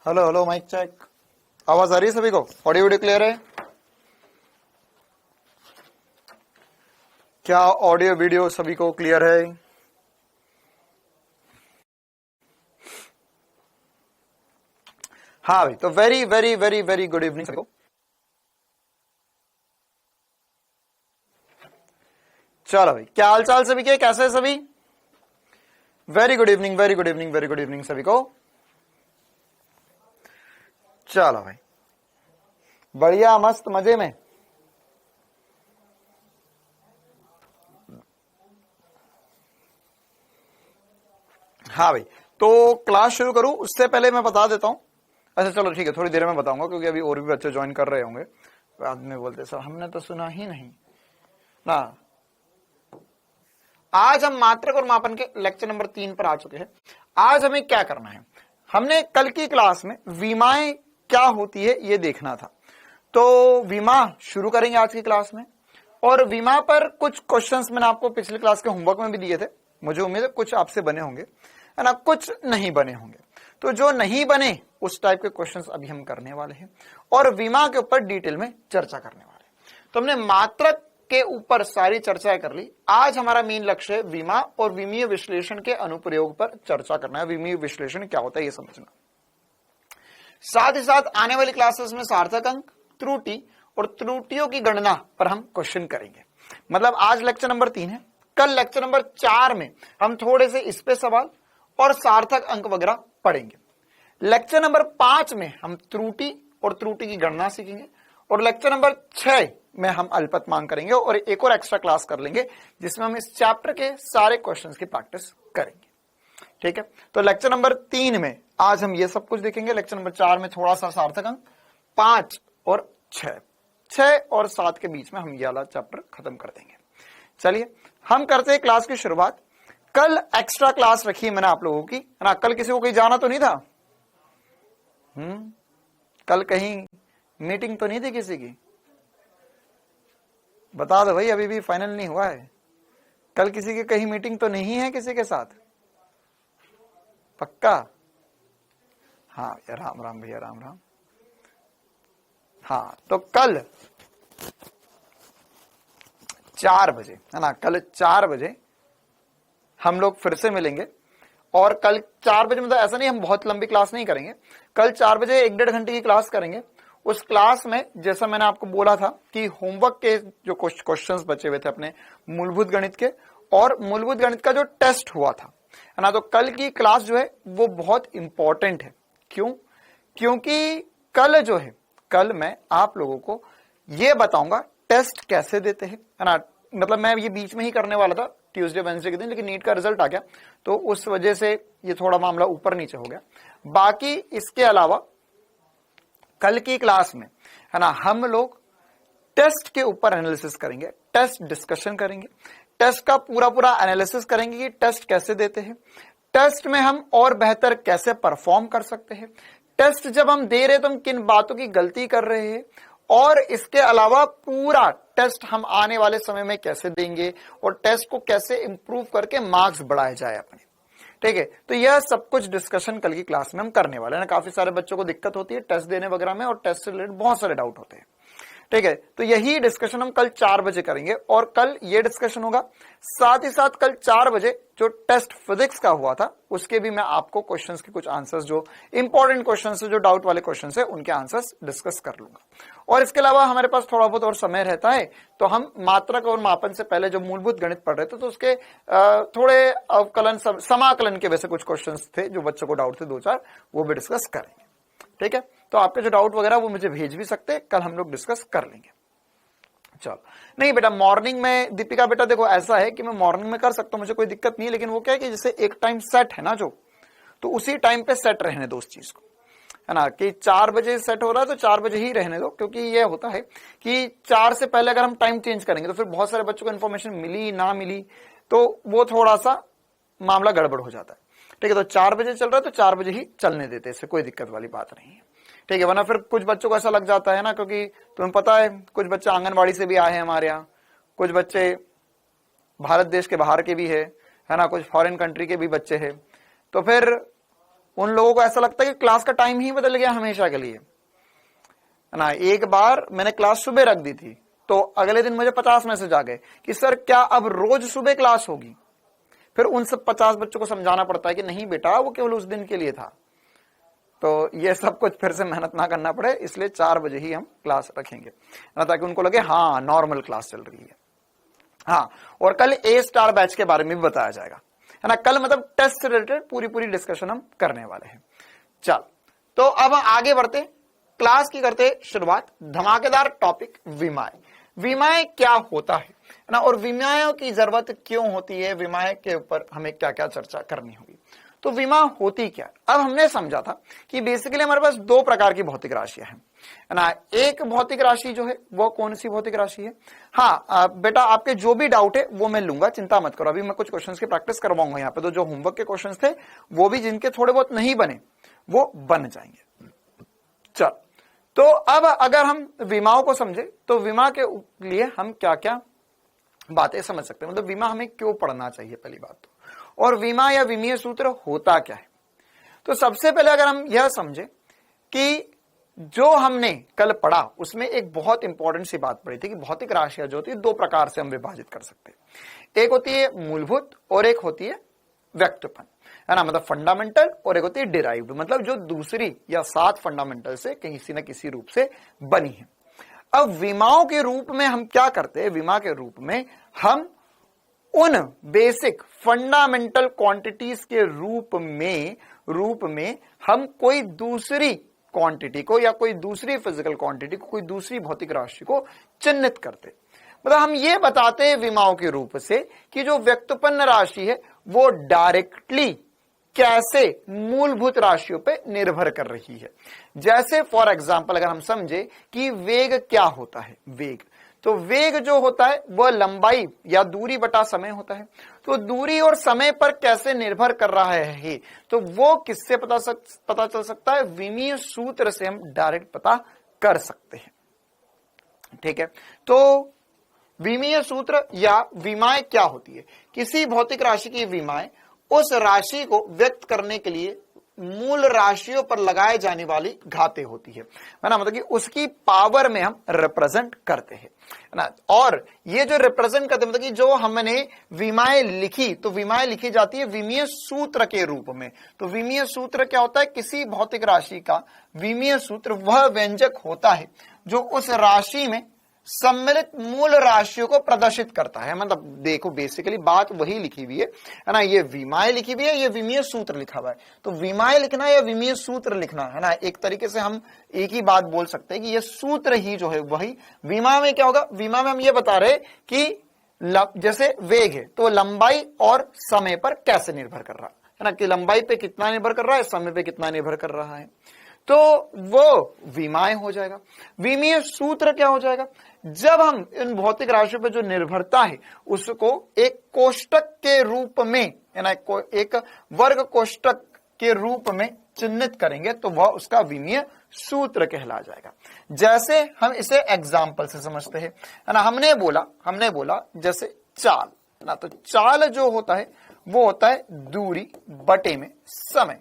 Hello hello mic check. आवाज आ रही है सभी को? ऑडियो वीडियो क्लियर है? क्या ऑडियो वीडियो सभी को क्लियर है? हाँ भाई, तो very very very very good evening सभी को। चलो भाई, क्या हाल चाल सभी के, कैसे है सभी? Very good evening, very good evening, very good evening सभी को। चलो भाई, बढ़िया, मस्त, मजे में। हाँ भाई, तो क्लास शुरू करूं उससे पहले मैं बता देता हूं। अच्छा चलो ठीक है, थोड़ी देर में बताऊंगा क्योंकि अभी और भी बच्चे ज्वाइन कर रहे होंगे। बाद में बोलते सर हमने तो सुना ही नहीं ना। आज हम मात्रक और मापन के लेक्चर नंबर 3 पर आ चुके हैं। आज हमें क्या करना है, हमने कल की क्लास में विमाएं क्या होती है ये देखना था। तो विमा शुरू करेंगे आज की क्लास में, और विमा पर कुछ क्वेश्चंस मैंने आपको पिछली क्लास के होमवर्क में भी दिए थे। मुझे उम्मीद है कुछ आपसे बने होंगे, है ना, कुछ नहीं बने होंगे। तो जो नहीं बने उस टाइप के क्वेश्चंस अभी हम करने वाले हैं और विमा के ऊपर डिटेल में चर्चा करने वाले हैं। तो हमने मात्रक के ऊपर सारी चर्चाएं कर ली। आज हमारा मेन लक्ष्य है विमा और विमीय विश्लेषण के अनुप्रयोग पर चर्चा करना है। विमीय विश्लेषण क्या होता है ये समझना। साथ ही साथ आने वाली क्लासेस में सार्थक अंक, त्रुटि और त्रुटियों की गणना पर हम क्वेश्चन करेंगे। मतलब आज लेक्चर नंबर 3 है, कल लेक्चर नंबर 4 में हम थोड़े से इस पे सवाल और सार्थक अंक वगैरह पढ़ेंगे। लेक्चर नंबर 5 में हम त्रुटि और त्रुटि की गणना सीखेंगे, और लेक्चर नंबर 6 में हम अल्पतमांक करेंगे और एक और एक्स्ट्रा क्लास कर लेंगे जिसमें हम इस चैप्टर के सारे क्वेश्चंस की प्रैक्टिस करेंगे। ठीक है, तो लेक्चर नंबर 3 में आज हम ये सब कुछ देखेंगे। लेक्चर नंबर 4 में थोड़ा सा सार्थक अंक, 5 और 6 और 7 के बीच में हम ये वाला चैप्टर खत्म कर देंगे। चलिए हम करते हैं क्लास की शुरुआत। कल एक्स्ट्रा क्लास रखी है मैंने आप लोगों की, है ना। कल किसी को कहीं जाना तो नहीं था? कल कहीं मीटिंग तो नहीं थी किसी की? बता दो भाई, अभी भी फाइनल नहीं हुआ है। कल किसी की कहीं मीटिंग तो नहीं है किसी के साथ? पक्का? हाँ राम राम भैया, राम राम। हाँ, तो कल 4 बजे, है ना, कल 4 बजे हम लोग फिर से मिलेंगे। और कल 4 बजे मतलब ऐसा नहीं हम बहुत लंबी क्लास नहीं करेंगे। कल 4 बजे 1-1.5 घंटे की क्लास करेंगे। उस क्लास में जैसा मैंने आपको बोला था कि होमवर्क के जो क्वेश्चंस बचे हुए थे अपने मूलभूत गणित के, और मूलभूत गणित का जो टेस्ट हुआ था, है ना, तो कल की क्लास जो है वो बहुत इंपॉर्टेंट है। क्यों? क्योंकि कल जो है, कल मैं आप लोगों को ये बताऊंगा टेस्ट कैसे देते हैं, है ना। मतलब मैं ये बीच में ही करने वाला था ट्यूसडे वेडनेसडे के दिन, लेकिन नीट का रिजल्ट आ गया तो उस वजह से ये थोड़ा मामला ऊपर नीचे हो गया। बाकी इसके अलावा कल की क्लास में, है ना, हम लोग टेस्ट के ऊपर एनालिसिस करेंगे, टेस्ट डिस्कशन करेंगे, टेस्ट का पूरा पूरा एनालिसिस करेंगे कि टेस्ट कैसे देते हैं, टेस्ट में हम और बेहतर कैसे परफॉर्म कर सकते हैं, टेस्ट जब हम दे रहे तो हम किन बातों की गलती कर रहे हैं, और इसके अलावा पूरा टेस्ट हम आने वाले समय में कैसे देंगे और टेस्ट को कैसे इंप्रूव करके मार्क्स बढ़ाए जाए अपने। ठीक है, तो यह सब कुछ डिस्कशन कल की क्लास में हम करने वाले हैं ना। काफी सारे बच्चों को दिक्कत होती है टेस्ट देने वगैरह में, और टेस्ट से रिलेटेड बहुत सारे डाउट होते हैं। ठीक है, तो यही डिस्कशन हम कल 4 बजे करेंगे, और कल ये डिस्कशन होगा। साथ ही साथ कल 4 बजे जो टेस्ट फिजिक्स का हुआ था उसके भी मैं आपको क्वेश्चंस के कुछ आंसर्स, जो इंपॉर्टेंट क्वेश्चंस है, जो डाउट वाले क्वेश्चंस है, उनके आंसर्स डिस्कस कर लूंगा। और इसके अलावा हमारे पास थोड़ा बहुत और समय रहता है तो हम मात्रक और मापन से पहले जो मूलभूत गणित पढ़ रहे थे तो उसके थोड़े अवकलन, समाकलन के वैसे कुछ क्वेश्चंस थे जो बच्चों को डाउट थे 2-4, वो भी डिस्कस करेंगे। ठीक है, तो आपके जो डाउट वगैरह वो मुझे भेज भी सकते हैं, कल हम लोग डिस्कस कर लेंगे। चलो, नहीं बेटा मॉर्निंग में, दीपिका बेटा देखो ऐसा है कि मैं मॉर्निंग में कर सकता हूं, मुझे कोई दिक्कत नहीं है, लेकिन वो क्या है कि जैसे एक टाइम सेट है ना जो, तो उसी टाइम पे सेट रहने दो उस चीज को, है ना, कि 4 बजे सेट हो रहा है तो 4 बजे ही रहने दो। क्योंकि ये होता है कि 4 से पहले अगर हम टाइम चेंज करेंगे तो फिर बहुत सारे बच्चों को इन्फॉर्मेशन मिली ना मिली तो वो थोड़ा सा मामला गड़बड़ हो जाता है। ठीक है, तो 4 बजे चल रहा है तो 4 बजे ही चलने देते, इससे कोई दिक्कत वाली बात नहीं है। ठीक है, वरना फिर कुछ बच्चों को ऐसा लग जाता है ना, क्योंकि तुम्हें पता है कुछ बच्चे आंगनबाड़ी से भी आए हैं हमारे यहाँ, कुछ बच्चे भारत देश के बाहर के भी है ना, कुछ फॉरेन कंट्री के भी बच्चे हैं। तो फिर उन लोगों को ऐसा लगता है कि क्लास का टाइम ही बदल गया हमेशा के लिए, है ना। एक बार मैंने क्लास सुबह रख दी थी तो अगले दिन मुझे 50 मैसेज आ गए कि सर क्या अब रोज सुबह क्लास होगी। फिर उन सब 50 बच्चों को समझाना पड़ता है कि नहीं बेटा, वो केवल उस दिन के लिए था। तो ये सब कुछ फिर से मेहनत ना करना पड़े, इसलिए 4 बजे ही हम क्लास रखेंगे ना, ताकि उनको लगे हाँ नॉर्मल क्लास चल रही है। हाँ, और कल A* बैच के बारे में भी बताया जाएगा, है ना। कल मतलब टेस्ट से रिलेटेड पूरी डिस्कशन हम करने वाले हैं। चल, तो अब आगे बढ़ते, क्लास की करते शुरुआत। धमाकेदार टॉपिक विमाय। विमाय क्या होता है ना, और विमायों की जरूरत क्यों होती है, विमाय के ऊपर हमें क्या क्या चर्चा करनी होगी। तो विमा होती क्या। अब हमने समझा था कि बेसिकली हमारे पास 2 प्रकार की भौतिक राशियां हैं, है ना। एक भौतिक राशि जो है वो कौन सी भौतिक राशि है। हाँ बेटा, आपके जो भी डाउट है वो मैं लूंगा, चिंता मत करो। अभी मैं कुछ क्वेश्चंस की प्रैक्टिस करवाऊंगा यहाँ पे, तो जो होमवर्क के क्वेश्चंस थे वो भी जिनके थोड़े बहुत नहीं बने वो बन जाएंगे। चल, तो अब अगर हम विमाओं को समझे तो विमा के लिए हम क्या क्या बातें समझ सकते हैं, मतलब विमा हमें क्यों पढ़ना चाहिए पहली बात तो, और विमा या विमीय सूत्र होता क्या है। तो सबसे पहले अगर हम यह समझे कि जो हमने कल पढ़ा उसमें एक बहुत इंपॉर्टेंट सी बात पढ़ी थी कि भौतिक राशियां जो होती है 2 प्रकार से हम विभाजित कर सकते हैं। एक होती है मूलभूत और एक होती है व्यक्तपन, है ना, मतलब फंडामेंटल, और एक होती है डिराइव्ड, मतलब जो दूसरी या 7 फंडामेंटल से किसी न किसी रूप से बनी है। अब विमाओं के रूप में हम क्या करते हैं, विमा के रूप में हम उन बेसिक फंडामेंटल क्वांटिटीज के रूप में हम कोई दूसरी क्वांटिटी को या कोई दूसरी फिजिकल क्वांटिटी को, कोई दूसरी भौतिक राशि को चिन्हित करते। मतलब हम ये बताते हैं विमाओं के रूप से कि जो व्यक्तपन्न राशि है वो डायरेक्टली कैसे मूलभूत राशियों पे निर्भर कर रही है। जैसे फॉर एग्जांपल अगर हम समझे कि वेग क्या होता है, वेग, तो वेग जो होता है वह लंबाई या दूरी बटा समय होता है। तो दूरी और समय पर कैसे निर्भर कर रहा है, तो वो किससे पता चल सकता है, विमीय सूत्र से हम डायरेक्ट पता कर सकते हैं। ठीक है, तो विमीय सूत्र या विमाएं क्या होती है। किसी भौतिक राशि की विमाएं उस राशि को व्यक्त करने के लिए मूल राशियों पर लगाए जाने वाली घातें होती है ना, मतलब कि उसकी पावर में हम रिप्रेजेंट करते हैं, है ना। और ये जो रिप्रेजेंट करते हैं, मतलब कि जो हमने विमाएं लिखी, तो विमाएं लिखी जाती है विमीय सूत्र के रूप में। तो विमीय सूत्र क्या होता है, किसी भौतिक राशि का विमीय सूत्र वह व्यंजक होता है जो उस राशि में सम्मिलित मूल राशियों को प्रदर्शित करता है। मतलब देखो बेसिकली बात वही लिखी हुई है ना, ये विमाएं लिखी हुई है, ये विमीय सूत्र लिखा हुआ है। तो विमाएं लिखना या विमीय सूत्र लिखना, है ना, एक तरीके से हम एक ही बात बोल सकते हैं कि ये सूत्र ही जो है वही विमा में क्या होगा। विमा में हम ये बता रहे कि जैसे वेग है तो लंबाई और समय पर कैसे निर्भर कर रहा है ना, कि लंबाई पे कितना निर्भर कर रहा है, समय पे कितना निर्भर कर रहा है, तो वो विमाएं हो जाएगा। विमीय सूत्र क्या हो जाएगा, जब हम इन भौतिक राशियों पर जो निर्भरता है उसको एक कोष्टक के रूप में, है ना, एक वर्ग कोष्टक के रूप में चिन्हित करेंगे तो वह उसका विमीय सूत्र कहला जाएगा। जैसे हम इसे एग्जाम्पल से समझते हैं, है ना, हमने बोला जैसे चाल, है ना, तो चाल जो होता है वो होता है दूरी बटे में समय,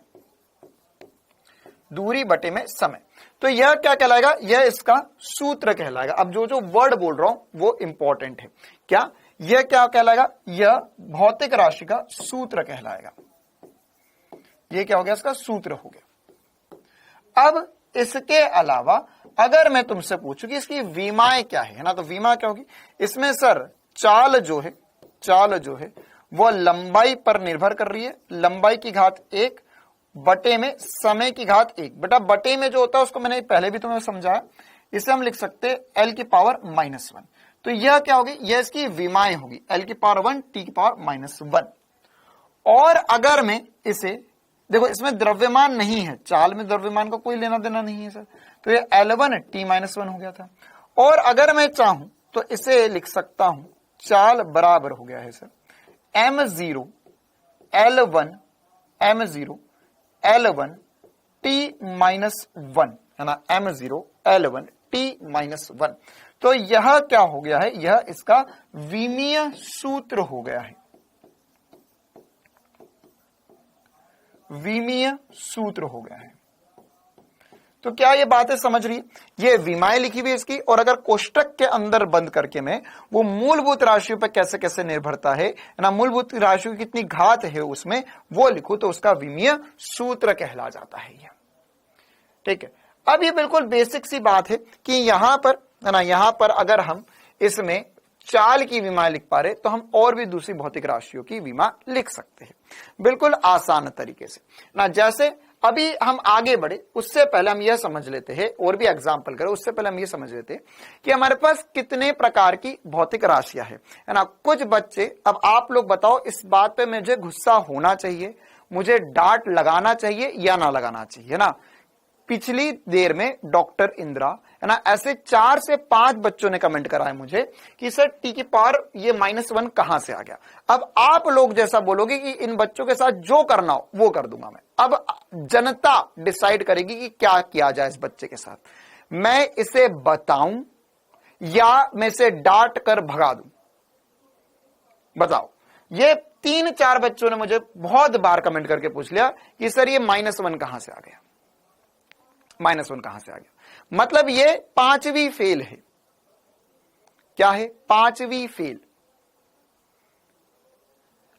दूरी बटे में समय। तो यह क्या कहलाएगा, यह इसका सूत्र कहलाएगा। अब जो जो वर्ड बोल रहा हूं वो इंपॉर्टेंट है, क्या यह क्या कहलाएगा, यह भौतिक राशि का सूत्र कहलाएगा। यह क्या हो गया, इसका सूत्र हो गया। अब इसके अलावा अगर मैं तुमसे पूछूं कि इसकी विमाएं क्या है ना, तो विमा क्या होगी, इसमें सर चाल जो है वो लंबाई पर निर्भर कर रही है, लंबाई की घात 1 बटे में समय की घात 1। बेटा बटे में जो होता है उसको मैंने पहले भी तुम्हें समझाया, इसे हम लिख सकते हैं l की पावर -1। तो यह क्या होगी, यह इसकी विमाएं होगी, l की पावर 1 t की पावर -1। और अगर मैं इसे देखो, इसमें द्रव्यमान नहीं है, चाल में द्रव्यमान का कोई लेना देना नहीं है सर, तो ये L1 t-1 हो गया था। और अगर मैं चाहूं तो इसे लिख सकता हूं, चाल बराबर हो गया है सर m0 L1 t-1, है ना, m0 L1 t-1। तो यह क्या हो गया है, यह इसका विमीय सूत्र हो गया है। विमीय सूत्र हो गया है। तो क्या ये बातें समझ रही? ये विमाएं लिखी हुई इसकी, और अगर कोष्टक के अंदर बंद करके मैं वो मूलभूत राशियों पर कैसे कैसे निर्भरता है ना, मूलभूत राशियों की कितनी घात है उसमें वो लिखूं तो उसका विमीय सूत्र कहला जाता है ये। ठीक है, अब ये बिल्कुल बेसिक सी बात है कि यहां पर है ना, यहां पर अगर हम इसमें चाल की विमा लिख पा रहे तो हम और भी दूसरी भौतिक राशियों की विमा लिख सकते हैं बिल्कुल आसान तरीके से ना। जैसे अभी हम आगे बढ़े उससे पहले हम यह समझ लेते हैं, और भी एग्जाम्पल करें उससे पहले हम यह समझ लेते हैं कि हमारे पास कितने प्रकार की भौतिक राशियां है ना। कुछ बच्चे, अब आप लोग बताओ इस बात पे मुझे गुस्सा होना चाहिए, मुझे डांट लगाना चाहिए या ना लगाना चाहिए ना। पिछली देर में डॉक्टर इंदिरा है ना, ऐसे 4 से 5 बच्चों ने कमेंट करा है मुझे कि सर टी की पावर ये -1 कहां से आ गया। अब आप लोग जैसा बोलोगे कि इन बच्चों के साथ जो करना हो वो कर दूंगा मैं। अब जनता डिसाइड करेगी कि क्या किया जाए इस बच्चे के साथ, मैं इसे बताऊं या मैं इसे डांट कर भगा दूं। बताओ, ये 3-4 बच्चों ने मुझे बहुत बार कमेंट करके पूछ लिया कि सर ये -1 कहां से आ गया, -1 कहां से आ गया। मतलब ये 5वीं फेल है। क्या है? 5वीं फेल।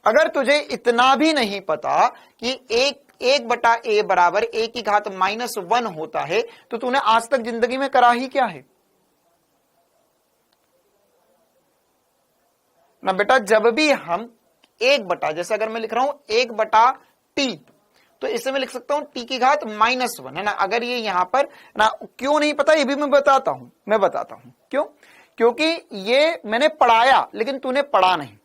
अगर तुझे इतना भी नहीं पता कि 1/a बराबर a की घात -1 होता है तो तूने आज तक जिंदगी में करा ही क्या है ना बेटा। जब भी हम 1 जैसे अगर मैं लिख रहा हूं 1/t, तो इसे मैं लिख सकता हूं t की घात -1 है ना। अगर ये यहां पर ना, क्यों नहीं पता ये भी मैं बताता हूं क्यों, क्योंकि ये मैंने पढ़ाया लेकिन तूने पढ़ा नहीं।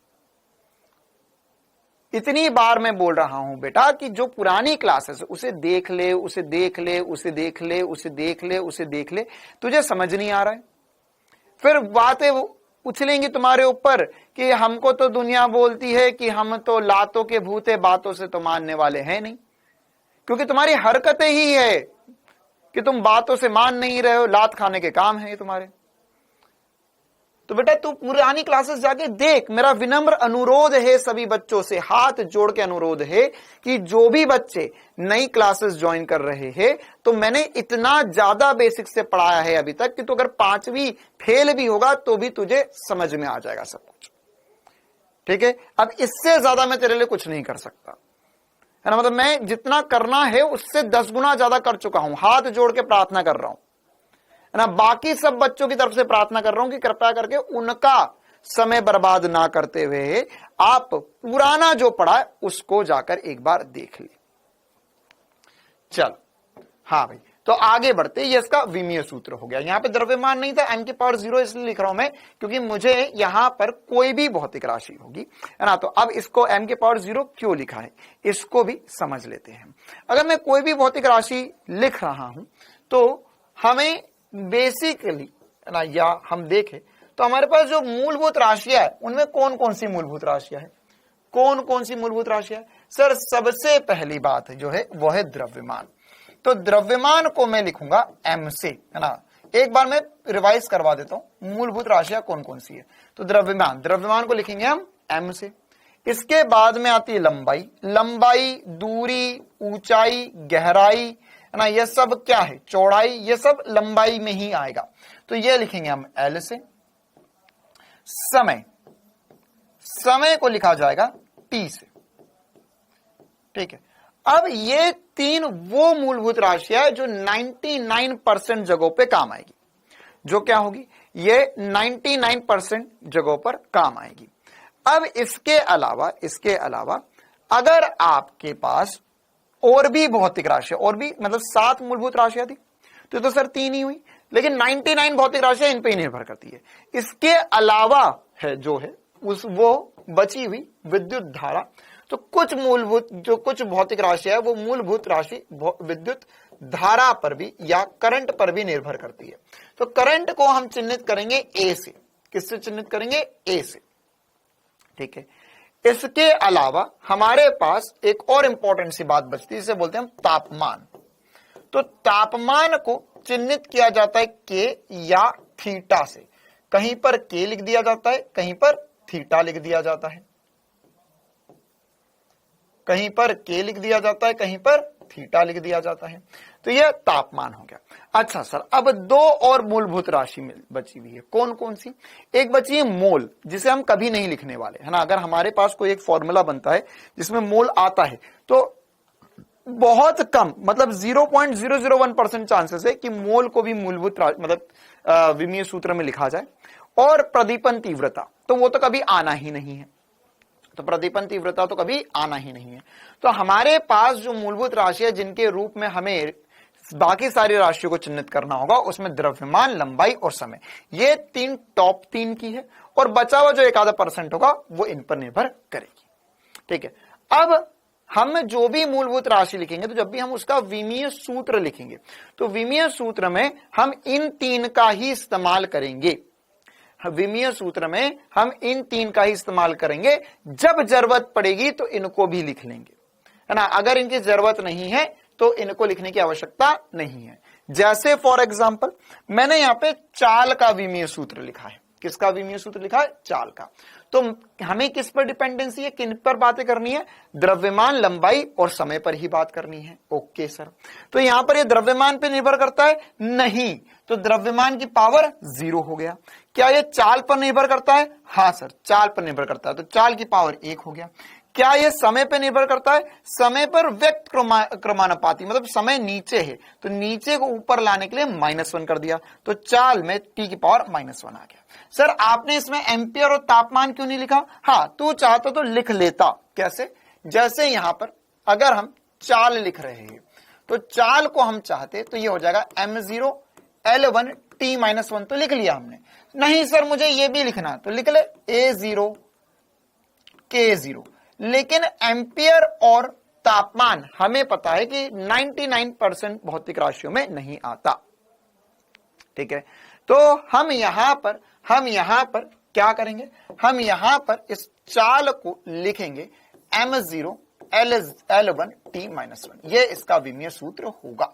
इतनी बार मैं बोल रहा हूं बेटा कि जो पुरानी क्लासेस उसे देख ले, उसे देख ले, उसे देख ले, उसे देख ले, उसे देख ले, तुझे समझ नहीं आ रहा है। फिर बातें उछलेंगी तुम्हारे ऊपर कि हमको तो दुनिया बोलती है कि हम तो लातों के भूत है, बातों से तो मानने वाले हैं नहीं, क्योंकि तुम्हारी हरकतें ही है कि तुम बातों से मान नहीं रहे हो, लात खाने के काम है ये तुम्हारे। तो बेटा तू पुरानी क्लासेस जाके देख। मेरा विनम्र अनुरोध है सभी बच्चों से, हाथ जोड़ के अनुरोध है कि जो भी बच्चे नई क्लासेस ज्वाइन कर रहे हैं, तो मैंने इतना ज्यादा बेसिक से पढ़ाया है अभी तक कि तो अगर 5वीं फेल भी होगा तो भी तुझे समझ में आ जाएगा सब कुछ। ठीक है, अब इससे ज्यादा मैं तेरे लिए कुछ नहीं कर सकता है ना। मतलब मैं जितना करना है उससे 10 गुना ज्यादा कर चुका हूं। हाथ जोड़ के प्रार्थना कर रहा हूं है ना, बाकी सब बच्चों की तरफ से प्रार्थना कर रहा हूं कि कृपया करके उनका समय बर्बाद ना करते हुए आप पुराना जो पढ़ा है उसको जाकर एक बार देख ले। चल हाँ भाई, तो आगे बढ़ते, ये इसका विमीय सूत्र हो गया। यहां पे द्रव्यमान नहीं था, m की पावर 0 इसलिए लिख रहा हूं मैं क्योंकि मुझे यहां पर कोई भी भौतिक राशि होगी है ना। तो अब इसको m की पावर 0 क्यों लिखा है इसको भी समझ लेते हैं। अगर मैं कोई भी भौतिक राशि लिख रहा हूं तो हमें बेसिकली है ना, या हम देखें तो हमारे पास जो मूलभूत राशियां है उनमें कौन कौन सी मूलभूत राशियां है, कौन कौन सी मूलभूत राशियां? सर सबसे पहली बात जो है वो है द्रव्यमान। तो द्रव्यमान को मैं लिखूंगा m से है ना। एक बार मैं रिवाइज करवा देता हूं मूलभूत राशियां कौन कौन सी है। तो द्रव्यमान को लिखेंगे हम m से। इसके बाद में आती है लंबाई, लंबाई, दूरी, ऊंचाई, गहराई है ना, ये सब क्या है, चौड़ाई, ये सब लंबाई में ही आएगा, तो ये लिखेंगे हम L से। समय को लिखा जाएगा T से। ठीक है, अब ये 3 वो मूलभूत राशियां है जो 99% जगहों पे काम आएगी। जो क्या होगी, ये 99% जगहों पर काम आएगी। अब इसके अलावा अगर आपके पास और भी भौतिक राशियां, और भी मतलब 7 मूलभूत राशियां थी तो सर 3 ही हुई, लेकिन 99 भौतिक राशियां इन पे ही निर्भर करती है। इसके अलावा है जो है वो बची हुई विद्युत धारा। तो कुछ भौतिक राशियां है वो मूलभूत राशि विद्युत धारा पर भी या करंट पर भी निर्भर करती है। तो करंट को हम चिन्हित करेंगे ए से। किससे चिन्हित करेंगे? ए से। ठीक है, इसके अलावा हमारे पास एक और इंपॉर्टेंट सी बात बचती है, इसे बोलते हैं हम तापमान। तो तापमान को चिन्हित किया जाता है के या थीटा से। कहीं पर के लिख दिया जाता है, कहीं पर थीटा लिख दिया जाता है। कहीं पर K लिख दिया जाता है, कहीं पर थीटा लिख दिया जाता है। तो यह तापमान हो गया। अच्छा सर, अब दो और मूलभूत राशि बची हुई है, कौन कौन सी? एक बची है मोल, जिसे हम कभी नहीं लिखने वाले, है ना। अगर हमारे पास कोई एक फॉर्मूला बनता है जिसमें मोल आता है तो बहुत कम, मतलब 0.001% चांसेस है कि मोल को भी मूलभूत मतलब विमीय सूत्र में लिखा जाए। और प्रदीपन तीव्रता, तो वो तो कभी आना ही नहीं है, तो प्रदीपन तीव्रता तो कभी आना ही नहीं है। तो हमारे पास जो मूलभूत राशि है जिनके रूप में हमें बाकी सारी राशियों को चिन्हित करना होगा, उसमें द्रव्यमान, लंबाई और समय, ये तीन टॉप 3 की है, और बचा हुआ जो 1% होगा वो इन पर निर्भर करेगी। ठीक है, अब हम जो भी मूलभूत राशि लिखेंगे, तो जब भी हम उसका विमीय सूत्र लिखेंगे, तो विमीय सूत्र में हम इन 3 का ही इस्तेमाल करेंगे। विमीय सूत्र में हम इन 3 का ही इस्तेमाल करेंगे। जब जरूरत पड़ेगी तो इनको भी लिख लेंगे, है ना। अगर इनकी जरूरत नहीं है तो इनको लिखने की आवश्यकता नहीं है। जैसे फॉर एग्जांपल मैंने यहां पे चाल का विमीय सूत्र लिखा है। किसका विमीय सूत्र लिखा है? चाल का। तो हमें किस पर डिपेंडेंसी है, किन पर बातें करनी है? द्रव्यमान, लंबाई और समय पर ही बात करनी है। ओके सर, तो यहां पर ये द्रव्यमान पे निर्भर करता है? नहीं, तो द्रव्यमान की पावर 0 हो गया। क्या ये चाल पर निर्भर करता है? हाँ सर, चाल पर निर्भर करता है, तो चाल की पावर 1 हो गया। क्या ये समय पर निर्भर करता है? समय पर व्यक्त क्रमानुपाती, मतलब समय नीचे है तो नीचे को ऊपर लाने के लिए -1 कर दिया, तो चाल में t की पावर -1 आ गया। सर आपने इसमें एम्पियर और तापमान क्यों नहीं लिखा? हाँ, तू चाहता तो लिख लेता। कैसे? जैसे यहां पर अगर हम चाल लिख रहे हैं तो चाल को हम चाहते तो ये हो जाएगा m0 L1 t-1, तो लिख लिया हमने। नहीं सर मुझे ये भी लिखना, तो लिख ले A0 K0। लेकिन एम्पियर और तापमान हमें पता है कि 99% भौतिक राशियों में नहीं आता। ठीक है, तो हम यहां पर क्या करेंगे? हम यहां पर इस चाल को लिखेंगे m0 L1 t-1, ये इसका विमीय सूत्र होगा।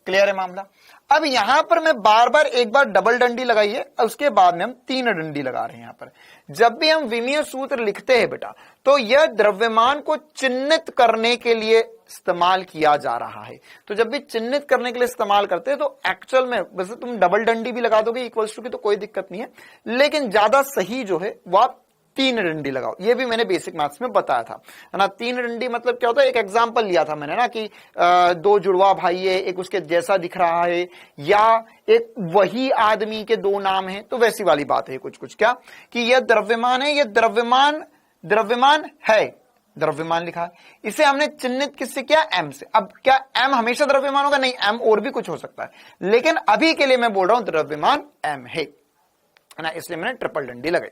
क्लियर है मामला? अब यहां पर मैं बार बार एक बार डबल डंडी लगाई है, उसके बाद में हम 3 डंडी लगा रहे हैं। यहां पर जब भी हम विमीय सूत्र लिखते हैं बेटा, तो यह द्रव्यमान को चिन्हित करने के लिए इस्तेमाल किया जा रहा है। तो जब भी चिन्हित करने के लिए इस्तेमाल करते हैं तो एक्चुअल में वैसे तुम डबल डंडी भी लगा दोगे इक्वल्स टू की, तो कोई दिक्कत नहीं है, लेकिन ज्यादा सही जो है वो आप 3 डंडी लगाओ। ये भी मैंने बेसिक मैथ्स में बताया था, है ना। 3 डंडी मतलब क्या होता है? एक एग्जांपल लिया था मैंने ना कि 2 जुड़वा भाई है, एक उसके जैसा दिख रहा है, या एक वही आदमी के 2 नाम हैं, तो वैसी वाली बात है कुछ क्या कि यह द्रव्यमान है, यह द्रव्यमान है, द्रव्यमान लिखा है, इसे हमने चिन्हित किससे किया? m से। अब क्या m हमेशा द्रव्यमान होगा? नहीं, m और भी कुछ हो सकता है, लेकिन अभी के लिए मैं बोल रहा हूं द्रव्यमान m है ना, इसलिए मैंने ट्रिपल डंडी लगाई।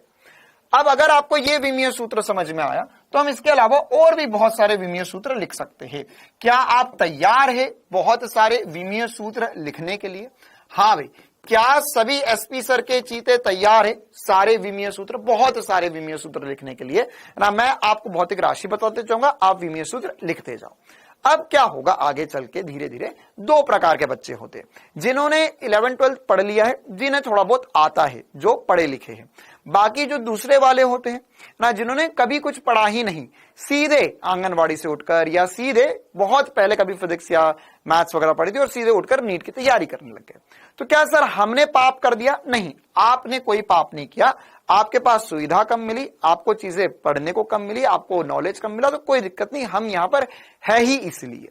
अब अगर आपको ये विमीय सूत्र समझ में आया तो हम इसके अलावा और भी बहुत सारे विमीय सूत्र लिख सकते हैं। क्या आप तैयार हैं बहुत सारे विमीय सूत्र लिखने के लिए? हाँ भाई, क्या सभी एसपी सर के चीते तैयार है सारे विमीय सूत्र, बहुत सारे विमीय सूत्र लिखने के लिए ना? मैं आपको भौतिक राशि बताते जाऊंगा, आप विमीय सूत्र लिखते जाओ। अब क्या होगा आगे चल के, धीरे धीरे 2 प्रकार के बच्चे होते हैं, जिन्होंने 11-12 पढ़ लिया है, जिन्हें थोड़ा बहुत आता है, जो पढ़े लिखे हैं। बाकी जो दूसरे वाले होते हैं ना, जिन्होंने कभी कुछ पढ़ा ही नहीं, सीधे आंगनवाड़ी से उठकर या सीधे बहुत पहले कभी फिजिक्स या मैथ्स वगैरह पढ़ी थी और सीधे उठकर नीट की तैयारी करने लग गए। तो क्या सर हमने पाप कर दिया? नहीं, आपने कोई पाप नहीं किया। आपके पास सुविधा कम मिली, आपको चीजें पढ़ने को कम मिली, आपको नॉलेज कम मिला, तो कोई दिक्कत नहीं, हम यहां पर है ही इसलिए।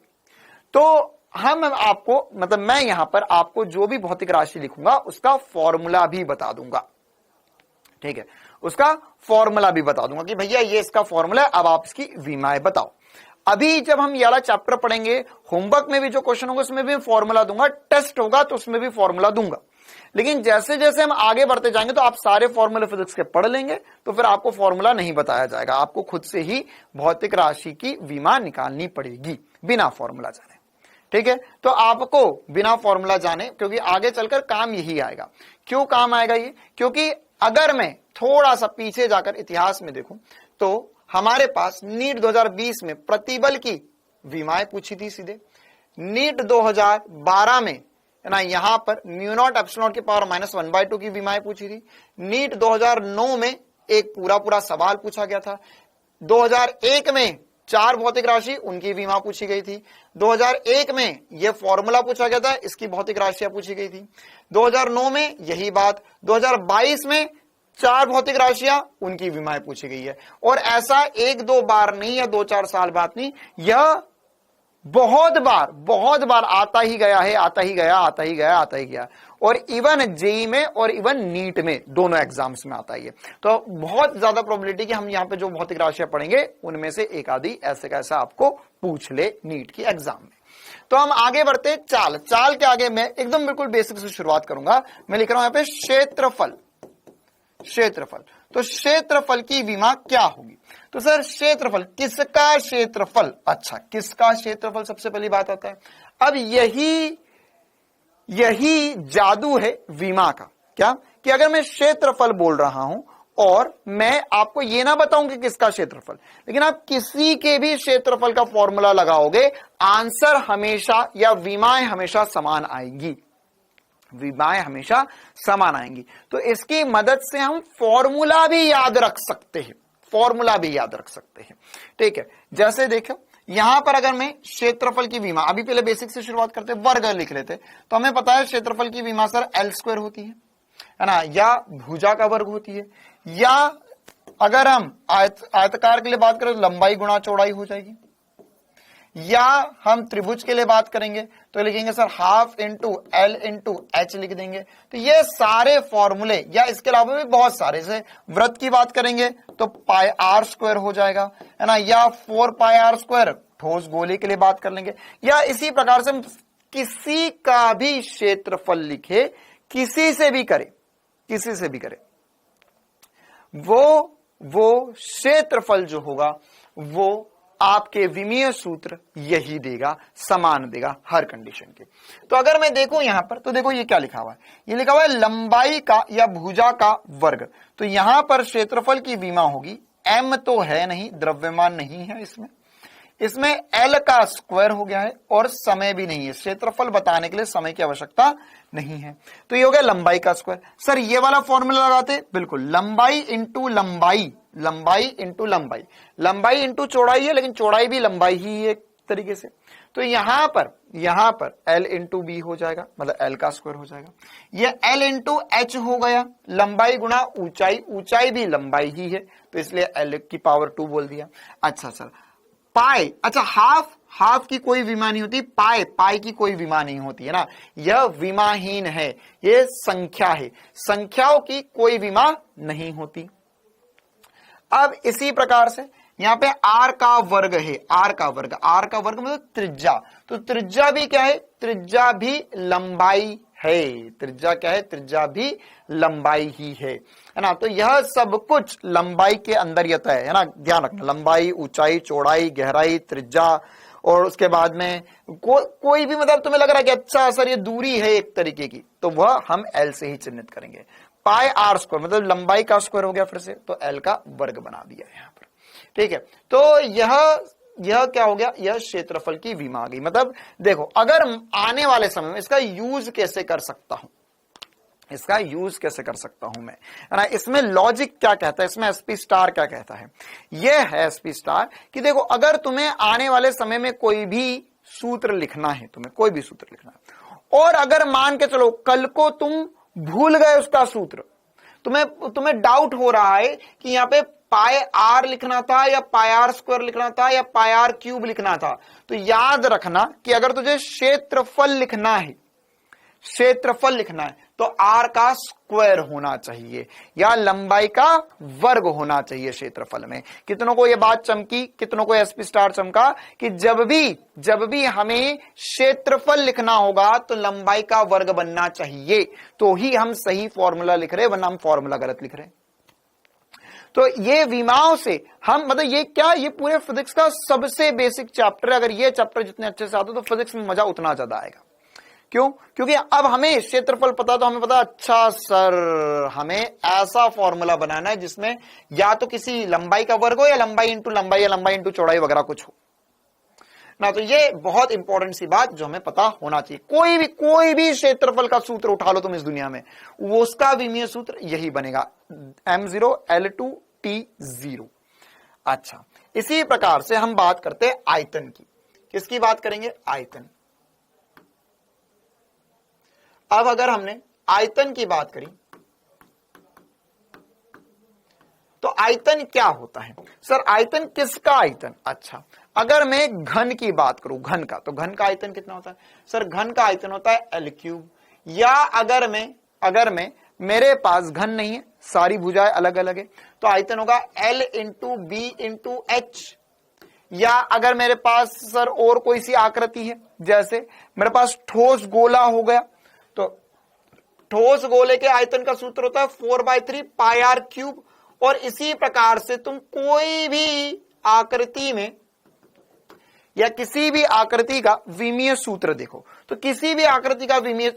तो हम आपको, मतलब मैं यहां पर आपको जो भी भौतिक राशि लिखूंगा उसका फॉर्मूला भी बता दूंगा। ठीक है, उसका फॉर्मूला भी बता दूंगा कि भैया ये इसका फॉर्मूला, अब आप इसकी विमाएं बताओ। अभी जब हम ये वाला चैप्टर पढ़ेंगे, होमवर्क में भी जो क्वेश्चन होगा उसमें भी फॉर्मूला दूंगा, टेस्ट होगा तो उसमें भी फॉर्मूला दूंगा। लेकिन जैसे जैसे हम आगे बढ़ते जाएंगे तो आप सारे फॉर्मूले फिजिक्स के पढ़ लेंगे, तो फिर आपको फॉर्मूला नहीं बताया जाएगा, आपको खुद से ही भौतिक राशि की विमा निकालनी पड़ेगी बिना फॉर्मूला जाने। ठीक है, तो आपको बिना फॉर्मूला जाने, क्योंकि आगे चलकर काम यही आएगा। क्यों काम आएगा ये? क्योंकि अगर मैं थोड़ा सा पीछे जाकर इतिहास में देखूं तो हमारे पास नीट 2020 में प्रतिबल की विमाएं पूछी थी सीधे। नीट 2012 में ना यहां पर μ0 एप्सिलॉन की पावर -1/2 की विमाएं पूछी थी। नीट 2009 में एक पूरा सवाल पूछा गया था। 2001 में 4 भौतिक राशि, उनकी विमा पूछी गई थी। 2001 में यह फॉर्मूला पूछा गया था, इसकी भौतिक राशियां पूछी गई थी। 2009 में यही बात, 2022 में 4 भौतिक राशियां, उनकी विमाएं पूछी गई है। और ऐसा 1-2 बार नहीं या 2-4 साल बाद नहीं, यह बहुत बार आता ही गया है, आता ही गया। और इवन जेई में और इवन नीट में, दोनों एग्जाम्स में आता ही है। तो बहुत ज्यादा प्रोबेबिलिटी कि हम यहाँ पे जो भौतिक राशियां पढ़ेंगे उनमें से एक आधी ऐसे कैसा आपको पूछ ले नीट की एग्जाम में। तो हम आगे बढ़ते, चाल के आगे मैं एकदम बिल्कुल बेसिक से शुरुआत करूंगा। मैं लिख रहा हूं यहाँ पे क्षेत्रफल। तो क्षेत्रफल की विमा क्या होगी? तो सर क्षेत्रफल, किसका क्षेत्रफल? अच्छा, किसका क्षेत्रफल सबसे पहली बात आता है। अब यही जादू है विमा का, क्या कि अगर मैं क्षेत्रफल बोल रहा हूं और मैं आपको यह ना बताऊं कि किसका क्षेत्रफल, लेकिन आप किसी के भी क्षेत्रफल का फॉर्मूला लगाओगे, आंसर हमेशा या विमाएं हमेशा समान आएंगी। तो इसकी मदद से हम फॉर्मूला भी याद रख सकते हैं, ठीक है। जैसे देखो यहां पर अगर मैं क्षेत्रफल की विमा, अभी पहले बेसिक से शुरुआत करते, वर्ग लिख लेते, तो हमें पता है क्षेत्रफल की विमा सर L² होती है ना, या भुजा का वर्ग होती है, या अगर हम आयताकार के लिए बात करें तो लंबाई गुणा चौड़ाई हो जाएगी, या हम त्रिभुज के लिए बात करेंगे तो लिखेंगे sir half into L into H लिख देंगे। तो ये सारे फॉर्मूले, या इसके अलावा भी बहुत सारे, जैसे वृत्त की बात करेंगे तो पाई r² हो जाएगा, है ना, या 4 पाई r², ठोस गोले के लिए बात कर लेंगे, या इसी प्रकार से हम किसी का भी क्षेत्रफल लिखे, किसी से भी करे, वो क्षेत्रफल जो होगा वो आपके विमीय सूत्र यही देगा, समान देगा हर कंडीशन के। तो अगर मैं देखूं यहां पर, तो देखो ये क्या लिखा हुआ है, ये लिखा हुआ है लंबाई का या भुजा का वर्ग। तो यहां पर क्षेत्रफल की विमा होगी, m तो है नहीं, द्रव्यमान नहीं है इसमें L का स्क्वायर हो गया है, और समय भी नहीं है, क्षेत्रफल बताने के लिए समय की आवश्यकता नहीं है। तो ये हो गया लंबाई का स्क्वायर। सर ये वाला फॉर्मूला लगाते, बिल्कुल, लंबाई इंटू लंबाई इंटू चौड़ाई है, लेकिन चौड़ाई भी लंबाई ही है एक तरीके से। तो यहां पर L इंटू बी हो जाएगा, मतलब L का स्क्वायर हो जाएगा। ये L इंटू H हो गया, लंबाई गुणा ऊंचाई भी लंबाई ही है, तो इसलिए L की पावर 2 बोल दिया। अच्छा सर पाई, अच्छा हाफ की कोई विमा नहीं होती, पाई की कोई विमा नहीं होती है ना, यह विमाहीन है, यह संख्या है, संख्याओं की कोई विमा नहीं होती। अब इसी प्रकार से यहां पे r का वर्ग है, r का वर्ग मतलब त्रिज्या, तो त्रिज्या भी क्या है, त्रिज्या भी लंबाई है, त्रिज्या भी लंबाई ही है ना। तो यह सब कुछ लंबाई के अंदर ही आता है ना, ध्यान रखना, लंबाई, ऊंचाई, चौड़ाई, गहराई, त्रिज्या, और उसके बाद में कोई भी, मतलब तुम्हें लग रहा है कि अच्छा सर ये दूरी है एक तरीके की, तो वह हम L से ही चिन्हित करेंगे। पाई r² मतलब लंबाई का स्क्वायर हो गया फिर से, तो L का वर्ग बना दिया यहां पर, ठीक है। तो यह क्या हो गया, यह क्षेत्रफल की विमा आ गई। मतलब देखो अगर आने वाले समय में इसका यूज कैसे कर सकता हूं मैं, है ना, इसमें लॉजिक क्या कहता है, इसमें SP स्टार क्या कहता है, यह है SP स्टार कि देखो अगर तुम्हें आने वाले समय में कोई भी सूत्र लिखना है, और अगर मान के चलो कल को तुम भूल गए उसका सूत्र, तुम्हें डाउट हो रहा है कि यहाँ पे पाई r लिखना था या पाई r² लिखना था या पाई r³ लिखना था, तो याद रखना कि अगर तुझे क्षेत्रफल लिखना है तो r का स्क्वायर होना चाहिए या लंबाई का वर्ग होना चाहिए क्षेत्रफल में। कितनों को यह बात चमकी, कितनों को SP स्टार चमका कि जब भी हमें क्षेत्रफल लिखना होगा तो लंबाई का वर्ग बनना चाहिए, तो ही हम सही फॉर्मूला लिख रहे, वरना हम फॉर्मूला गलत लिख रहे। तो ये विमाओं से हम, मतलब ये पूरे फिजिक्स का सबसे बेसिक चैप्टर है। अगर ये चैप्टर जितने अच्छे से आते तो फिजिक्स में मजा उतना ज्यादा आएगा। क्यों? क्योंकि अब हमें क्षेत्रफल पता, तो हमें पता अच्छा सर हमें ऐसा फॉर्मूला बनाना है जिसमें या तो किसी लंबाई का वर्ग हो या लंबाई इंटू लंबाई या लंबाई इंटू चौड़ाई वगैरह कुछ हो ना। तो ये बहुत इंपॉर्टेंट सी बात जो हमें पता होना चाहिए। कोई भी क्षेत्रफल का सूत्र उठा लो तुम इस दुनिया में, वो उसका विमीय सूत्र यही बनेगा, m0 L2 T0। अच्छा इसी प्रकार से हम बात करते हैं आयतन की। किसकी बात करेंगे? आयतन। अब अगर हमने आयतन की बात करी तो आयतन क्या होता है? सर आयतन किसका आयतन? अच्छा, अगर मैं घन की बात करूं, घन का, तो घन का आयतन कितना होता है? सर घन का आयतन होता है L क्यूब। या अगर मैं मेरे पास घन नहीं है, सारी भुजाएं अलग अलग है, तो आयतन होगा L into B into H. या अगर मेरे पास सर और कोई सी आकृति है, जैसे मेरे पास ठोस गोला हो गया, तो ठोस गोले के आयतन का सूत्र होता है 4/3 पाई आर क्यूब। और इसी प्रकार से तुम कोई भी आकृति में या किसी भी आकृति का विमीय सूत्र देखो, तो किसी भी आकृति का विमीय,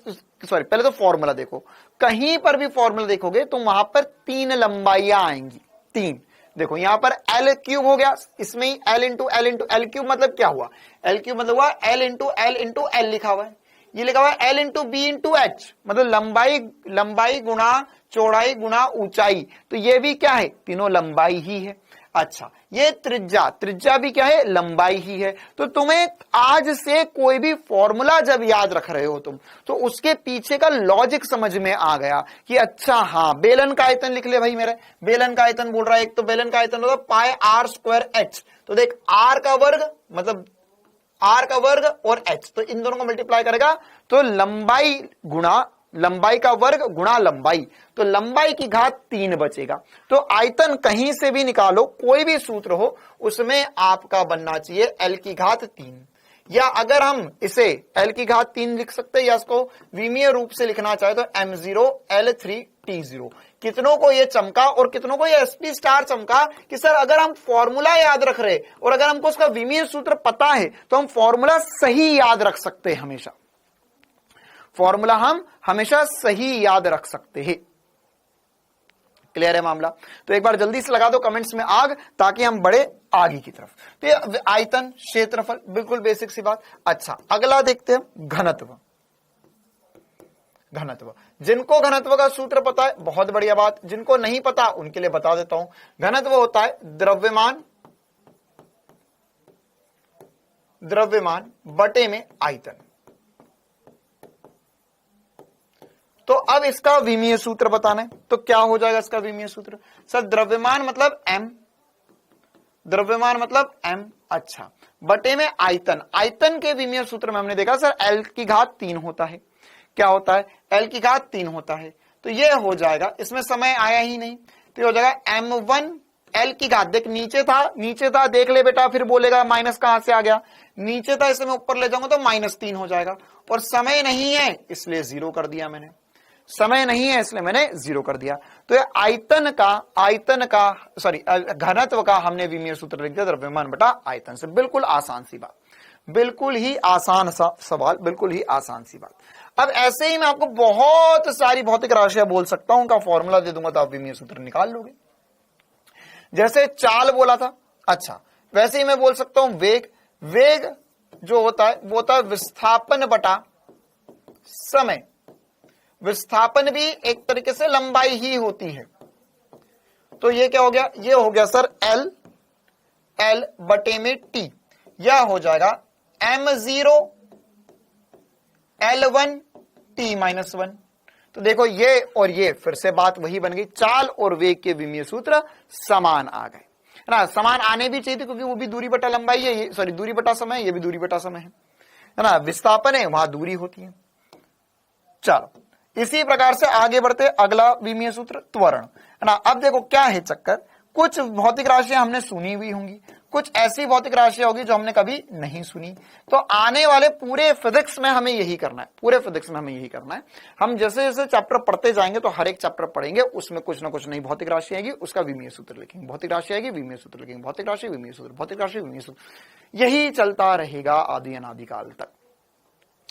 पहले तो फॉर्मूला देखो, कहीं पर भी फॉर्मूला देखोगे तो वहां पर 3 लंबाइयां आएंगी। 3 देखो, यहां पर L क्यूब हो गया, इसमें ही L इंटू एल क्यूब मतलब क्या हुआ? L क्यूब मतलब हुआ L इंटू एल लिखा हुआ है। ये लिखा हुआ है L into B into H, मतलब लंबाई गुणा चौड़ाई गुणा ऊंचाई, तो ये भी क्या है? तीनों लंबाई ही है। अच्छा, ये त्रिज्या भी क्या है? लंबाई ही है। तो तुम्हें आज से कोई भी फॉर्मूला जब याद रख रहे हो तुम, तो उसके पीछे का लॉजिक समझ में आ गया कि अच्छा हाँ, बेलन का आयतन लिख ले भाई। मेरे बेलन का आयतन बोल रहा है, एक तो बेलन का आयतन होगा पाई आर स्क्वायर एच, तो देख आर का वर्ग मतलब आर का वर्ग और एच, तो इन दोनों को मल्टीप्लाई करेगा तो लंबाई का वर्ग गुणा लंबाई, तो लंबाई की घात 3 बचेगा। तो आयतन कहीं से भी निकालो, कोई भी सूत्र हो, उसमें आपका बनना चाहिए L की घात 3। या अगर हम इसे L की घात 3 लिख सकते हैं, या इसको विमीय रूप से लिखना चाहे तो m0 L3 T0। कितनों को ये चमका और कितनों को ये SP स्टार चमका कि सर अगर हम फॉर्मूला याद रख रहे और अगर हमको उसका विमीय सूत्र पता है तो हम फॉर्मूला सही याद रख सकते हैं। हमेशा फॉर्मूला हम हमेशा सही याद रख सकते हैं। क्लियर है मामला? तो एक बार जल्दी से लगा दो कमेंट्स में आग, ताकि हम बढ़े आगे की तरफ। तो ये आयतन, क्षेत्रफल, बिल्कुल बेसिक सी बात। अच्छा, अगला देखते हैं घनत्व। घनत्व, जिनको घनत्व का सूत्र पता है बहुत बढ़िया बात, जिनको नहीं पता उनके लिए बता देता हूं। घनत्व होता है द्रव्यमान बटे में आयतन। तो अब इसका विमीय सूत्र बताना है, तो क्या हो जाएगा इसका विमीय सूत्र? सर द्रव्यमान मतलब m, अच्छा, बटे में आयतन। आयतन के विमीय सूत्र में हमने देखा सर L की घात 3 होता है। क्या होता है? L की घात 3 होता है। तो ये हो जाएगा, इसमें समय आया ही नहीं, तो ये हो जाएगा m1 L की घात, देख नीचे था, देख ले बेटा, फिर बोलेगा माइनस कहां से आ गया, नीचे था, इसे मैं ऊपर ले जाऊंगा तो -3 हो जाएगा। और समय नहीं है इसलिए 0 कर दिया मैंने, समय नहीं है इसलिए मैंने 0 कर दिया। तो ये घनत्व का हमने विमीय सूत्र लिख दिया, द्रव्यमान बटा आयतन से। बिल्कुल आसान सी बात, बिल्कुल ही आसान सा सवाल, बिल्कुल ही आसान सी बात। अब ऐसे ही मैं आपको बहुत सारी भौतिक राशियां बोल सकता हूं, उनका फॉर्मूला दे दूंगा तो आप विमीय सूत्र निकाल लोगे। जैसे चाल बोला था, अच्छा वैसे ही मैं बोल सकता हूं वेग जो होता है वो होता है विस्थापन बटा समय। विस्थापन भी एक तरीके से लंबाई ही होती है। तो ये क्या हो गया? ये हो गया सर L बटे में T, यह हो जाएगा m0 L1 T-1। तो देखो ये और ये फिर से बात वही बन गई, चाल और वेग के विमीय सूत्र समान आ गए, है ना। समान आने भी चाहिए थे क्योंकि वो भी दूरी बटा लंबाई है, दूरी बटा समय, ये भी दूरी बटा समय है ना। विस्थापन है, वहां दूरी होती है। चलो इसी प्रकार से आगे बढ़ते, अगला विमीय सूत्र त्वरण, है ना। अब देखो क्या है चक्कर, कुछ भौतिक राशियां हमने सुनी हुई होंगी, कुछ ऐसी भौतिक राशियां होगी जो हमने कभी नहीं सुनी। तो आने वाले पूरे फिजिक्स में हमें यही करना है, पूरे फिजिक्स में हमें यही करना है। हम जैसे जैसे चैप्टर पढ़ते जाएंगे तो हर एक चैप्टर पढ़ेंगे, उसमें कुछ ना कुछ नई भौतिक राशि आएगी, उसका विमीय सूत्र लिखेंगे, भौतिक राशि आएगी विमीय सूत्र लिखेंगे, भौतिक राशि विमीय सूत्र, भौतिक राशि विमीय सूत्र, यही चलता रहेगा आदि अनादिकाल तक।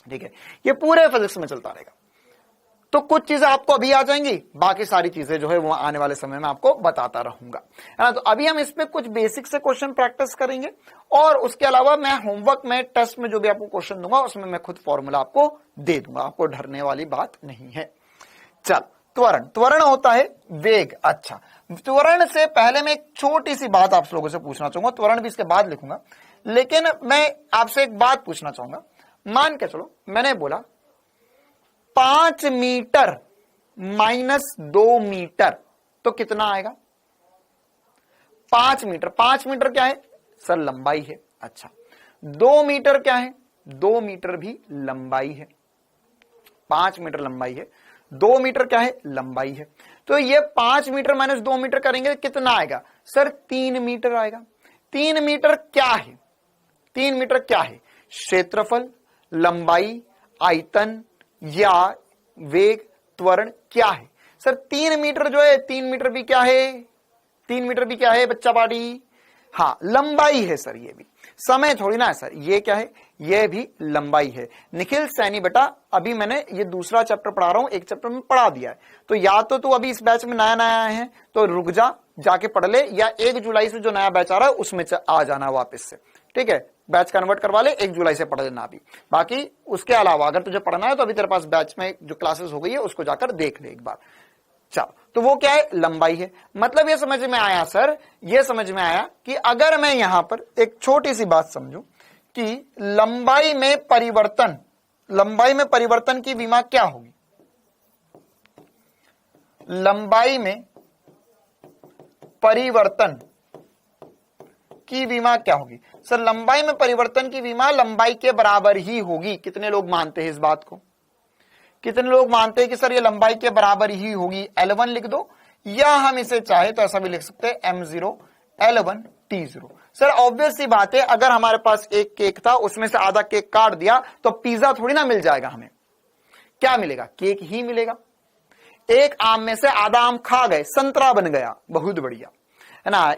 ठीक है, ये पूरे फिजिक्स में चलता रहेगा। तो कुछ चीजें आपको अभी आ जाएंगी, बाकी सारी चीजें जो है वो आने वाले समय में आपको बताता रहूंगा, है ना। तो अभी हम इस पे कुछ बेसिक से क्वेश्चन प्रैक्टिस करेंगे, और उसके अलावा मैं होमवर्क में, टेस्ट में जो भी आपको क्वेश्चन दूंगा उसमें मैं खुद फॉर्मूला आपको दे दूंगा, आपको डरने वाली बात नहीं है। चल त्वरण होता है वेग। अच्छा, त्वरण से पहले मैं एक छोटी सी बात आप लोगों से पूछना चाहूंगा, त्वरण भी इसके बाद लिखूंगा, लेकिन मैं आपसे एक बात पूछना चाहूंगा। मान के चलो मैंने बोला 5 मीटर माइनस 2 मीटर तो कितना आएगा? 5 मीटर। 5 मीटर क्या है सर? लंबाई है। अच्छा, 2 मीटर क्या है? 2 मीटर भी लंबाई है। 5 मीटर लंबाई है, 2 मीटर क्या है? लंबाई है। तो ये 5 मीटर माइनस 2 मीटर करेंगे कितना आएगा सर? 3 मीटर आएगा। 3 मीटर क्या है? 3 मीटर क्या है? क्षेत्रफल, लंबाई, आयतन या वेग, त्वरण क्या है सर? 3 मीटर जो है, 3 मीटर भी क्या है? 3 मीटर भी क्या है बच्चा पार्टी? हाँ, लंबाई है सर। ये भी समय थोड़ी ना है सर, ये क्या है? ये भी लंबाई है। निखिल सैनी बेटा, अभी मैंने ये दूसरा चैप्टर पढ़ा रहा हूं, एक चैप्टर में पढ़ा दिया है, तो या तो तू अभी इस बैच में नया नया आए हैं तो रुक जा, जाके पढ़ ले, या 1 जुलाई से जो नया बैच आ रहा है उसमें आ जाना वापस से, ठीक है? बैच कन्वर्ट करवा ले, 1 जुलाई से पढ़ लेना अभी। बाकी उसके अलावा अगर तुझे पढ़ना है तो अभी तेरे पास बैच में जो क्लासेस हो गई है उसको जाकर देख ले एक बार। चलो, तो वो क्या है? लंबाई है। मतलब ये समझ में आया सर, ये समझ में आया कि अगर मैं यहां पर एक छोटी सी बात समझूं कि लंबाई में परिवर्तन की विमा क्या होगी? लंबाई में परिवर्तन की विमा क्या होगी सर? लंबाई में परिवर्तन की विमा लंबाई के बराबर ही होगी। कितने लोग मानते हैं इस बात को? कितने लोग मानते हैं कि सर ये लंबाई के बराबर ही होगी? L1 लिख दो, या हम इसे चाहे तो ऐसा भी लिख सकते हैं M0 L1 T0। Sir obvious सी बात है, अगर हमारे पास एक केक था, उसमें से आधा केक काट दिया तो पिज्जा थोड़ी ना मिल जाएगा हमें। क्या मिलेगा? केक ही मिलेगा। एक आम में से आधा आम खा गए, संतरा बन गया, बहुत बढ़िया है ना।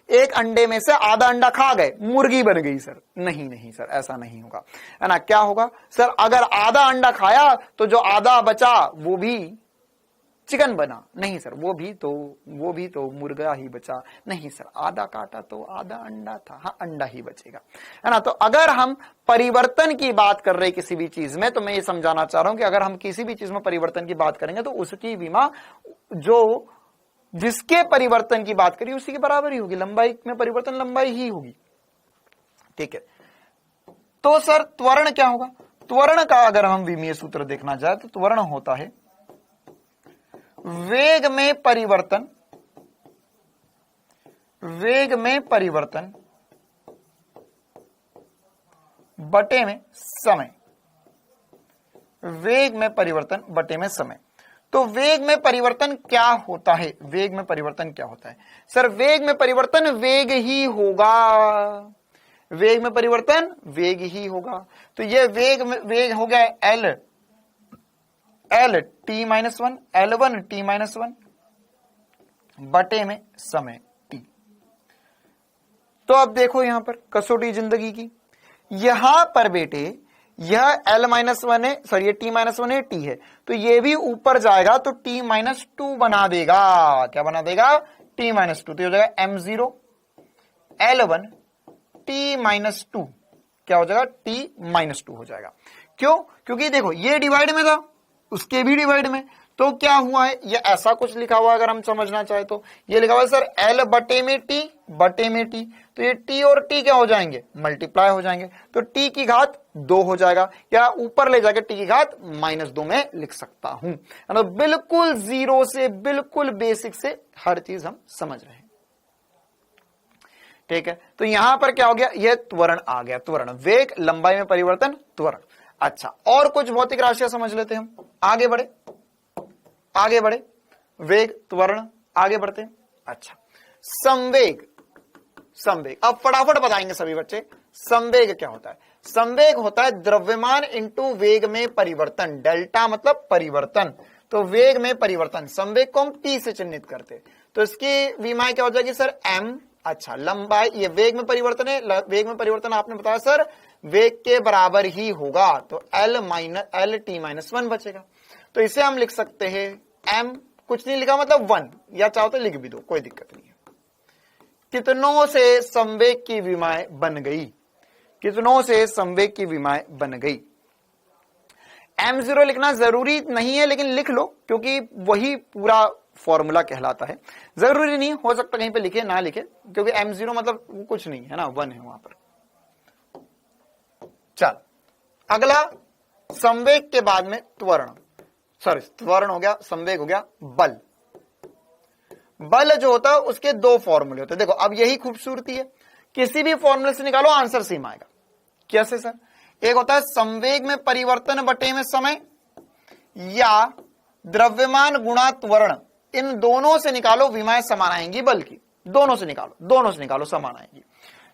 एक अंडे में से आधा अंडा खा गए, मुर्गी बन गई सर। नहीं सर, ऐसा नहीं होगा, है ना। क्या होगा सर? अगर आधा अंडा खाया तो जो आधा बचा वो भी चिकन बना। नहीं सर, वो भी तो मुर्गा ही बचा। नहीं सर, आधा काटा तो आधा अंडा था। हाँ, अंडा ही बचेगा, है ना। तो अगर हम परिवर्तन की बात कर रहे किसी भी चीज में, तो मैं ये समझाना चाह रहा हूं कि अगर हम किसी भी चीज में परिवर्तन की बात करेंगे तो उसकी बीमा जो जिसके परिवर्तन की बात करी उसी के बराबर ही होगी। लंबाई में परिवर्तन लंबाई ही होगी, ठीक है। तो सर त्वरण क्या होगा? त्वरण का अगर हम विमीय सूत्र देखना चाहे तो त्वरण होता है वेग में परिवर्तन बटे में समय। वेग में परिवर्तन बटे में समय। तो वेग में परिवर्तन क्या होता है? वेग में परिवर्तन क्या होता है सर? वेग में परिवर्तन वेग ही होगा। वेग में परिवर्तन वेग ही होगा। तो ये वेग हो गया L t-1 L1 t-1 बटे में समय t। तो अब देखो यहां पर कसौटी जिंदगी की, यहां पर बेटे यह L-1 है, सॉरी ये t-1 है, t है, तो ये भी ऊपर जाएगा तो t-2 बना देगा। क्या बना देगा? t-2। तो हो जाएगा M0 L1 t-2। क्या हो जाएगा? t-2 हो जाएगा। क्यों? क्योंकि देखो ये डिवाइड में था, उसके भी डिवाइड में, तो क्या हुआ है? ये ऐसा कुछ लिखा हुआ है, अगर हम समझना चाहे तो ये लिखा हुआ है सर L बटे में t, तो ये t और t क्या हो जाएंगे? मल्टीप्लाई हो जाएंगे, तो t की घात 2 हो जाएगा, या ऊपर ले जाके t की घात -2 में लिख सकता हूं, है ना। बिल्कुल जीरो से, बिल्कुल बेसिक से हर चीज हम समझ रहे हैं, ठीक है। तो यहां पर क्या हो गया? ये त्वरण आ गया। त्वरण, वेग, लंबाई में परिवर्तन, त्वरण। अच्छा, और कुछ भौतिक राशियां समझ लेते हैं हम। आगे बढ़े, वेग, त्वरण, आगे बढ़ते हैं। अच्छा, संवेग। अब फटाफट बताएंगे सभी बच्चे, संवेग क्या होता है? संवेग होता है द्रव्यमान इंटू वेग में परिवर्तन। डेल्टा मतलब परिवर्तन, तो वेग में परिवर्तन। संवेग को हम P से चिन्हित करते, तो इसकी विमाएं क्या हो जाएगी सर? M। अच्छा, लंबाई, ये वेग में परिवर्तन है, वेग में परिवर्तन आपने बताया सर वेग के बराबर ही होगा, तो L t-1 बचेगा। तो इसे हम लिख सकते हैं M, कुछ नहीं लिखा मतलब 1, या चाहो तो लिख भी दो, कोई दिक्कत नहीं है। कितनों से संवेग की विमाएं बन गई? कितनों से संवेग की विमाएं बन गई? M0 लिखना जरूरी नहीं है, लेकिन लिख लो, क्योंकि वही पूरा फॉर्मूला कहलाता है। जरूरी नहीं, हो सकता कहीं पे लिखे ना लिखे, क्योंकि m0 मतलब कुछ नहीं है ना, 1 है वहां पर। चल अगला, संवेग के बाद में त्वरण, सॉरी त्वरण हो गया, संवेग हो गया, बल। बल जो होता है उसके दो फॉर्मूले होते हैं। देखो अब यही खूबसूरती है, किसी भी फॉर्मूले से निकालो आंसर सेम आएगा। कैसे सर? एक होता है संवेग में परिवर्तन बटे में समय, या द्रव्यमान गुणा त्वरण, इन दोनों से निकालो विमाएं समान आएंगी बल की। दोनों से निकालो समान आएंगी।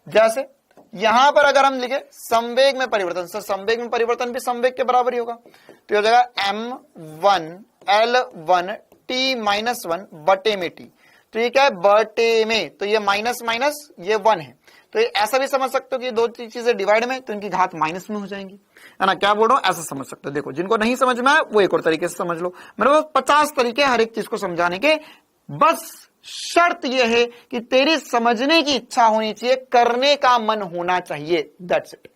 जैसे यहां पर अगर हम लिखे संवेग में परिवर्तन, सर संवेग में परिवर्तन भी संवेग के बराबर ही होगा, तो हो जाएगा m1L1 t-1 बटे में t। तो ये क्या है? बटे में, तो ये माइनस माइनस ये 1 है, तो ये ऐसा भी समझ सकते हो कि दो चीजें डिवाइड में तो इनकी घात माइनस में हो जाएंगी, है ना। क्या बोल रहा हूं, ऐसा समझ सकते हो। देखो जिनको नहीं समझ में आया वो एक और तरीके से समझ लो। मेरे पास 50 तरीके हर एक चीज को समझाने के, बस शर्त यह है कि तेरी समझने की इच्छा होनी चाहिए, करने का मन होना चाहिए, दैट्स इट।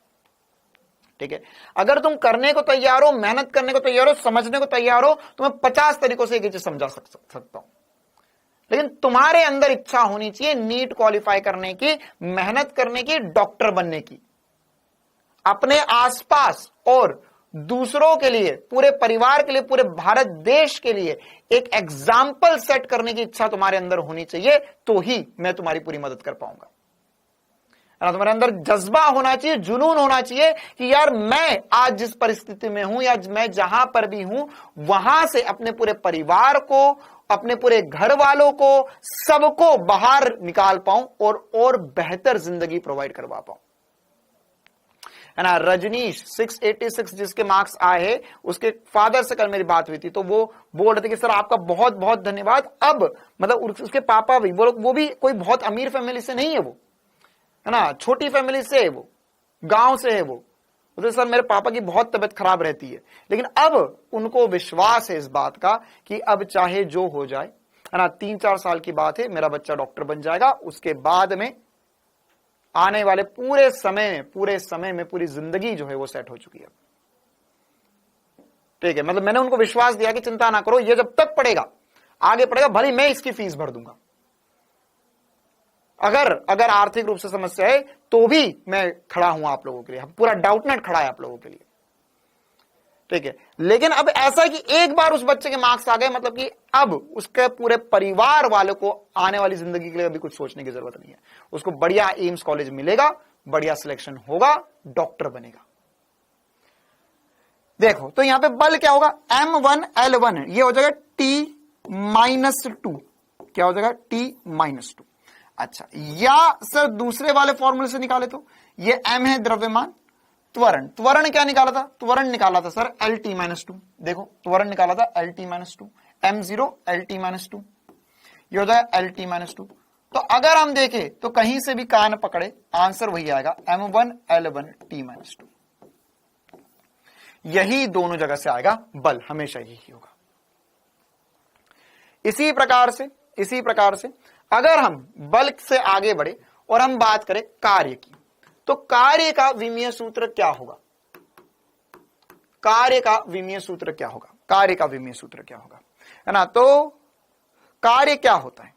ठीक है, अगर तुम करने को तैयार हो, मेहनत करने को तैयार हो, समझने को तैयार हो, तो मैं 50 तरीकों से एक चीज समझा सकता हूं, लेकिन तुम्हारे अंदर इच्छा होनी चाहिए नीट क्वालिफाई करने की, मेहनत करने की, डॉक्टर बनने की, अपने आसपास और दूसरों के लिए, पूरे परिवार के लिए, पूरे भारत देश के लिए एक एग्जाम्पल सेट करने की इच्छा तुम्हारे अंदर होनी चाहिए, तो ही मैं तुम्हारी पूरी मदद कर पाऊंगा। तुम्हारे अंदर जज्बा होना चाहिए, जुनून होना चाहिए कि यार मैं आज जिस परिस्थिति में हूं, या मैं जहां पर भी हूं, वहां से अपने पूरे परिवार को, अपने पूरे घर वालों को, सबको बाहर निकाल पाऊं और बेहतर जिंदगी प्रोवाइड करवा पाऊं, है ना। रजनीश 686 जिसके मार्क्स आए हैं, उसके फादर से कल मेरी बात हुई थी, तो वो बोल रहे थे कि सर आपका बहुत बहुत धन्यवाद। अब मतलब उसके पापा भी, वो भी कोई बहुत अमीर फैमिली से नहीं है, वो है ना, छोटी फैमिली से है, वो गांव से है। वो तो सर मेरे पापा की बहुत तबीयत खराब रहती है, लेकिन अब उनको विश्वास है इस बात का कि अब चाहे जो हो जाए, है ना, 3-4 साल की बात है, मेरा बच्चा डॉक्टर बन जाएगा। उसके बाद में आने वाले पूरे समय में पूरी जिंदगी जो है वो सेट हो चुकी है। ठीक है, मतलब मैंने उनको विश्वास दिया कि चिंता ना करो, ये जब तक पढ़ेगा, आगे पढ़ेगा, भले मैं इसकी फीस भर दूंगा। अगर आर्थिक रूप से समस्या है तो भी मैं खड़ा हूं आप लोगों के लिए, पूरा डाउटनेट खड़ा है आप लोगों के लिए। ठीक है, लेकिन अब ऐसा है कि एक बार उस बच्चे के मार्क्स आ गए, मतलब कि अब उसके पूरे परिवार वालों को आने वाली जिंदगी के लिए अभी कुछ सोचने की जरूरत नहीं है। उसको बढ़िया एम्स कॉलेज मिलेगा, बढ़िया सिलेक्शन होगा, डॉक्टर बनेगा। देखो तो यहां पे बल क्या होगा, m1L1 ये हो जाएगा t-2, क्या हो जाएगा, t-2। अच्छा, या सर दूसरे वाले फॉर्मूले से निकाले तो ये m है द्रव्यमान, त्वरण क्या निकाला था, त्वरण निकाला था सर LT-2। देखो त्वरण निकाला था LT-2, m0 LT-2, ये हो जाएगा LT-2। तो अगर हम देखें तो कहीं से भी कान पकड़े आंसर वही आएगा, m1L1 T-2। यही दोनों जगह से आएगा बल, हमेशा यही होगा। इसी प्रकार से अगर हम बल से आगे बढ़े और हम बात करें कार्य की, तो कार्य का विमीय सूत्र क्या होगा, कार्य का विमीय सूत्र क्या होगा, है ना। तो कार्य क्या होता है,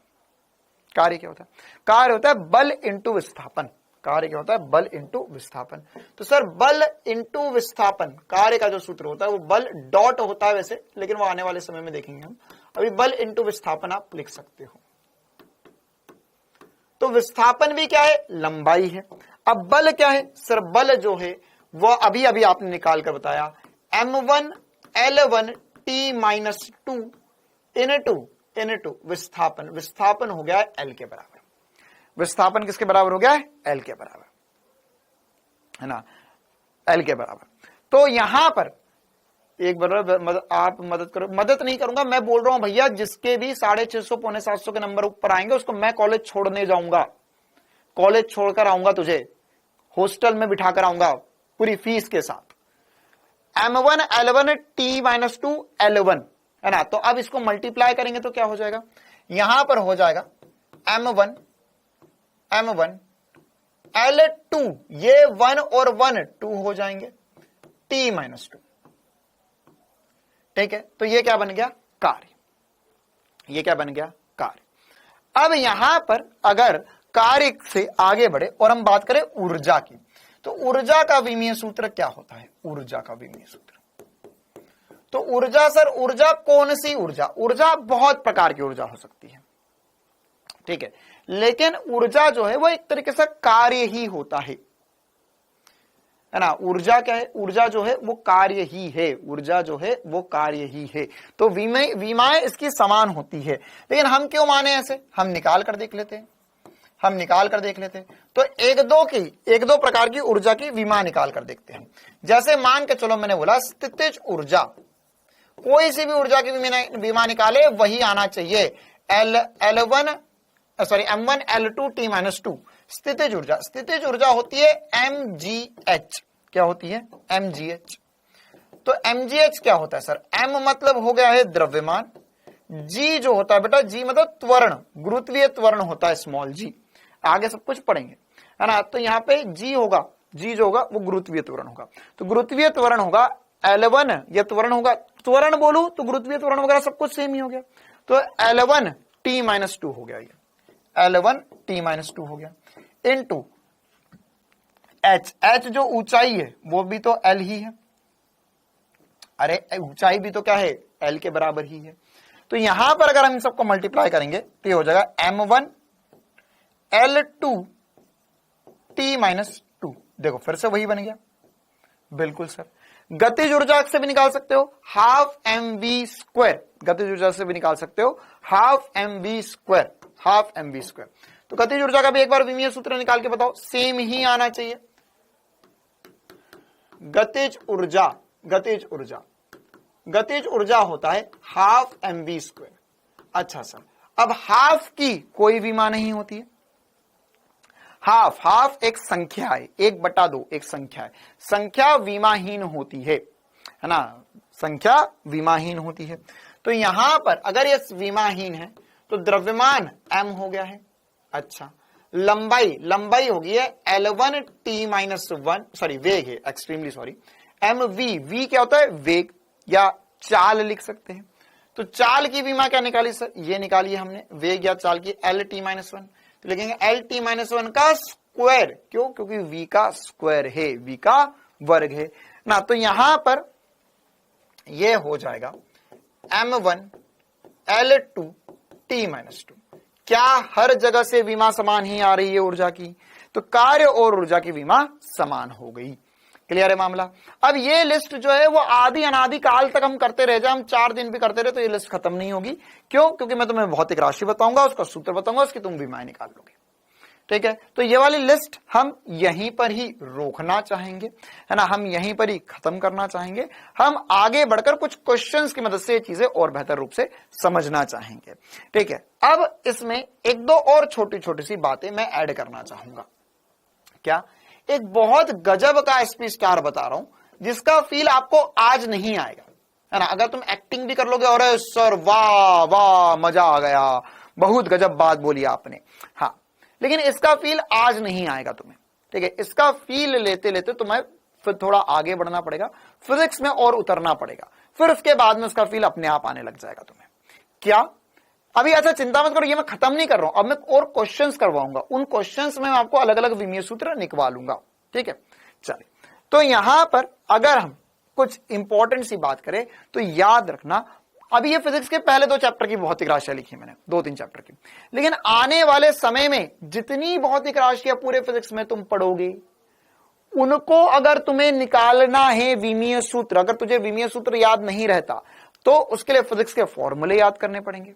कार्य होता है बल इंटू विस्थापन। बल इंटू विस्थापन। तो सर बल इंटू विस्थापन, कार्य का जो सूत्र होता है वो बल डॉट होता है वैसे, लेकिन वो आने वाले समय में देखेंगे हम। अभी बल इंटू विस्थापन आप लिख सकते हो। तो विस्थापन भी क्या है, लंबाई है। अब बल क्या है सर, बल जो है वो अभी आपने निकाल कर बताया, m1L1 t-2 इनटू विस्थापन हो गया है L के बराबर। विस्थापन किसके बराबर हो गया है, L के बराबर, है ना, L के बराबर। तो यहां पर एक बार आप मदद करो, मदद नहीं करूंगा, मैं बोल रहा हूं भैया जिसके भी 650 पौने 700 के नंबर ऊपर आएंगे उसको मैं कॉलेज छोड़ने जाऊंगा, कॉलेज छोड़कर आऊंगा, तुझे हॉस्टल में बिठाकर आऊंगा पूरी फीस के साथ। m1L1 t-2 L1, है ना। तो अब इसको मल्टीप्लाई करेंगे तो क्या हो जाएगा, यहां पर हो जाएगा m1 L2, ये 1 और 1 2 हो जाएंगे, t-2। ठीक है, तो ये क्या बन गया, कार्य। ये क्या बन गया? कार्य। अब यहां पर अगर कार्य से आगे बढ़े और हम बात करें ऊर्जा की, तो ऊर्जा का विमीय सूत्र क्या होता है? ऊर्जा का विमीय सूत्र, तो ऊर्जा सर, ऊर्जा कौन सी ऊर्जा? ऊर्जा बहुत प्रकार की ऊर्जा हो सकती है, ठीक है, लेकिन ऊर्जा जो है वो एक तरीके से कार्य ही होता है ना। ऊर्जा क्या है? ऊर्जा जो है वो कार्य ही है, ऊर्जा जो है वो कार्य ही है। तो विमाएं इसकी समान होती है, लेकिन हम क्यों माने ऐसे? हम निकाल कर देख लेते हैं, हम निकाल कर देख लेते हैं। तो एक दो प्रकार की ऊर्जा की विमा निकाल कर देखते हैं। जैसे मान के चलो, मैंने बोला स्थितिज ऊर्जा, कोई सी भी ऊर्जा की विमा निकाले वही आना चाहिए M1 L2 T-2। स्थितिज ऊर्जा, स्थितिज ऊर्जा होती है mgh। क्या होती है? mgh। तो mgh क्या होता है सर? m मतलब हो गया है द्रव्यमान, g जो होता है बेटा, g मतलब त्वरण, गुरुत्वीय त्वरण होता है स्मॉल g। आगे सब कुछ पढ़ेंगे, है ना। तो यहाँ पे g होगा, g जो होगा वो गुरुत्वीय त्वरण होगा। तो गुरुत्वीय त्वरण होगा L1, ये त्वरण होगा, त्वरण बोलू तो गुरुत्वीय त्वरण वगैरह सब कुछ सेम ही हो गया। तो L1 T-2 हो गया, ये L1 T-2 हो गया, इनटू h जो ऊंचाई है वो भी तो L ही है, अरे ऊंचाई भी तो क्या है? L के बराबर ही है। तो यहां पर अगर हम इन सबको मल्टीप्लाई करेंगे तो ये हो जाएगा M1 L2 T-2। देखो फिर से वही बन गया, बिल्कुल सर। गतिज ऊर्जा से भी निकाल सकते हो हाफ mv², गतिज ऊर्जा से भी निकाल सकते हो हाफ mv², हाफ mv²। तो गतिज ऊर्जा का भी एक बार विमीय सूत्र निकाल के बताओ, सेम ही आना चाहिए। गतिज ऊर्जा, गतिज ऊर्जा, गतिज ऊर्जा होता है हाफ mv²। अच्छा सर, अब हाफ की कोई विमा नहीं होती है। हाफ एक संख्या है, 1/2 एक संख्या है, संख्या विमाहीन होती है ना, संख्या विमाहीन होती है। तो यहां पर अगर ये विमाहीन है तो द्रव्यमान m हो गया है। अच्छा, लंबाई होगी है L1 T-1, सॉरी वेग है, एक्सट्रीमली सॉरी, mv क्या होता है? वेग या चाल लिख सकते हैं। तो चाल की विमा क्या निकाली सर? ये निकाली हमने, वेग या चाल की L-T-1। तो लिखेंगे L-T-1 का स्क्वायर, क्यों? क्योंकि v का स्क्वायर है, v का वर्ग है ना। तो यहां पर ये हो जाएगा M1 L2 T-2। क्या हर जगह से विमा समान ही आ रही है ऊर्जा की? तो कार्य और ऊर्जा की विमा समान हो गई। क्लियर है मामला? अब ये लिस्ट जो है वो आदि अनादि काल तक हम करते रह जाए, हम 4 दिन भी करते रहे तो ये लिस्ट खत्म नहीं होगी। क्यों? क्योंकि मैं तुम्हें भौतिक राशि बताऊंगा, उसका सूत्र बताऊंगा, उसकी तुम विमाएं निकाल लोगे। ठीक है, तो ये वाली लिस्ट हम यहीं पर ही रोकना चाहेंगे, है ना, हम यहीं पर ही खत्म करना चाहेंगे। हम आगे बढ़कर कुछ क्वेश्चंस की मदद से ये चीजें और बेहतर रूप से समझना चाहेंगे। ठीक है, अब इसमें एक दो और छोटी छोटी सी बातें मैं ऐड करना चाहूंगा। क्या? एक बहुत गजब का स्पीच स्टार बता रहा हूं जिसका फील आपको आज नहीं आएगा, है ना। अगर तुम एक्टिंग भी कर लोगे और सर वाह वाह मजा आ गया, बहुत गजब बात बोली आपने, हाँ, लेकिन इसका फील आज नहीं आएगा तुम्हें। ठीक है, इसका फील लेते लेते तुम्हें फिर थोड़ा आगे बढ़ना पड़ेगा, फिजिक्स में और उतरना पड़ेगा, फिर उसके बाद में उसका फील अपने आप आने लग जाएगा तुम्हें। क्या? अभी ऐसा चिंता मत करो, ये मैं खत्म नहीं कर रहा हूं, अब मैं और क्वेश्चंस करवाऊंगा, उन क्वेश्चंस में मैं आपको अलग अलग विमीय सूत्र निकलवालूंगा। ठीक है, चलिए, तो यहां पर अगर हम कुछ इंपॉर्टेंट सी बात करें तो याद रखना, अभी ये फिजिक्स के पहले 2 चैप्टर की भौतिक राशियां लिखी मैंने, 2-3 चैप्टर की, लेकिन आने वाले समय में जितनी भौतिक राशियां पूरे फिजिक्स में तुम पढ़ोगे उनको अगर तुम्हें निकालना है विमीय सूत्र, अगर तुझे विमीय सूत्र याद नहीं रहता तो उसके लिए फिजिक्स के फॉर्मूले याद करने पड़ेंगे,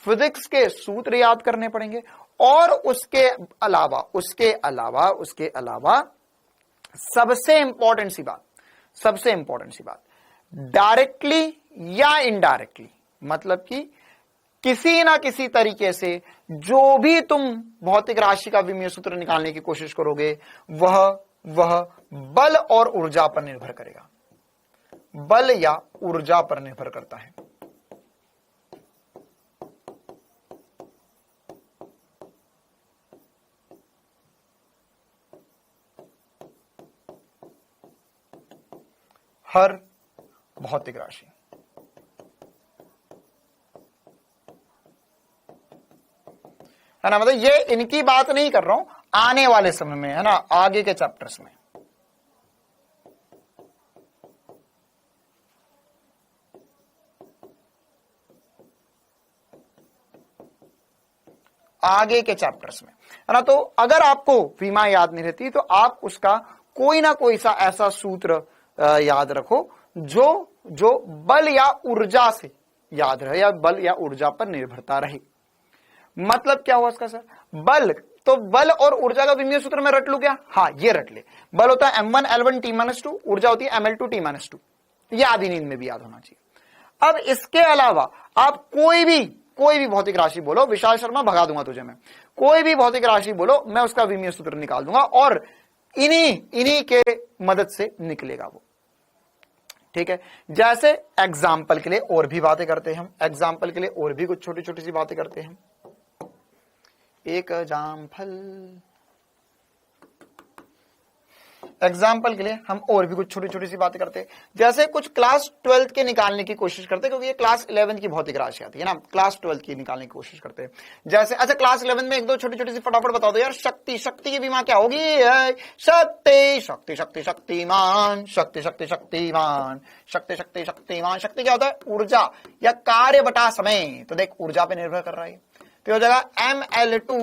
फिजिक्स के सूत्र याद करने पड़ेंगे, और उसके अलावा सबसे इंपॉर्टेंट सी बात, डायरेक्टली या इनडायरेक्टली, मतलब कि किसी ना किसी तरीके से जो भी तुम भौतिक राशि का विमीय सूत्र निकालने की कोशिश करोगे वह बल और ऊर्जा पर निर्भर करेगा, बल या ऊर्जा पर निर्भर करता है। हर भौतिक राशि है ना, मतलब ये इनकी बात नहीं कर रहा हूं, आने वाले समय में, है ना, आगे के चैप्टर्स में। आगे के चैप्टर्स में, है ना। तो अगर आपको विमा याद नहीं रहती तो आप उसका कोई ना कोई सा ऐसा सूत्र याद रखो जो बल या ऊर्जा से याद रहे, या बल या ऊर्जा पर निर्भरता रहे। मतलब क्या हुआ इसका सर? बल, तो बल और ऊर्जा का विमीय सूत्र मैं रट लू क्या? हाँ, ये रट ले। बल होता है m1 L1 T-2, ऊर्जा होती है ml2 T-2। ये आधी नींद में भी याद होना चाहिए। अब इसके अलावा आप कोई भी भौतिक राशि बोलो, विशाल शर्मा भगा दूंगा तुझे मैं, कोई भी भौतिक राशि बोलो, मैं उसका विमीय सूत्र निकाल दूंगा और इन्हीं के मदद से निकलेगा वो। ठीक है, जैसे एग्जाम्पल के लिए और भी बातें करते हैं हम, एग्जाम्पल के लिए और भी कुछ छोटी छोटी सी बातें करते हैं। एक एग्जाम्पल के लिए हम और भी कुछ छोटी छोटी सी बातें करते हैं, जैसे कुछ क्लास 12th के निकालने की कोशिश करते हैं, क्योंकि ये क्लास 11th की भौतिक राशि आती है ना, क्लास 12th की निकालने की कोशिश करते हैं। जैसे अच्छा, क्लास 11th में एक दो छोटी छोटी सी फटाफट बता दो यार। शक्ति की विमा क्या होगी? शक्ति शक्तिमान, शक्ति क्या होता है? ऊर्जा या कार्य बटा समय। तो देख, ऊर्जा पे निर्भर कर रहा है, तो हो जाएगा ml2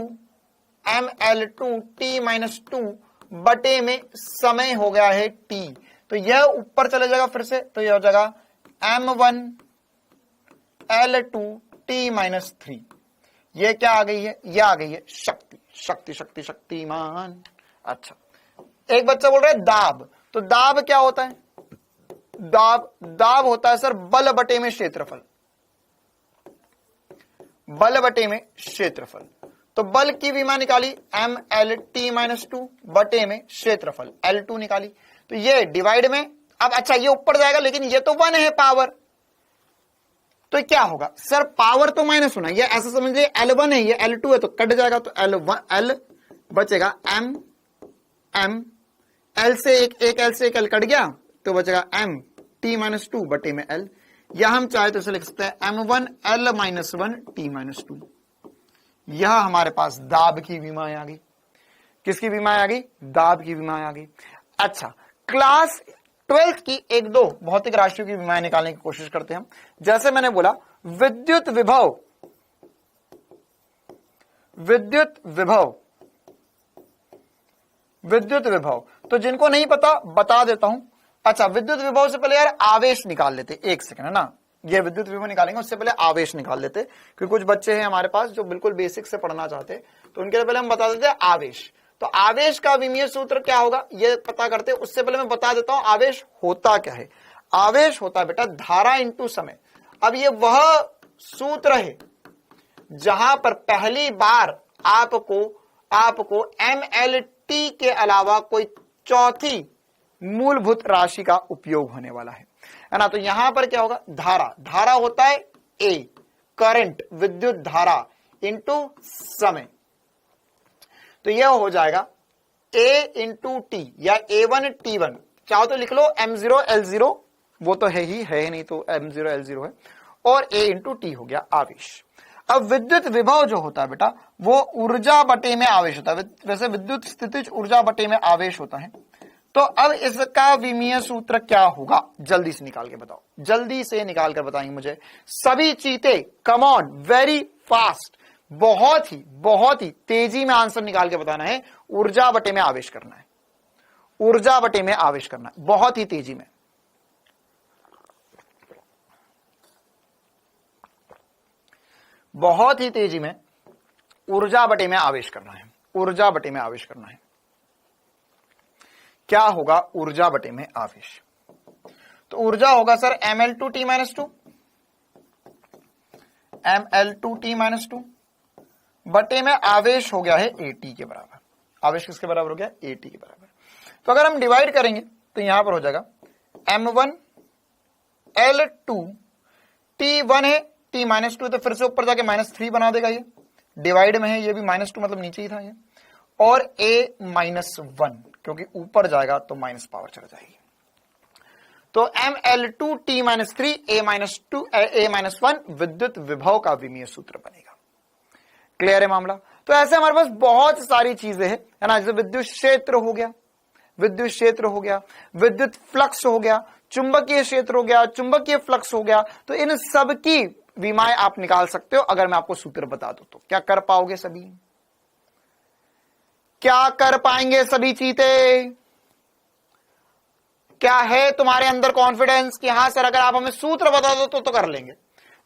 T-2 बटे में समय हो गया है t, तो यह ऊपर चले जाएगा फिर से, तो यह हो जाएगा m1 L2 T-3। ये क्या आ गई है? ये आ गई है शक्तिमान। अच्छा, एक बच्चा बोल रहा है दाब, तो दाब क्या होता है? दाब होता है सर बल बटे में क्षेत्रफल। बल बटे में क्षेत्रफल, तो बल की विमा निकाली mlt-2 बटे में क्षेत्रफल L2 निकाली, तो ये डिवाइड में। अब अच्छा, ये ऊपर जाएगा लेकिन ये तो 1 है पावर, तो क्या होगा सर? पावर तो माइनस होना, ये ऐसा समझ लीजिए L1 है, ये L2 है, तो कट जाएगा, तो L बचेगा m L से एक L से एक L कट गया, तो बचेगा mt-2 बटे में L, या हम चाहे तो इसे लिख सकते हैं m1 L-1 T-2। यह हमारे पास दाब की विमा आ गई। किसकी विमा आ गई? दाब की विमा आ गई। अच्छा, क्लास 12th की एक दो भौतिक राशियों की विमाएं निकालने की कोशिश करते हैं हम। जैसे मैंने बोला विद्युत विभव, तो जिनको नहीं पता बता देता हूं। अच्छा, विद्युत विभव से पहले यार आवेश निकाल लेते, एक सेकंड, है ना, ये विद्युत विभव निकालेंगे, उससे पहले आवेश निकाल लेते, क्योंकि कुछ बच्चे हैं हमारे पास जो बिल्कुल बेसिक से पढ़ना चाहते हैं, तो उनके लिए पहले हम बता देते हैं आवेश। तो आवेश का विमीय सूत्र क्या होगा ये पता करते हैं, उससे पहले मैं बता देता हूं आवेश होता क्या है। आवेश होता है बेटा धारा इंटू समय। अब ये वह सूत्र है जहां पर पहली बार आपको mlt के अलावा कोई चौथी मूलभूत राशि का उपयोग होने वाला है ना। तो यहां पर क्या होगा? धारा होता है A, करंट, विद्युत धारा इंटू समय, तो यह हो जाएगा A इंटू टी या A1 T1, चाहो तो लिख लो M0 L0, वो तो है ही है, नहीं तो M0 L0 है, और A इंटू टी हो गया आवेश। अब विद्युत विभव जो होता है बेटा वो ऊर्जा बटे में आवेश होता है, वैसे विद्युत स्थितिज ऊर्जा बटे में आवेश होता है। तो अब इसका विमीय सूत्र क्या होगा? जल्दी से निकाल के बताओ, जल्दी से निकाल कर बताएंगे मुझे सभी चीते, कम ऑन, वेरी फास्ट, बहुत ही तेजी में आंसर निकाल के बताना है। ऊर्जा बटे में आवेश करना है, ऊर्जा बटे में आवेश करना है, बहुत ही तेजी में। बहुत ही तेजी में ऊर्जा बटे में आवेश करना है, ऊर्जा बटे में आवेश करना है। क्या होगा ऊर्जा बटे में आवेश? तो ऊर्जा होगा sir ml2 T-2, ml2 T-2 बटे में आवेश हो गया है AT के बराबर। आवेश किसके बराबर हो गया? AT के बराबर। तो अगर हम डिवाइड करेंगे तो यहां पर हो जाएगा m1 L2 T1 है, T-2 तो फिर से ऊपर जाके -3 बना देगा, ये डिवाइड में है, ये भी -2 मतलब नीचे ही था ये, और A-1 क्योंकि ऊपर जाएगा तो माइनस पावर चला जाएगी। तो ml2 T-3 A-1 विद्युत विभव का विमीय सूत्र बनेगा। क्लियर है मामला? तो ऐसे हमारे पास बहुत सारी चीजें हैं, है ना, जैसे विद्युत क्षेत्र हो गया, विद्युत क्षेत्र हो गया, विद्युत फ्लक्स हो गया, चुंबकीय क्षेत्र हो गया, चुंबकीय फ्लक्स हो गया। तो इन सब की विमाएं आप निकाल सकते हो अगर मैं आपको सूत्र बता दूं तो। क्या कर पाओगे सभी? क्या कर पाएंगे सभी चीते? क्या है तुम्हारे अंदर कॉन्फिडेंस कि हाँ सर अगर आप हमें सूत्र बता दो तो कर लेंगे?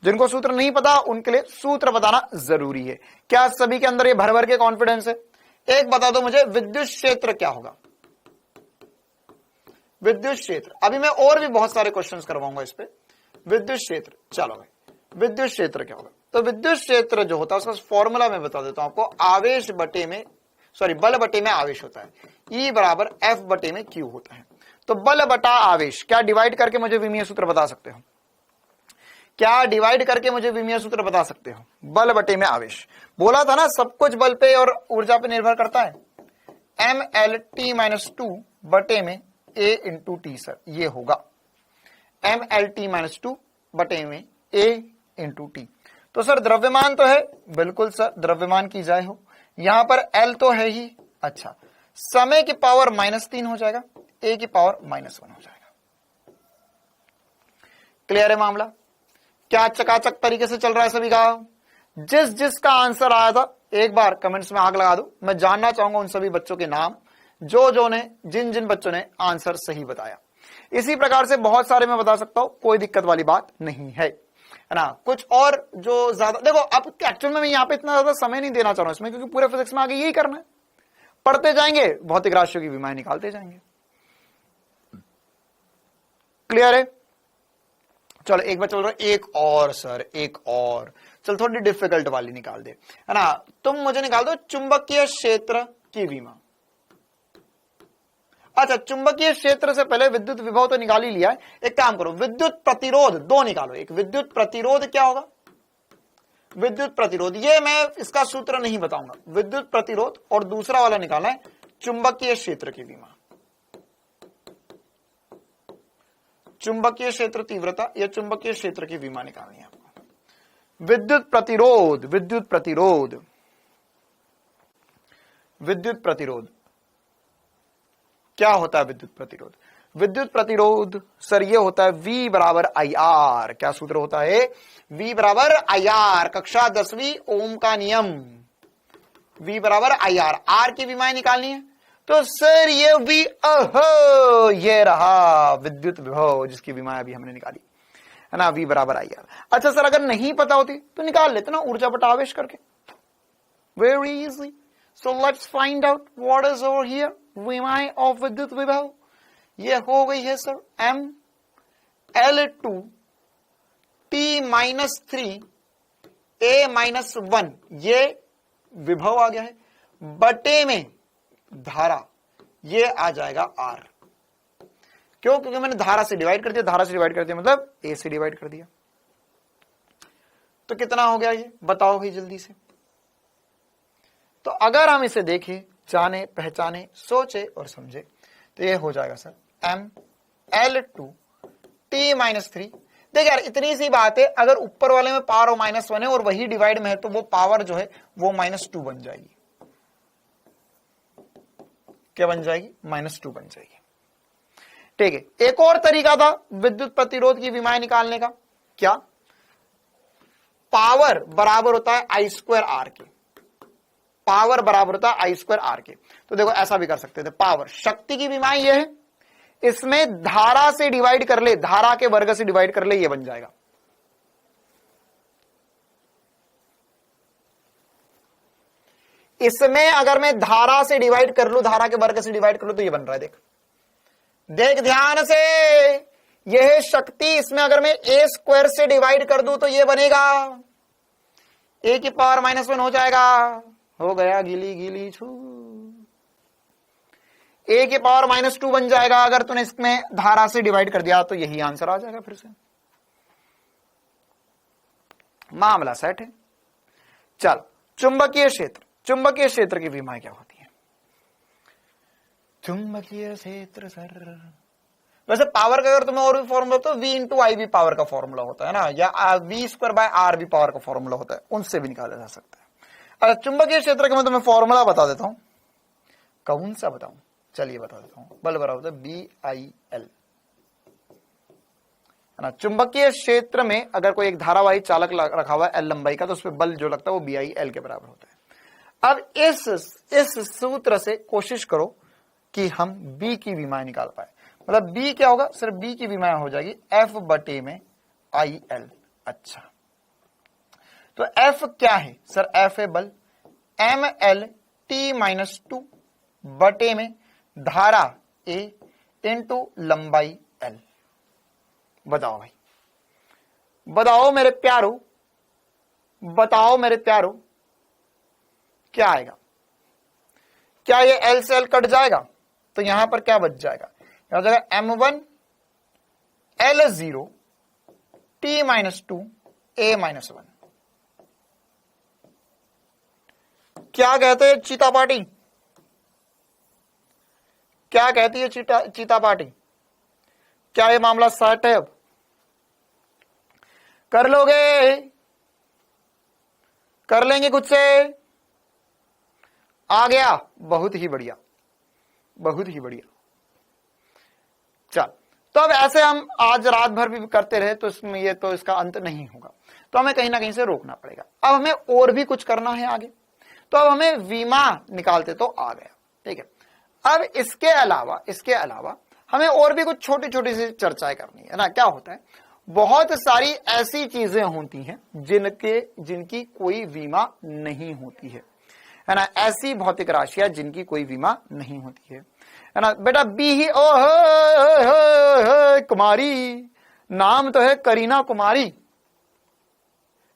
जिनको सूत्र नहीं पता उनके लिए सूत्र बताना जरूरी है। क्या सभी के अंदर ये भर भर के कॉन्फिडेंस है? एक बता दो मुझे, विद्युत क्षेत्र क्या होगा? विद्युत क्षेत्र, अभी मैं और भी बहुत सारे क्वेश्चंस करवाऊंगा इस पे। विद्युत क्षेत्र, चलो भाई विद्युत क्षेत्र क्या होगा? तो विद्युत क्षेत्र जो होता है उसका फॉर्मूला मैं बता देता हूं आपको। आवेश बटे में, सॉरी बल बटे में आवेश होता है। E बराबर F बटे में Q होता है। तो बल बटा आवेश, क्या डिवाइड करके मुझे विमीय सूत्र बता सकते हो? क्या डिवाइड करके मुझे विमीय सूत्र बता सकते हो? बल बटे में आवेश, बोला था ना सब कुछ बल पे और ऊर्जा पे निर्भर करता है। MLT-2 बटे में A इंटू टी सर, ये होगा MLT-2 बटे में A इंटू टी। तो सर द्रव्यमान तो है, बिल्कुल सर द्रव्यमान की जाए हो, यहां पर L तो है ही। अच्छा, समय की पावर -3 हो जाएगा, A की पावर -1 हो जाएगा। क्लियर है मामला? क्या चकाचक तरीके से चल रहा है सभी का? जिसका आंसर आया था एक बार कमेंट्स में आग लगा दो। मैं जानना चाहूंगा उन सभी बच्चों के नाम जो ने, जिन बच्चों ने आंसर सही बताया। इसी प्रकार से बहुत सारे मैं बता सकता हूं, कोई दिक्कत वाली बात नहीं है ना। कुछ और जो ज्यादा देखो, अब एक्चुअल में मैं यहाँ पे इतना ज्यादा समय नहीं देना चाह रहा हूं इसमें, क्योंकि पूरे फिजिक्स में आगे यही करना है, पढ़ते जाएंगे, भौतिक राशियों की विमाएं निकालते जाएंगे। क्लियर है? चलो एक बार चल रहा, एक और सर, एक और, चल थोड़ी डिफिकल्ट वाली निकाल दे, है ना। तुम मुझे निकाल दो चुंबकीय क्षेत्र की विमा। अच्छा, चुंबकीय क्षेत्र से पहले विद्युत विभव तो निकाल ही लिया है, एक काम करो विद्युत प्रतिरोध दो निकालो। एक विद्युत प्रतिरोध क्या होगा? विद्युत प्रतिरोध, ये मैं इसका सूत्र नहीं बताऊंगा, विद्युत प्रतिरोध, और दूसरा वाला निकालना है चुंबकीय क्षेत्र की विमा। चुंबकीय क्षेत्र तीव्रता या चुंबकीय क्षेत्र की विमा निकालनी है आपको। विद्युत प्रतिरोध, विद्युत प्रतिरोध, विद्युत प्रतिरोध क्या होता है? विद्युत प्रतिरोध, विद्युत प्रतिरोध सर ये होता है V बराबर IR। क्या सूत्र होता है? V बराबर IR, कक्षा 10वीं ओम का नियम, V बराबर IR। R की विमाएं निकालनी है तो सर ये V, ये रहा विद्युत विभव जिसकी विमाएं अभी हमने निकाली, है ना, V बराबर IR। अच्छा सर अगर नहीं पता होती तो निकाल लेते ना ऊर्जा बटा आवेश करके, very easy. So let's find out what is over here, विमाएं ऑफ विद्युत विभव। ये हो गई है सर ML2 T-3 A-1, ये विभव आ गया है, बटे में धारा, ये आ जाएगा R। क्यों? क्योंकि मैंने धारा से डिवाइड कर दिया, धारा से डिवाइड कर दिया मतलब A से डिवाइड कर दिया। तो कितना हो गया ये बताओ भाई जल्दी से। तो अगर हम इसे देखें, जाने पहचाने, सोचे और समझे, तो ये हो जाएगा सर ML2 T-3। देख यार इतनी सी बात है, अगर ऊपर वाले में पावर -1 है और वही डिवाइड में है तो वो पावर जो है वो -2 बन जाएगी। क्या बन जाएगी? -2 बन जाएगी। ठीक है, एक और तरीका था विद्युत प्रतिरोध की विमाएं निकालने का। क्या? पावर बराबर होता है I2R के, पावर बराबर होता है I2R के। तो देखो ऐसा भी कर सकते थे, पावर शक्ति की विमाएं ये है, इसमें धारा से डिवाइड कर ले, धारा के वर्ग से डिवाइड कर ले, ये बन जाएगा। इसमें अगर मैं धारा से डिवाइड कर लूं, धारा के वर्ग से डिवाइड कर लूं, तो ये बन रहा है। देख देख ध्यान से, यह शक्ति, इसमें अगर मैं A² से डिवाइड कर दूं तो ये बनेगा A की पावर -1 हो जाएगा। हो गया गिली गिली छू, A की पावर -2 बन जाएगा। अगर तूने इसमें धारा से डिवाइड कर दिया तो यही आंसर आ जाएगा। फिर से मामला सेट है। चल चुंबकीय क्षेत्र, चुंबकीय क्षेत्र की विमाएं क्या होती है? चुंबकीय क्षेत्र सर, वैसे पावर का अगर तुम्हें और भी फॉर्मूला तो V × I भी पावर का फॉर्मूला होता है ना, या V² / R भी पावर का फॉर्मूला होता है, उनसे भी निकाला जा सकता है। चुंबकीय क्षेत्र का मैं तुम्हें फॉर्मूला बता देता हूं। कौन सा बताऊं? चलिए बता देता हूं। बल बराबर होता है BIL, है ना। चुंबकीय क्षेत्र में अगर कोई एक धारावाही चालक रखा हुआ है L लंबाई का, तो उस पर बल जो लगता है वो BIL के बराबर होता है। अब इस सूत्र से कोशिश करो कि हम B की विमाएं निकाल पाए। मतलब B क्या होगा? सिर्फ B की विमाएं हो जाएगी F बटे में IL। अच्छा, तो F क्या है सर? F है बल MLT-2 बटे में धारा A इंटू लंबाई L। बताओ भाई, बताओ मेरे प्यारो, बताओ मेरे प्यारो, क्या आएगा? क्या ये L से L कट जाएगा? तो यहां पर क्या बच जाएगा? यहां जाएगा M1 L0 T-2 A-1। क्या कहते हैं चीता पार्टी? क्या कहती है चीता पार्टी? क्या ये मामला सेट है? अब कर लोगे? कर लेंगे खुद से? आ गया? बहुत ही बढ़िया, बहुत ही बढ़िया। चल, तो अब ऐसे हम आज रात भर भी करते रहे तो इसमें ये तो इसका अंत नहीं होगा, तो हमें कहीं ना कहीं से रोकना पड़ेगा। अब हमें और भी कुछ करना है आगे, तो अब हमें विमा निकालते तो आ गया, ठीक है। अब इसके अलावा हमें और भी कुछ छोटी छोटी सी चर्चाएं करनी है ना। क्या होता है, बहुत सारी ऐसी चीजें होती हैं जिनकी कोई विमा नहीं होती है ना। ऐसी भौतिक राशियां जिनकी कोई विमा नहीं होती है ना। बेटा बी ही कुमारी, नाम तो है करीना कुमारी,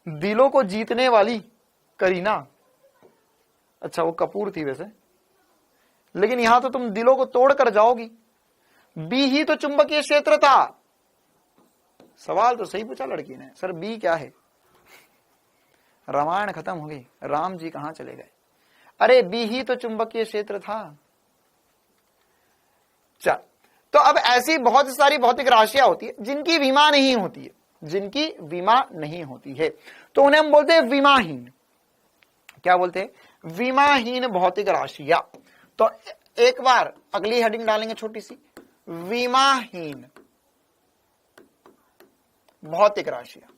दिलों को जीतने वाली करीना। अच्छा, वो कपूर थी वैसे, लेकिन यहां तो तुम दिलों को तोड़ कर जाओगी। बी ही तो चुंबकीय क्षेत्र था। सवाल तो सही पूछा लड़की ने, सर बी क्या है? रामायण खत्म हो गई, राम जी कहां चले गए? अरे बी ही तो चुंबकीय क्षेत्र था। चल, तो अब ऐसी बहुत सारी भौतिक राशियां होती है जिनकी विमा नहीं होती है, जिनकी विमा नहीं होती है, तो उन्हें हम बोलते हैं विमाहीन। क्या बोलते हैं? विमाहीन भौतिक राशियां। तो एक बार अगली हेडिंग डालेंगे छोटी सी, विमाहीन भौतिक राशियां।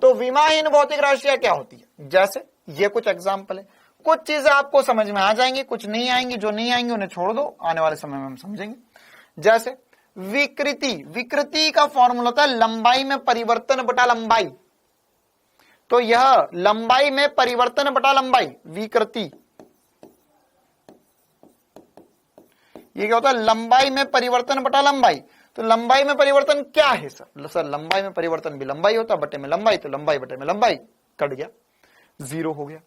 तो विमाहीन भौतिक राशियां क्या होती है? जैसे ये कुछ एग्जाम्पल है, कुछ चीजें आपको समझ में आ जाएंगी, कुछ नहीं आएंगी। जो नहीं आएंगी उन्हें छोड़ दो, आने वाले समय में हम समझेंगे। जैसे विकृति, विकृति का फॉर्मूला होता है लंबाई में परिवर्तन बटा लंबाई। तो यह लंबाई में परिवर्तन बटा लंबाई, विकृति। ये क्या होता है? लंबाई में परिवर्तन बटा लंबाई। तो लंबाई में परिवर्तन क्या है सर? सर लंबाई में परिवर्तन भी लंबाई होता है, बटे में लंबाई, तो लंबाई बटे में लंबाई कट गया, 0 हो गया।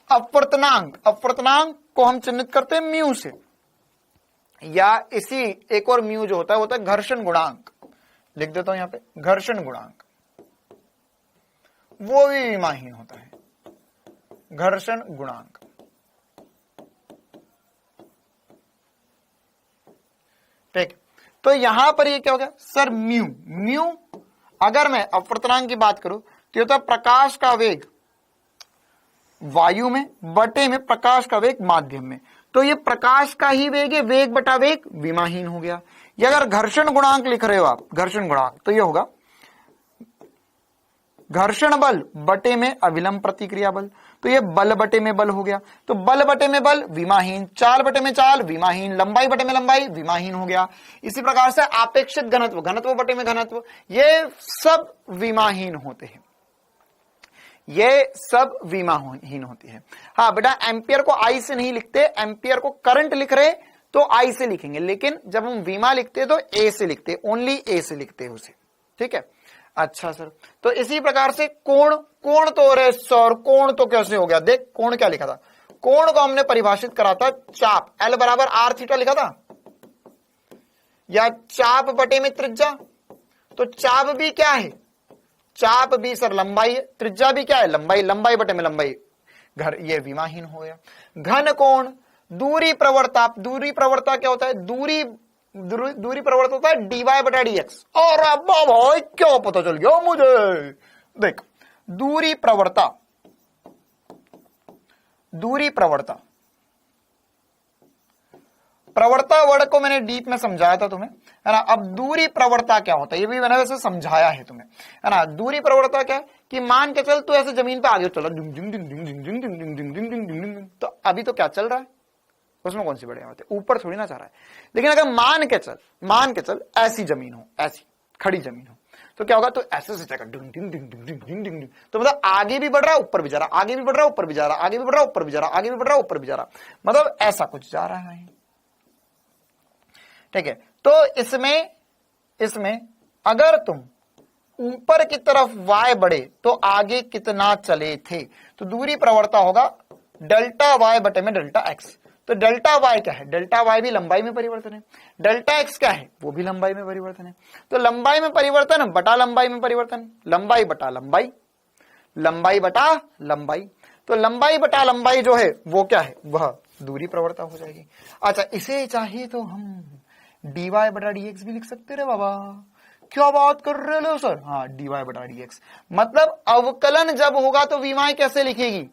अपवर्तनांक, अपवर्तनांक को हम चिन्हित करते हैं म्यू से, या इसी एक और म्यू जो होता है वो होता है घर्षण गुणांक। लिख देता हूं यहां पे, घर्षण गुणांक, वो भी विमाहीन होता है, घर्षण गुणांक। ठीक, तो यहां पर ये क्या हो गया सर? म्यू। म्यू अगर मैं अपवर्तनांक की बात करूं तो ये होता है प्रकाश का वेग वायु में बटे में प्रकाश का वेग माध्यम में। तो ये प्रकाश का ही वेग है, वेग बटा वेग विमाहीन हो गया। ये अगर घर्षण गुणांक लिख रहे हो आप, घर्षण गुणांक, तो ये होगा घर्षण बल बटे में अविलंब प्रतिक्रिया बल। तो ये बल बटे में बल हो गया। तो बल बटे में बल विमाहीन, चाल बटे में चाल विमाहीन, लंबाई बटे में लंबाई विमाहीन हो गया। इसी प्रकार से आपेक्षिक घनत्व, घनत्व बटे में घनत्व, ये सब विमाहीन होते हैं, ये सब विमाहीन होती है। हाँ बेटा, एम्पियर को आई से नहीं लिखते, एम्पियर को करंट लिख रहे तो आई से लिखेंगे, लेकिन जब हम विमा लिखते तो ए से लिखते, ओनली ए से लिखते हैं उसे, ठीक है। अच्छा सर, तो इसी प्रकार से कोण, कोण तो रे सर, कोण तो कैसे हो गया? देख कोण क्या लिखा था, कोण को हमने परिभाषित करा था चाप, एल बराबर आर थीटा लिखा था, या चाप बटे में त्रिज्या। तो चाप भी क्या है? चाप भी सर लंबाई है, त्रिज्या भी क्या है? लंबाई, लंबाई बटे में लंबाई, घर ये विमाहीन हो गया। घन कोण, दूरी प्रवणता, दूरी प्रवणता क्या होता है? दूरी दूरी प्रवर्त होता है dy बटा dx। और अब भाई क्या पता चल गया मुझे, देख दूरी प्रवणता प्रवणता वर्ड को मैंने डीप में समझाया था तुम्हें, है ना। अब दूरी प्रवणता क्या होता है, ये भी मैंने वैसे समझाया है तुम्हें, है ना। दूरी प्रवणता क्या है कि मान के चल तू ऐसे जमीन पे आगे चला, तो अभी तो क्या चल रहा है, उसमें कौन सी बढ़िया बात है, ऊपर थोड़ी ना जा रहा है। लेकिन अगर मान के चल ऐसी जमीन हो, ऐसी खड़ी जमीन हो, तो क्या होगा, तो ऐसे से जाएगा डिंग डिंग डिंग डिंग डिंग डिंग डिंग, तो मतलब आगे भी बढ़ रहा है ऊपर भी जा रहा, आगे भी बढ़ रहा है ऊपर भी जा रहा, आगे भी बढ़ रहा है ऊपर भी जा रहा, आगे भी बढ़ रहा है ऊपर भी जा रहा, मतलब ऐसा कुछ जा रहा है, ठीक है। तो इसमें अगर तुम ऊपर की तरफ y बढ़े तो आगे कितना चले थे, तो दूरी प्रवणता होगा डेल्टा y बटे में डेल्टा x। तो डेल्टा y क्या है, डेल्टा y भी लंबाई में परिवर्तन है, डेल्टा x क्या है, वो भी लंबाई में परिवर्तन है। तो लंबाई में परिवर्तन बटा लंबाई में परिवर्तन, लंबाई बटा लंबाई, लंबाई बटा लंबाई, तो लंबाई बटा लंबाई जो है वो क्या है, वह दूरी प्रवणता हो जाएगी। अच्छा, इसे चाहिए तो हम dy बटा dx भी लिख सकते रे बाबा, क्या बात कर रहे हो सर, हाँ dy बटा dx, मतलब अवकलन जब होगा तो विमाएं कैसे लिखेगी,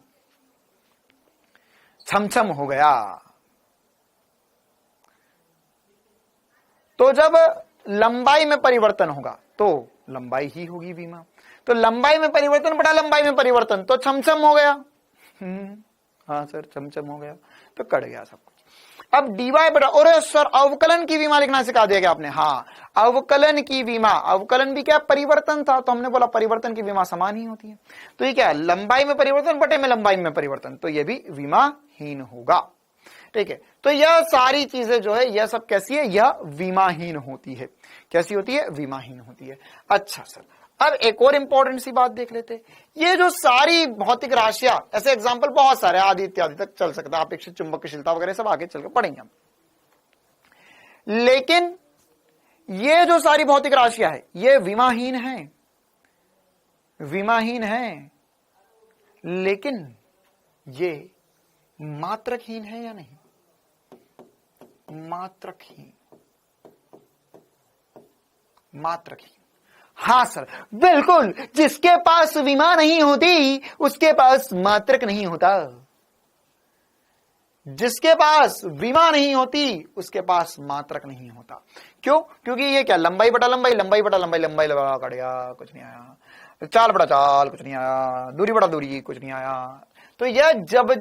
छमछम हो गया। तो जब लंबाई में परिवर्तन होगा तो लंबाई ही होगी विमा, तो लंबाई में परिवर्तन बटा लंबाई में परिवर्तन, तो छमछम हो गया। हाँ सर छमछम हो गया, तो कट गया सब कुछ। अब dy बटा, और सर अवकलन की विमा लिखना सिखा दिया क्या आपने, हाँ अवकलन की विमा, अवकलन भी क्या परिवर्तन था, तो हमने बोला परिवर्तन की विमा समान ही होती है, तो ये क्या है, लंबाई में परिवर्तन बटे में लंबाई में परिवर्तन, तो ये भी विमाहीन होगा, ठीक है। तो यह सारी चीजें जो है यह सब कैसी है, यह विमाहीन होती है, कैसी होती है, विमाहीन होती है। अच्छा सर, अब एक और इंपॉर्टेंट सी बात देख लेते, ये जो सारी भौतिक राशियां, ऐसे एग्जांपल बहुत सारे आदि इत्यादि तक चल सकता है, अपेक्षित चुंबकशीलता वगैरह सब आगे चलकर पढ़ेंगे हम। लेकिन ये जो सारी भौतिक राशियां है ये विमाहीन है, विमाहीन है, लेकिन ये मात्रकहीन है या नहीं, मात्रकहीन, मात्रकहीन, हाँ सर बिल्कुल, जिसके पास विमा नहीं होती उसके पास मात्रक नहीं होता, जिसके पास विमा नहीं होती उसके पास मात्रक नहीं होता। क्यों, क्योंकि ये क्या, लंबाई बटा लंबाई, लंबाई बटा लंबाई, लंबाई लंबाई कट गया, कुछ नहीं आया, चाल बटा चाल कुछ नहीं आया, दूरी बटा दूरी कुछ नहीं आया। तो यह जब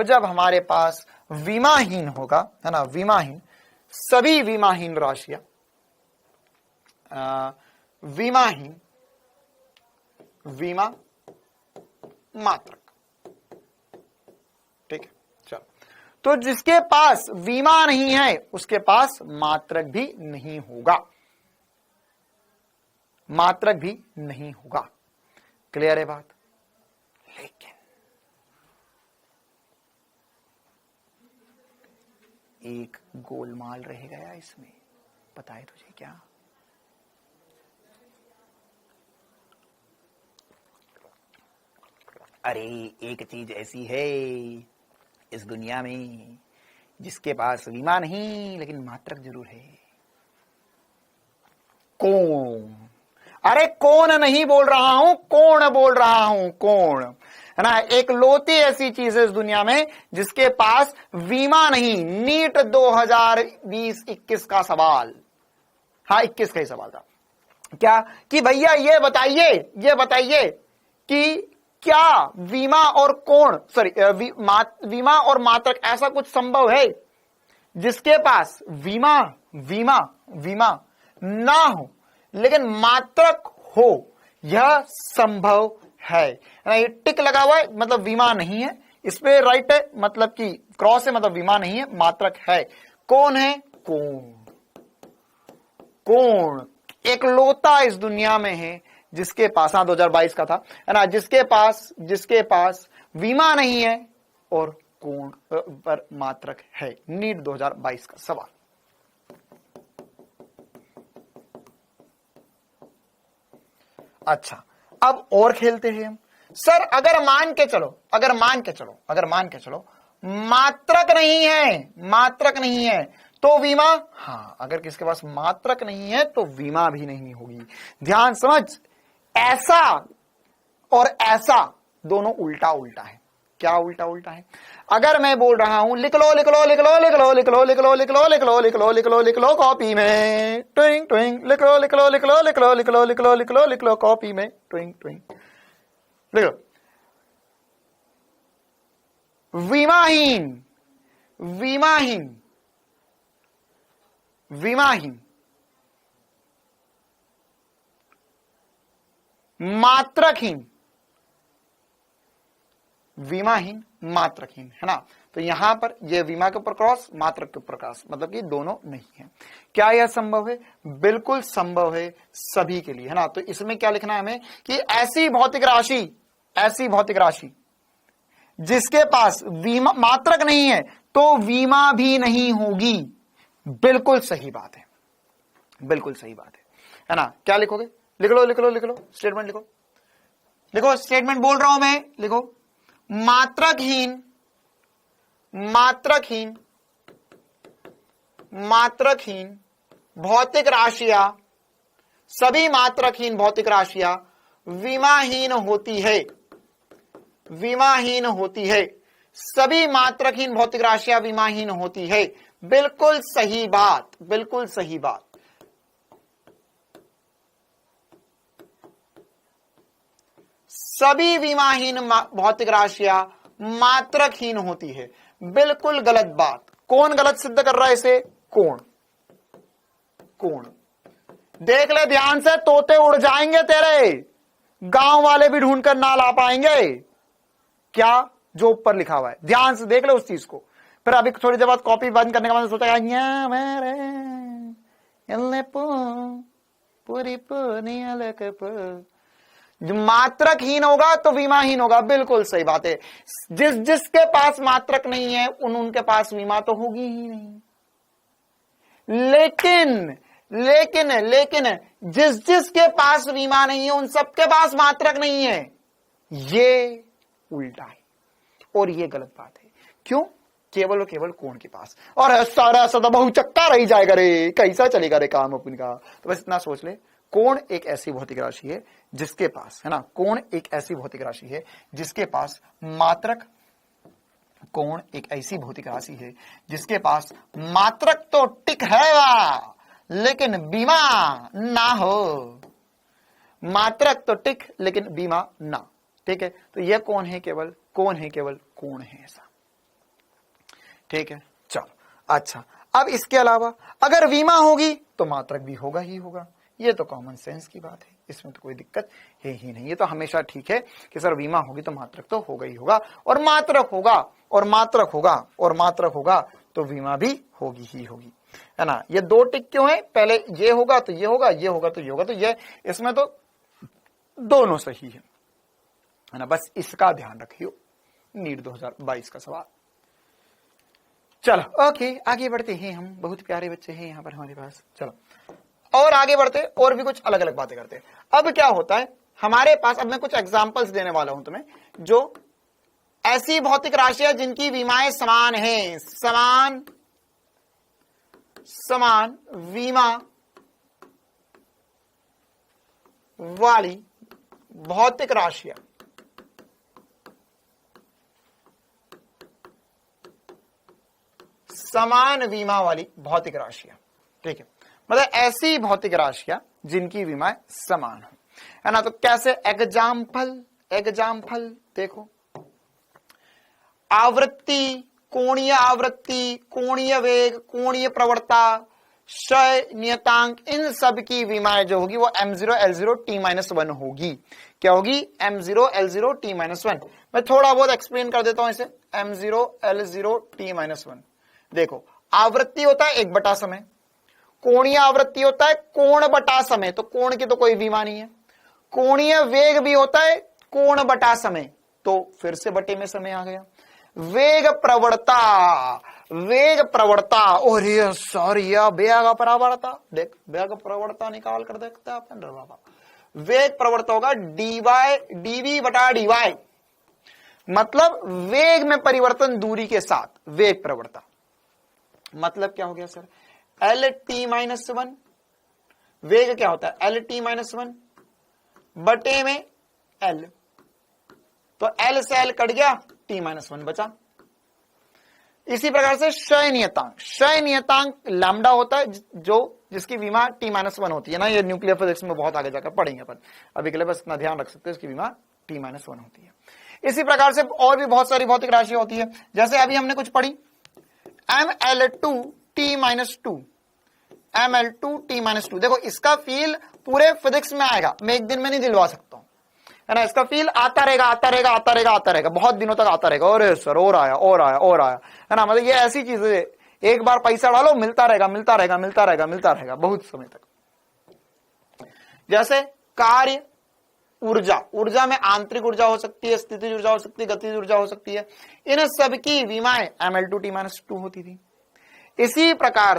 जब हमारे पास विमाहीन होगा, है ना, विमाहीन, सभी विमाहीन राशियां, विमाहीन, विमा मात्रक, ठीक है। चलो, तो जिसके पास विमा नहीं है उसके पास मात्रक भी नहीं होगा, मात्रक भी नहीं होगा, क्लियर है बात। लेकिन एक गोलमाल रह गया इसमें, पता है तुझे क्या, अरे एक चीज ऐसी है इस दुनिया में जिसके पास विमा नहीं लेकिन मात्रक जरूर है। कौन, अरे कौन नहीं बोल रहा हूं, कौन बोल रहा हूं, कौन, है ना। एक लौती ऐसी चीज है इस दुनिया में जिसके पास विमा नहीं। नीट 2020-21 का सवाल, हाँ 21 का ही सवाल था क्या, कि भैया ये बताइए कि क्या विमा और कोण, सॉरी विमा और मात्रक ऐसा कुछ संभव है जिसके पास विमा ना हो लेकिन मात्रक हो, यह संभव है ना। ये टिक लगा हुआ है मतलब विमा नहीं है, इस पे राइट है मतलब कि क्रॉस है मतलब विमा नहीं है, मात्रक है। कौन है, कोण एक लोता इस दुनिया में है जिसके पास, हाँ 2022 का था, है ना, जिसके पास विमा नहीं है और कोण पर मात्रक है। नीट 2022 का सवाल। अच्छा, अब और खेलते हैं हम। सर अगर मान के चलो मात्रक नहीं है, मात्रक नहीं है तो विमा, हाँ अगर किसके पास मात्रक नहीं है तो विमा भी नहीं होगी। ध्यान समझ, ऐसा और ऐसा दोनों उल्टा उल्टा है। क्या उल्टा उल्टा है? अगर मैं बोल रहा हूं लिख लो लिख लो लिख लो लिख लो लिख लो लिख लो लिख लो लिख लो लिख लो लिख लो लिख लो कॉपी में ट्विंग ट्विंग, लिख लो लिख लो लिख लो लिख लो लिख लो लिख लो लिख लो लिख लो कॉपी में ट्विंग ट्विंग, लिख लो विमाहीन, विमाहीन, विमाहीन, मात्रकहीन, विमाहीन, मात्रकहीन, है ना। तो यहां पर यह विमा के ऊपर क्रॉस, मात्रक के ऊपर क्रॉस, मतलब कि दोनों नहीं है। क्या यह संभव है? बिल्कुल संभव है सभी के लिए, है ना। तो इसमें क्या लिखना है हमें कि ऐसी भौतिक राशि, ऐसी भौतिक राशि जिसके पास विमा मात्रक नहीं है तो विमा भी नहीं होगी। बिल्कुल सही बात है, बिल्कुल सही बात है ना। क्या लिखोगे? लिख लो लिख लो लिख लो, स्टेटमेंट लिखो, लिखो स्टेटमेंट बोल रहा हूं मैं, लिखो मात्रकहीन, मात्रकहीन, मात्रकहीन भौतिक राशियां, सभी मात्रकहीन भौतिक राशियां विमाहीन होती है, विमाहीन होती है। सभी मात्रकहीन भौतिक राशियां विमाहीन होती है। बिल्कुल सही बात, बिल्कुल सही बात। सभी विमाहीन भौतिक राशियां मात्रकहीन होती है। बिल्कुल गलत बात। कौन गलत सिद्ध कर रहा है इसे? कोण, कोण। देख ले ध्यान से, तोते उड़ जाएंगे तेरे, गांव वाले भी ढूंढ कर ना ला पाएंगे। क्या? जो ऊपर लिखा हुआ है, ध्यान से देख ले उस चीज को। फिर अभी थोड़ी देर बाद कॉपी बंद करने के बाद सोचा मात्रकहीन होगा तो विमाहीन होगा। बिल्कुल सही बात है। जिस जिसके पास मात्रक नहीं है उनके पास विमा तो होगी ही नहीं। लेकिन लेकिन लेकिन जिस जिसके पास विमा नहीं है उन सबके पास मात्रक नहीं है। ये उल्टा है और ये गलत बात है। क्यों? केवल और केवल कोण के पास। और सारा सदा बहु चक्का रही जाएगा रे, कैसा चलेगा रे काम अपन का। तो बस इतना सोच ले, कोण एक ऐसी भौतिक राशि है जिसके पास, है ना, कोण एक ऐसी भौतिक राशि है जिसके पास मात्रक, कोण एक ऐसी भौतिक राशि है जिसके पास मात्रक तो टिक है लेकिन बीमा ना हो। मात्रक तो टिक लेकिन बीमा ना। ठीक है, तो यह कौन है? केवल कौन है, केवल कोण है ऐसा। ठीक है, चलो अच्छा। अब इसके अलावा अगर बीमा होगी तो मात्रक भी होगा ही होगा। ये तो कॉमन सेंस की बात है, इसमें तो कोई दिक्कत है ही नहीं। ये तो हमेशा ठीक है कि सर बीमा होगी तो मात्रक तो होगा ही होगा, और मात्रक होगा और मात्रक होगा और मात्रक होगा तो बीमा भी होगी ही होगी, है ना। ये दो टिक क्यों है? पहले ये होगा तो ये होगा, ये होगा तो ये होगा, तो ये इसमें तो दोनों सही है ना। बस इसका ध्यान रखियो। नीट 2022 का सवाल। चलो ओके, आगे बढ़ते हैं हम। बहुत प्यारे बच्चे हैं यहाँ पर हमारे पास। चलो और आगे बढ़ते, और भी कुछ अलग अलग बातें करते हैं। अब क्या होता है हमारे पास, अब मैं कुछ एग्जांपल्स देने वाला हूं तुम्हें, जो ऐसी भौतिक राशियां जिनकी विमाएं समान हैं, समान समान विमा वाली भौतिक राशियां, समान विमा वाली भौतिक राशियां। ठीक है, मतलब ऐसी भौतिक राशियां जिनकी विमाएं समान हो, है ना। तो कैसे? एग्जाम्पल, एग्जाम्पल देखो, आवृत्ति, कोणीय आवृत्ति, कोणीय वेग, कोणीय प्रवणता, क्षय नियतांक, इन सब की विमाएं जो होगी वो m0 l0 t-1 होगी। क्या होगी? m0 l0 t-1। मैं थोड़ा बहुत एक्सप्लेन कर देता हूं इसे। m0 l0 t-1 देखो, आवृत्ति होता है 1 समय, कोणीय आवृत्ति होता है कोण बटा समय, तो कोण की तो कोई विमा नहीं है। कोणीय वेग भी होता है कोण बटा समय, तो फिर से बटे में समय आ गया। वेग प्रवणता, वेग प्रवणता, और ये सॉरी वेग प्रवणता, देख वेग प्रवणता निकाल कर देखते हैं अपन बाबा। वेग प्रवणता होगा dy dv बटा dy। मतलब वेग में परिवर्तन दूरी के साथ वेग प्रवणता। मतलब क्या हो गया sir, L T minus one, वेग क्या होता है एल टी माइनस वन बटे में एल, तो एल से एल कट गया, टी माइनस वन बचा। इसी प्रकार से क्षय नियतांक, क्षय नियतांक लैम्डा होता है जो जिसकी विमा टी माइनस वन होती है ना, ये न्यूक्लियर फिजिक्स में बहुत आगे जाकर पढ़ेंगे अपन, अभी के लिए बस इतना ध्यान रख सकते हैं इसकी विमा टी माइनस वन होती है। इसी प्रकार से और भी बहुत सारी भौतिक राशि होती है, जैसे अभी हमने कुछ पढ़ी ML2 T minus two, ML2 T minus two. देखो इसका फील पूरे फिजिक्स में आएगा, मैं एक दिन में नहीं दिलवा सकता हूं, है ना, इसका फील आता रहेगा आता रहेगा आता रहेगा आता रहेगा, बहुत दिनों तक आता रहेगा। और सर और आया और आया और आया, है ना, मतलब ये ऐसी चीज है, एक बार पैसा डालो मिलता रहेगा मिलता रहेगा मिलता रहेगा मिलता रहेगा बहुत समय तक। जैसे कार्य ऊर्जा, ऊर्जा में आंतरिक ऊर्जा हो सकती है, स्थितिज ऊर्जा हो सकती है, गतिज ऊर्जा हो सकती है, इन सबकी विमाएं ML2 T माइनस टू होती थी। इसी प्रकार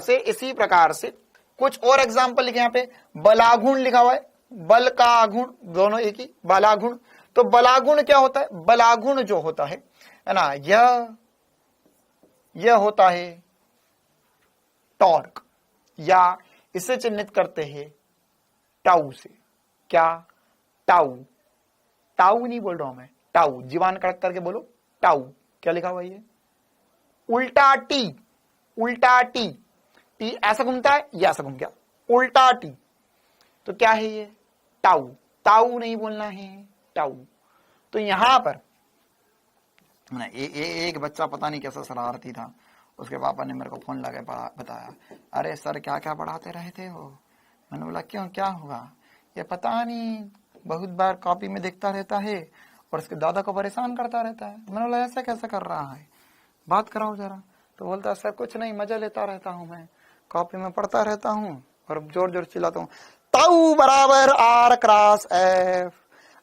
से कुछ और एग्जाम्पल लिखे यहाँ पे, बलागुण लिखा हुआ है, बल का आगुण दोनों एक ही, बलागुण। तो बलागुण क्या होता है, बलागुण जो होता है ना, यह होता है टॉर्क, या इसे चिन्हित करते हैं टाउ से। क्या, टाउ, टाउ नहीं बोल रहा हूं मैं, टाउ, जीवान कड़क करके बोलो टाउ। क्या लिखा हुआ है ये, उल्टा टी, उल्टा टी, टी ऐसा घूमता है या ऐसा घूम गया, उल्टा टी, तो क्या है ये टाउ, टाउ नहीं बोलना है टाउ। तो यहां पर एक बच्चा पता नहीं कैसा शरारती था, उसके पापा ने मेरे को फोन लगा बताया, अरे सर क्या क्या पढ़ाते रहे थे हो। मैंने बोला क्यों क्या हुआ, ये पता नहीं बहुत बार कॉपी में देखता रहता है और उसके दादा को परेशान करता रहता है। मैंने बोला ऐसा कैसा कर रहा है, बात कराओ जरा। तो बोलता सर कुछ नहीं, मजा लेता रहता हूं मैं, कॉपी में पढ़ता रहता हूं और जोर जोर चिल्लाता हूं, ताऊ बराबर आर क्रॉस एफ,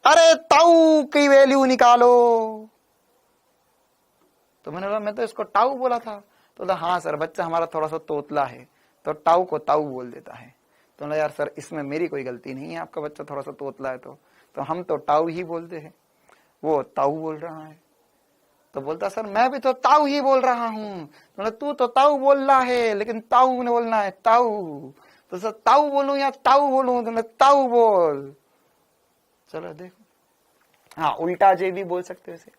अरे ताऊ की वैल्यू निकालो। तो मैंने बोला मैं तो इसको टाऊ बोला था। तो बोला हाँ सर, बच्चा हमारा थोड़ा सा तोतला है तो टाऊ को ताऊ बोल देता है। तो बोला यार सर इसमें मेरी कोई गलती नहीं है, आपका बच्चा थोड़ा सा तोतला है तो हम तो टाऊ ही बोलते हैं, वो ताऊ बोल रहा है। तो बोलता सर मैं भी तो ताऊ ही बोल रहा हूँ। तो तू तो ताऊ बोल रहा है लेकिन ताऊ ने बोलना है ताऊ। तो सर ताऊ बोलूं या ताऊ बोलूं, तो ताऊ बोल। चलो देखो, हाँ उल्टा जे भी बोल सकते हो इसे।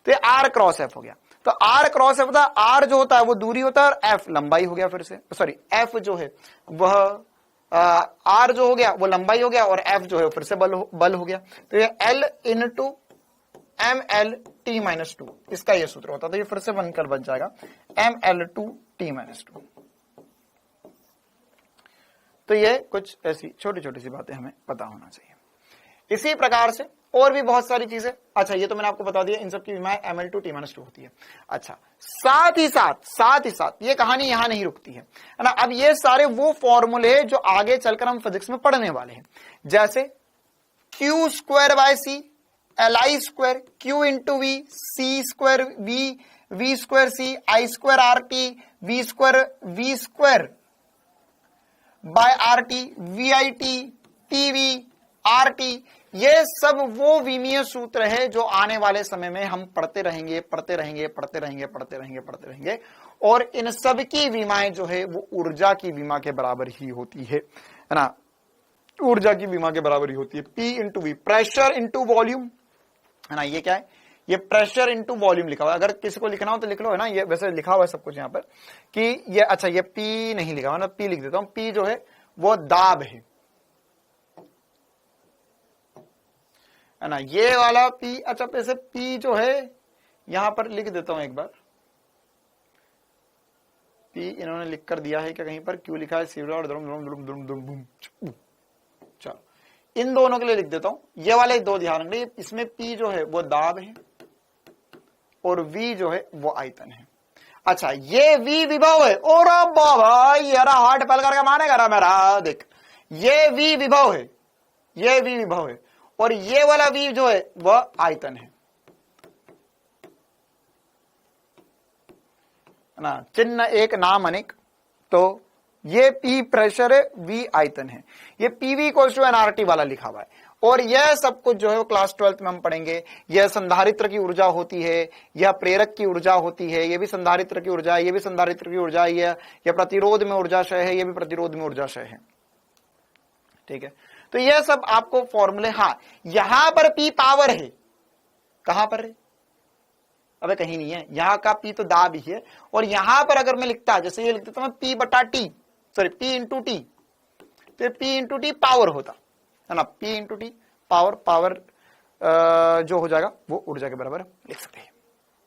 तो ये आर क्रॉस एफ हो गया। तो आर क्रॉस एफ, आर जो होता है वो दूरी होता है और एफ लंबाई हो गया, फिर से सॉरी एफ जो है वह आर जो हो गया वो लंबाई हो गया और एफ जो है फिर से बल हो गया। तो ये L into ML2T minus two, इसका ये सूत्र होता है। तो ये फिर से बनकर बन जाएगा ML2T माइनस टू। तो ये कुछ ऐसी छोटी छोटी सी बातें हमें पता होना चाहिए। इसी प्रकार से और भी बहुत सारी चीजें, अच्छा ये तो मैंने आपको बता दिया, इन सब की विमाएं ML2T माइनस टू होती है। अच्छा साथ ही साथ ये कहानी यहां नहीं रुकती है ना। अब ये सारे वो फॉर्मूले जो आगे चलकर हम फिजिक्स में पढ़ने वाले हैं, जैसे Q square by C, Li square, Q into V, C square V, V square C, I square R T, V square by R T, V I T, T V R T, ये सब वो विमीय सूत्र है जो आने वाले समय में हम पढ़ते रहेंगे पढ़ते रहेंगे पढ़ते रहेंगे पढ़ते रहेंगे पढ़ते रहेंगे। और इन सब की विमाएं जो है वो ऊर्जा की विमा के बराबर ही होती है ना, ऊर्जा की विमा के बराबर ही होती है। P into V, pressure into volume, है ना, ये क्या है, ये प्रेशर इंटू वॉल्यूम लिखा हुआ है। अगर किसी को लिखना हो तो लिख लो, है ना, ये वैसे लिखा हुआ है सब कुछ यहाँ पर कि ये, अच्छा ये P नहीं लिखा हुआ ना, P लिख देता हूं। P जो है वो दाब है ना, ये वाला P, अच्छा वैसे P जो है यहां पर लिख देता हूं एक बार, P इन्होंने लिख कर दिया है क्या कहीं पर, क्यों लिखा है चलो इन दोनों के लिए लिख देता हूं। ये वाले दो ध्यान रखिए, इसमें P जो है वो दाब है और V जो है वो आयतन है। अच्छा ये V विभव है, और बाबा यारा हार्ट पल करके मानेगा ना मेरा, देख ये V विभव है, ये V विभव है और ये वाला V जो है वह आयतन है ना। चिन्ह एक नाम अनेक, तो ये P प्रेशर है, V आयतन है, ये PV इक्वल्स टू nRT वाला लिखा हुआ है। और यह सब कुछ जो है वो क्लास 12th में हम पढ़ेंगे। यह संधारित्र की ऊर्जा होती है, यह प्रेरक की ऊर्जा होती है, यह भी संधारित्र की ऊर्जा है, यह भी संधारित्र की ऊर्जा है, यह प्रतिरोध में ऊर्जाशय है, यह भी प्रतिरोध में ऊर्जाशय है। ठीक है, तो यह सब आपको फॉर्मूले, हाँ यहां पर P पावर है, कहां पर है, अबे कहीं नहीं है, यहां का P तो दाब ही है। और यहां पर अगर मैं लिखता, जैसे ये लिख देता मैं P बटा T, sorry P into T, तो P इंटू टी पावर होता है ना, P into T power, power जो हो जाएगा वो ऊर्जा के बराबर लिख सकते हैं।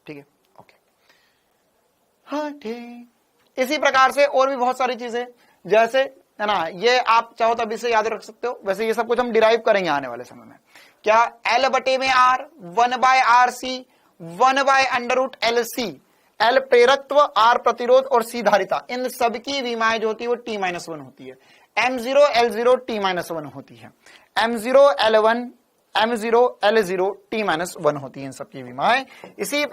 ठीक है, ओके, हाँ ठीक। इसी प्रकार से और भी बहुत सारी चीजें, जैसे है ना, ये आप चाहो तो अभी से याद रख सकते हो। वैसे ये सब कुछ हम डिराइव करेंगे आने वाले समय में। क्या L बटे में R, 1/RC, 1/√LC, L प्रेरकत्व, R प्रतिरोध और C धारिता, इन सबकी विमाएं जो होती है वो T-1 होती है। M0 L0 T-1 होती है, M0 L1 M0 L0 T-1 होती है इन सबकी विमाएं। इसी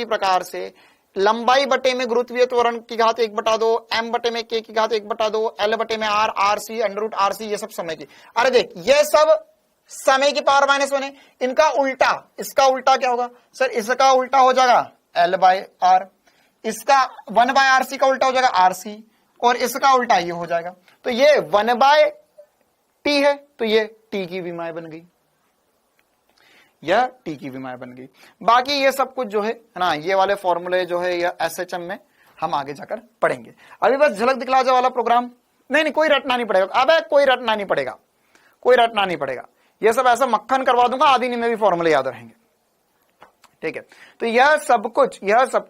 प्रकार से लंबाई बटे में गुरुत्वीय त्वरण की घात 1/2, M बटे में K की घात 1/2, L बटे में R, RC √RC, ये सब समय की। अरे देख, ये सब समय की पावर -1 है। इनका उल्टा, इसका उल्टा क्या होगा सर, इसका उल्टा हो जाएगा L/R, इसका 1/RC का उल्टा हो जाएगा RC, और इसका उल्टा ये हो जाएगा। तो ये 1/T है, तो ये T की विमाएं बन गई, यह T की विमाएं बन गई। बाकी ये सब कुछ जो है ना, ये वाले फॉर्मूले जो है या SHM में हम आगे जाकर पढ़ेंगे। अभी बस झलक दिखला जा वाला प्रोग्राम, नहीं कोई रटना नहीं पड़ेगा, अबे कोई रटना नहीं पड़ेगा, कोई रटना नहीं पड़ेगा। ये सब ऐसा मक्खन करवा दूंगा, आदि में भी फॉर्मूले याद रहेंगे। ठीक है, तो यह सब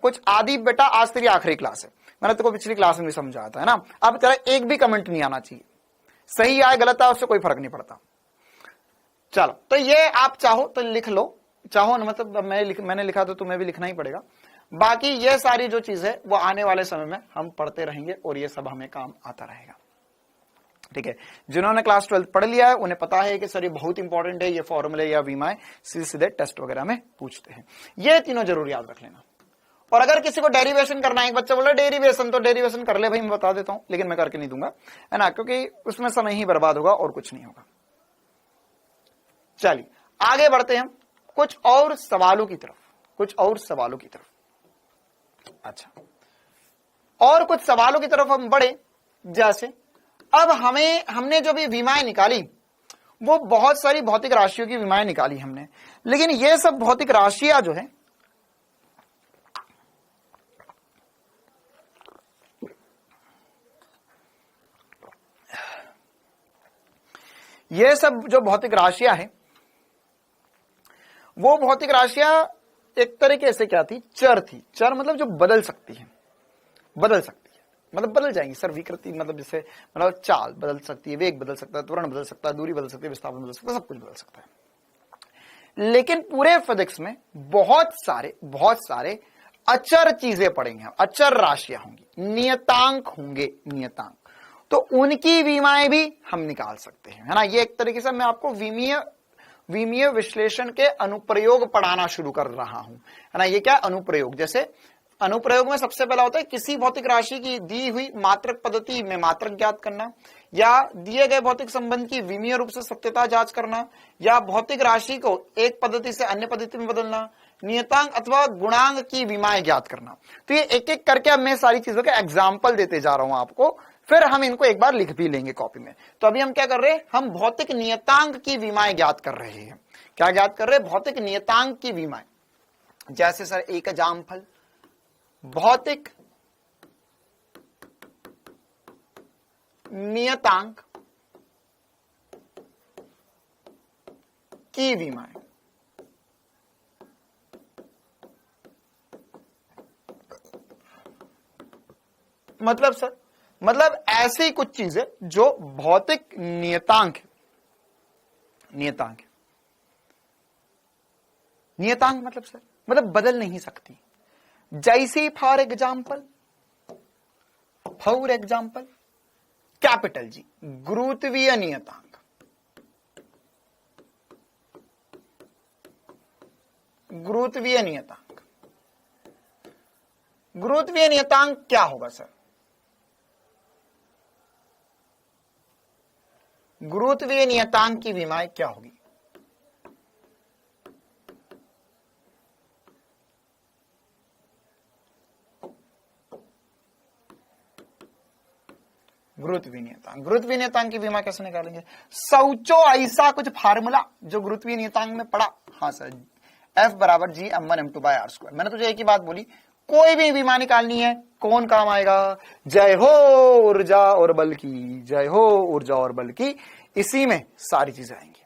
कुछ आदि बेटा आज तेरी आखिरी क्लास है। मैंने तेरे को पिछली क्लास में भी समझाया था, है ना। अब तेरा एक भी कमेंट नहीं आना चाहिए, सही आए गलत आए उससे कोई फर्क नहीं पड़ता। चलो, तो ये आप चाहो तो लिख लो, चाहो ना, मतलब मैंने लिखा तो तुम्हें भी लिखना ही पड़ेगा। बाकी ये सारी जो चीज है वो आने वाले समय में हम पढ़ते रहेंगे और ये सब हमें काम आता रहेगा। ठीक है, जिन्होंने क्लास 12 पढ़ लिया है उन्हें पता है कि सर ये बहुत इंपॉर्टेंट है, ये फॉर्मूले या विमाएं सीधे टेस्ट वगैरह में पूछते हैं। ये तीनों जरूर याद रख लेना। और अगर किसी को डेरिवेशन करना है, एक बच्चा बोला डेरिवेशन, तो डेरिवेशन कर ले भाई, मैं बता देता हूं, लेकिन मैं करके नहीं दूंगा, है ना, क्योंकि उसमें समय ही बर्बाद होगा और कुछ नहीं होगा। चलिए आगे बढ़ते हैं कुछ और सवालों की तरफ। अच्छा, और कुछ सवालों की तरफ हम बढ़े। जैसे अब हमने जो भी विमाएं निकाली वो बहुत सारी भौतिक राशियों की विमाएं निकाली हमने, लेकिन ये सब भौतिक राशियां जो है ये सब जो भौतिक राशियां हैं वो भौतिक राशियां एक तरीके से क्या थी, चर थी। चर मतलब जो बदल सकती है, मतलब बदल जाएंगी सर, विकृति मतलब जैसे मतलब चाल बदल सकती है, वेग बदल सकता है, त्वरण बदल सकता है, दूरी बदल सकती है, विस्थापन बदल सकता है, सब कुछ बदल सकता है। लेकिन पूरे फिजिक्स में बहुत सारे अचर चीजें पढ़ेंगे हम, अचर राशियां होंगी, नियतांक होंगे, नियतांक, तो उनकी विमाएं भी हम निकाल सकते हैं, है ना। ये एक तरीके से मैं आपको विमीय विश्लेषण के अनुप्रयोग पढ़ाना शुरू कर रहा हूं, है ना। ये क्या अनुप्रयोग, जैसे अनुप्रयोग में सबसे पहला होता है किसी भौतिक राशि की दी हुई मात्रक पद्धति में मात्रक ज्ञात करना, या दिए गए भौतिक संबंध की विमीय रूप से सत्यता जांच करना, या भौतिक राशि को एक पद्धति से अन्य पद्धति में बदलना, नियतांक अथवा गुणांक की विमाएं ज्ञात करना। तो ये एक एक करके अब मैं सारी चीजों के एग्जाम्पल देते जा रहा हूं आपको, फिर हम इनको एक बार लिख भी लेंगे कॉपी में। तो अभी हम क्या कर रहे हैं, हम भौतिक नियतांक की विमाएं ज्ञात कर रहे हैं। क्या ज्ञात कर रहे हैं, भौतिक नियतांक की विमाएं। जैसे सर एक एग्जाम्पल, भौतिक नियतांक की विमाएं। मतलब सर, मतलब ऐसी कुछ चीजें जो भौतिक नियतांक मतलब सर, मतलब बदल नहीं सकती। जैसे फॉर एग्जाम्पल कैपिटल जी, गुरुत्वीय नियतांक। गुरुत्वीय नियतांक क्या होगा सर, गुरुत्वीय नियतांक की विमाएं क्या होगी? गुरुत्वीय नियतांक की विमा कैसे निकालेंगे? सोचो ऐसा कुछ फार्मूला जो गुरुत्वीय नियतांक में पड़ा। हाँ सर, F बराबर जी m1 m2 bye r square. मैंने तुझे एक ही बात बोली, कोई भी विमा निकालनी है कौन काम आएगा? जय हो ऊर्जा और बल की, जय हो ऊर्जा और बल की, इसी में सारी चीजें आएंगी।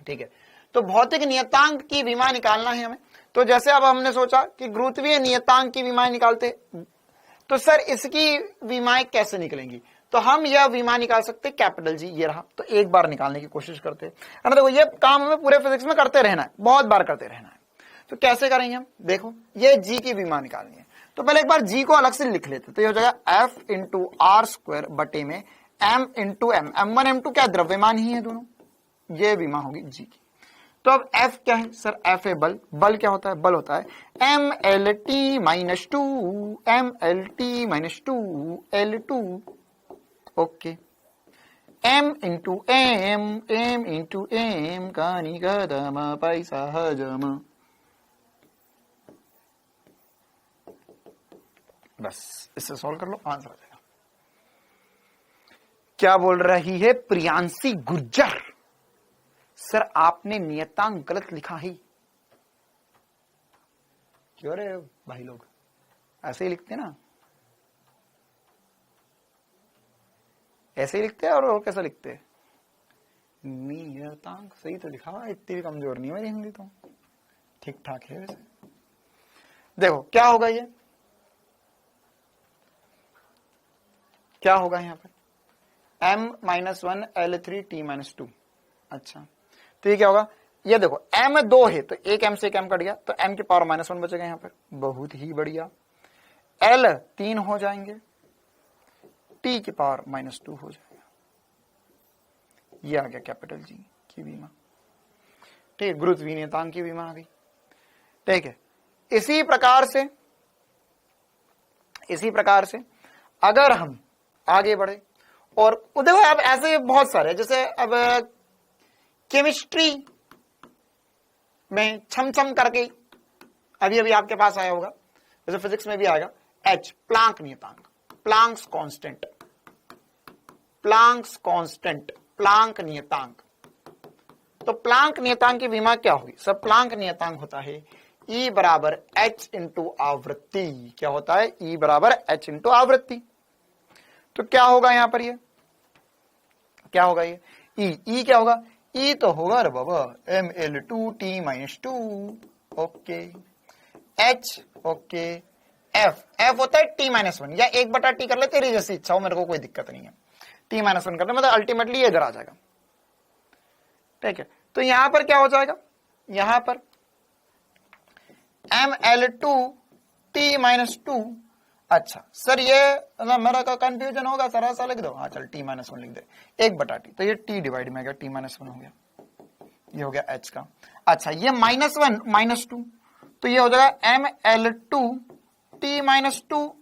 ठीक है, तो भौतिक नियतांक की विमा निकालना है हमें। तो जैसे अब हमने सोचा कि गुरुत्वीय नियतांक की विमाएं निकालते, तो सर इसकी विमाएं कैसे निकलेंगी? तो हम यह विमा निकाल सकते कैपिटल जी, ये रहा। तो एक बार निकालने की कोशिश करते हैं। देखो ये काम हमें पूरे फिजिक्स में करते रहना है, बहुत बार करते रहना है। तो कैसे करेंगे हम? देखो ये जी की विमा निकालनी है, तो पहले एक बार जी को अलग से लिख लेते। तो ये हो जाएगा एफ इंटू आर स्क्वायर बटे में M into M. m1 m2 क्या द्रव्यमान ही है दोनों, ये विमा होगी जी की। तो अब F क्या है सर? F है बल। बल क्या होता है? बल होता है MLT minus 2 MLT minus 2 L2। Okay, M into M कानी कदम पैसा हजम। बस इससे सॉल्व कर लो, आंसर आ जाएगा। क्या बोल रही है प्रियांशी गुर्जर? सर आपने नियतांक गलत लिखा है। क्यों रे भाई, लोग ऐसे ही लिखते ना, ऐसे ही लिखते हैं। और कैसा लिखते हैं? नियतांक सही तो लिखा हुआ, इतनी भी कमजोर नहीं है मेरी हिंदी, तो ठीक ठाक है वैसे। देखो क्या होगा, ये क्या होगा यहाँ पर? m-1 L3 T-2। अच्छा, तो ये क्या होगा? ये देखो m 2 है, तो एक m से एक m कट गया, तो m की पावर -1 बचेगा यहाँ पर। बहुत ही बढ़िया। L 3 हो जाएंगे, T की पावर -2 हो जाएगा। ये आ गया कैपिटल जी की विमा। ठीक है, गुरुत्वीय नियतांक की विमा आ गई। ठीक है, इसी प्रकार से अगर हम आगे बढ़े, और देखो अब ऐसे बहुत सारे, जैसे अब केमिस्ट्री में छम करके अभी अभी आपके पास आया होगा, जैसे फिजिक्स में भी आएगा H, प्लांक नियतांक, प्लांक्स कांस्टेंट, प्लांक नियतांक। तो प्लांक नियतांक की विमा क्या होगी? सब प्लांक नियतांक होता है E बराबर H इंटू आवृत्ति। क्या होता है? E बराबर H इंटू आवृत्ति। तो क्या होगा यहां पर? ये क्या होगा? ये E क्या होगा? E तो होगा रे बाबा ML2T-2। Okay, H okay, F होता है T-1, या 1/T कर ले, तेरी जैसी इच्छा हो, मेरे को कोई दिक्कत नहीं है। T-1 करने मतलब अल्टीमेटली ये इधर आ जाएगा। ठीक है, तो यहां पर क्या हो जाएगा? यहां पर ML2T-2। अच्छा सर ये मेरा का कंफ्यूजन होगा सर, ऐसा लिख दो। हाँ चल T-1 लिख दे, 1/T, तो ये T डिवाइड में आ गया, T-1 हो गया, ये हो गया H का। अच्छा ये -1 -2, तो ये हो जाएगा ML2T-2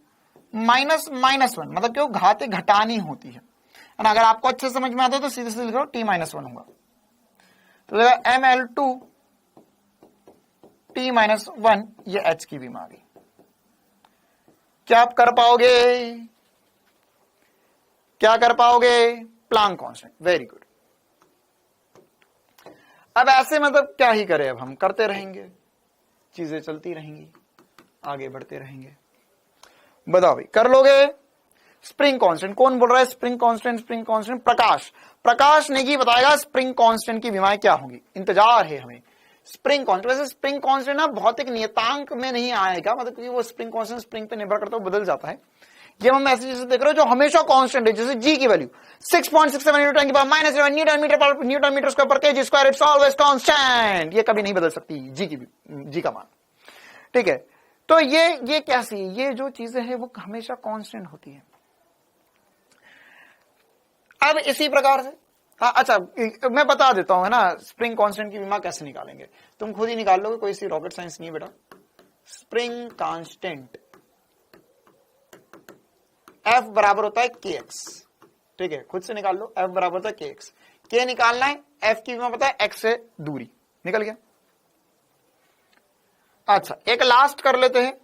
-1, मतलब क्यों? घाते घटानी होती है ना। अगर आपको अच्छे समझ में आता है तो सीधे सीधे लिखो T-1 होगा, तो ML2T-1, ये H की विमा आ गई। क्या आप कर पाओगे? क्या कर पाओगे? Planck constant, very good. अब ऐसे मतलब क्या ही करें, अब हम करते रहेंगे, चीजें चलती रहेंगी, आगे बढ़ते रहेंगे। बताओ भाई, कर लोगे? स्प्रिंग कांस्टेंट, कौन बोल रहा है स्प्रिंग कांस्टेंट? प्रकाश नेगी बताएगा स्प्रिंग कांस्टेंट की विमाएं क्या होंगी। इंतजार है हमें स्प्रिंग कांस्टेंट। वैसे स्प्रिंग कांस्टेंट ना भौतिक नियतांक में नहीं आएगा, मतलब क्योंकि वो स्प्रिंग कांस्टेंट स्प्रिंग पे निर्भर करता है, बदल जाता है। ये हम ऐसी चीजें देख रहे हो जो हमेशा कांस्टेंट है, जैसे जी की वैल्यू 6.67 न्यूटन की पावर -11 न्यूटन मीटर स्क्वायर पर KG square, it's always constant. ये कभी नहीं बदल सकती जी का मान। ठीक है, तो ये कैसी, ये जो चीजें हैं वो हमेशा कांस्टेंट होती है। अब इसी प्रकार से हाँ, अच्छा मैं बता देता हूं, है ना, स्प्रिंग कांस्टेंट की विमा कैसे निकालेंगे, तुम खुद ही निकाल लोगे, कोई सी रॉकेट साइंस नहीं है बेटा। स्प्रिंग कांस्टेंट F बराबर होता है kx, ठीक है, खुद से निकाल लो। एफ बराबर होता है के एक्स, के निकालना है, एफ की विमा पता है एक्स से दूरी, निकल गया। अच्छा एक लास्ट कर लेते हैं,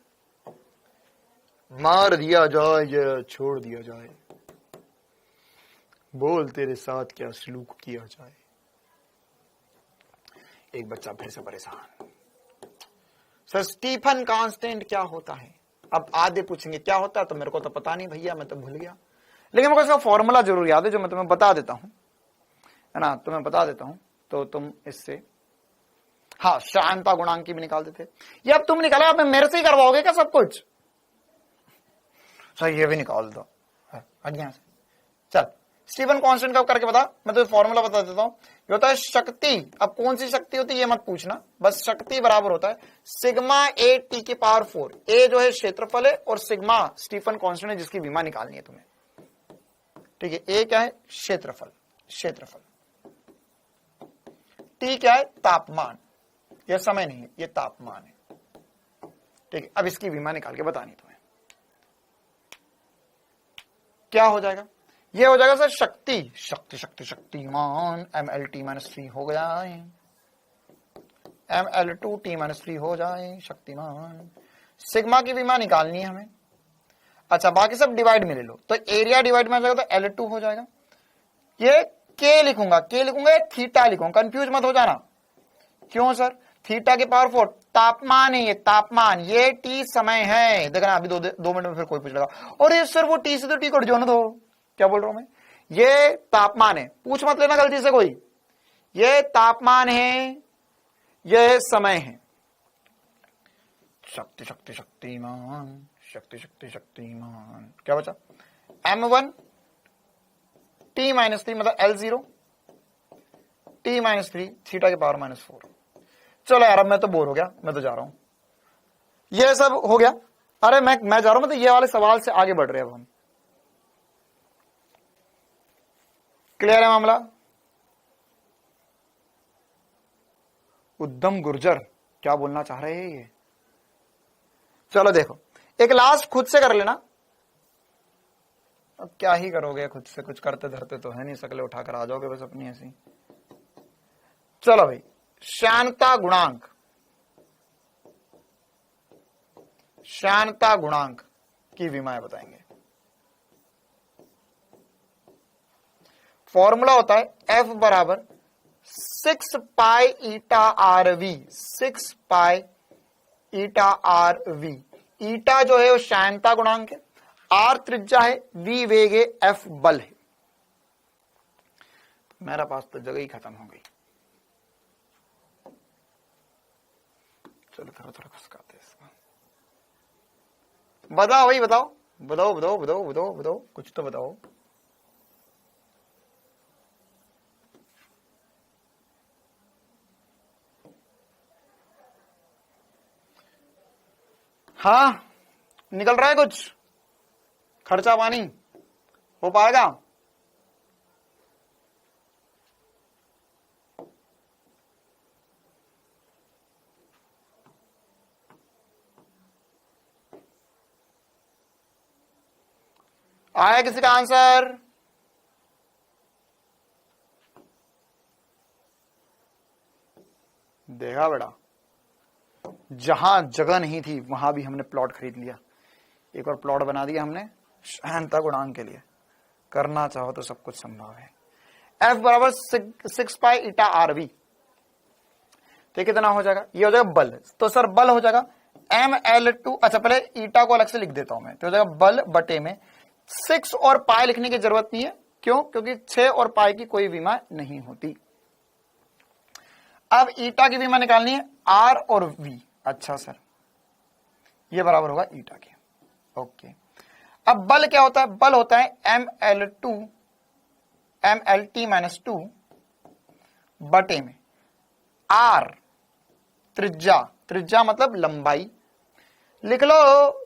मार दिया जाए या छोड़ दिया जाए, बोल तेरे साथ क्या सलूक किया जाए। एक बच्चा फिर से परेशान, सर स्टीफन कांस्टेंट क्या होता है? अब आधे पूछेंगे क्या होता है, तो मेरे को तो पता नहीं भैया, मैं तो भूल गया, लेकिन मेरे को इसका फॉर्मूला जरूर याद है जो मैं तुम्हें बता देता हूं, है ना, तुम्हें बता देता हूं तो तुम इससे, हाँ श्यानता गुणांक की भी निकाल देते। ये अब तुम निकाला, अब मेरे से ही करवाओगे क्या सब कुछ? सर ये भी निकाल दो, हट यहां से। चल स्टीफन कांस्टेंट का करके बता, मैं तो फॉर्मूला बता देता हूं। ये होता है शक्ति, अब कौन सी शक्ति होती है ये मत पूछना, बस शक्ति बराबर होता है सिग्मा ए टी की पावर 4। ए जो है क्षेत्रफल है और सिग्मा स्टीफन कांस्टेंट है जिसकी विमा निकालनी है तुम्हें, ठीक है। ए क्या है? क्षेत्रफल, क्षेत्रफल। टी क्या है? तापमान, यह समय नहीं है, ये तापमान है, ठीक है। अब इसकी विमा निकाल के बतानी तुम्हें, क्या हो जाएगा? ये हो जाएगा सर शक्ति, शक्ति शक्ति शक्तिमान, MLT - 3 हो गया है, ML2 T - 3 हो जाए, शक्तिमान। सिग्मा की विमा निकालनी है हमें। अच्छा बाकी सब डिवाइड में ले लो, तो एरिया डिवाइड में आ जाएगा तो L2 हो जाएगा। ये के लिखूंगा, के लिखूंगा, थीटा लिखूंगा, कंफ्यूज मत हो जाना। क्यों सर? थीटा के पावर 4 तापमान है, ये तापमान, ये टी समय है। देखना अभी 2 मिनट में फिर कोई पूछ लेगा, और ये सर वो टी से तो टी कट जो ना, दो क्या बोल रहा हूं मैं, ये तापमान है, पूछ मत लेना गलती से कोई, ये तापमान है, ये समय है। शक्ति शक्ति शक्तिमान, शक्ति शक्ति शक्तिमान, क्या बचा? M1 T - 3 मतलब L0 T - 3 थीटा के पावर -4। चलो यार अब मैं तो बोर हो गया, मैं तो जा रहा हूं, ये सब हो गया। अरे मैं जा रहा हूं, मतलब ये वाले सवाल से आगे बढ़ रहे हैं अब हम। क्लियर है मामला? उद्दम गुर्जर क्या बोलना चाह रहे हैं ये? चलो देखो एक लास्ट खुद से कर लेना। अब क्या ही करोगे, खुद से कुछ करते धरते तो है नहीं, शकलें उठाकर आ जाओगे बस अपनी ऐसी। चलो भाई, श्यानता गुणांक, श्यानता गुणांक की विमाएं बताएंगे। फॉर्मूला होता है F बराबर 6 पाई ईटा RV, 6 पाई ईटा RV। ईटा जो है वो श्यानता गुणांक है, R त्रिज्या है, V वेग है, F बल है। मेरा पास तो जगह ही खत्म हो गई, चलो थोड़ा थोड़ा खसकाते हैं इसको। बताओ भाई, बताओ बताओ बताओ बताओ बताओ बताओ, कुछ तो बताओ। हाँ निकल रहा है कुछ, खर्चा पानी हो पाएगा? आया किसी का आंसर? देखा बेटा, जहां जगह नहीं थी वहां भी हमने प्लॉट खरीद लिया, एक और प्लॉट बना दिया हमने श्यानता गुणांक के लिए। करना चाहो तो सब कुछ संभव है। F बराबर 6 पाई ईटा RV, तो कितना हो जाएगा? ये हो जाएगा बल, तो सर बल हो जाएगा ML2। अच्छा पहले ईटा को अलग से लिख देता हूं मैं, तो हो जाएगा बल बटे में 6 और पाई लिखने की जरूरत नहीं है, क्यों? क्योंकि 6 और पाई की कोई विमा नहीं होती। अब ईटा की विमा निकालनी है, R और V। अच्छा सर ये बराबर होगा ईटा के, ओके। अब बल क्या होता है? बल होता है MLT - 2 बटे में R त्रिज्या, त्रिज्या मतलब लंबाई, लिख लो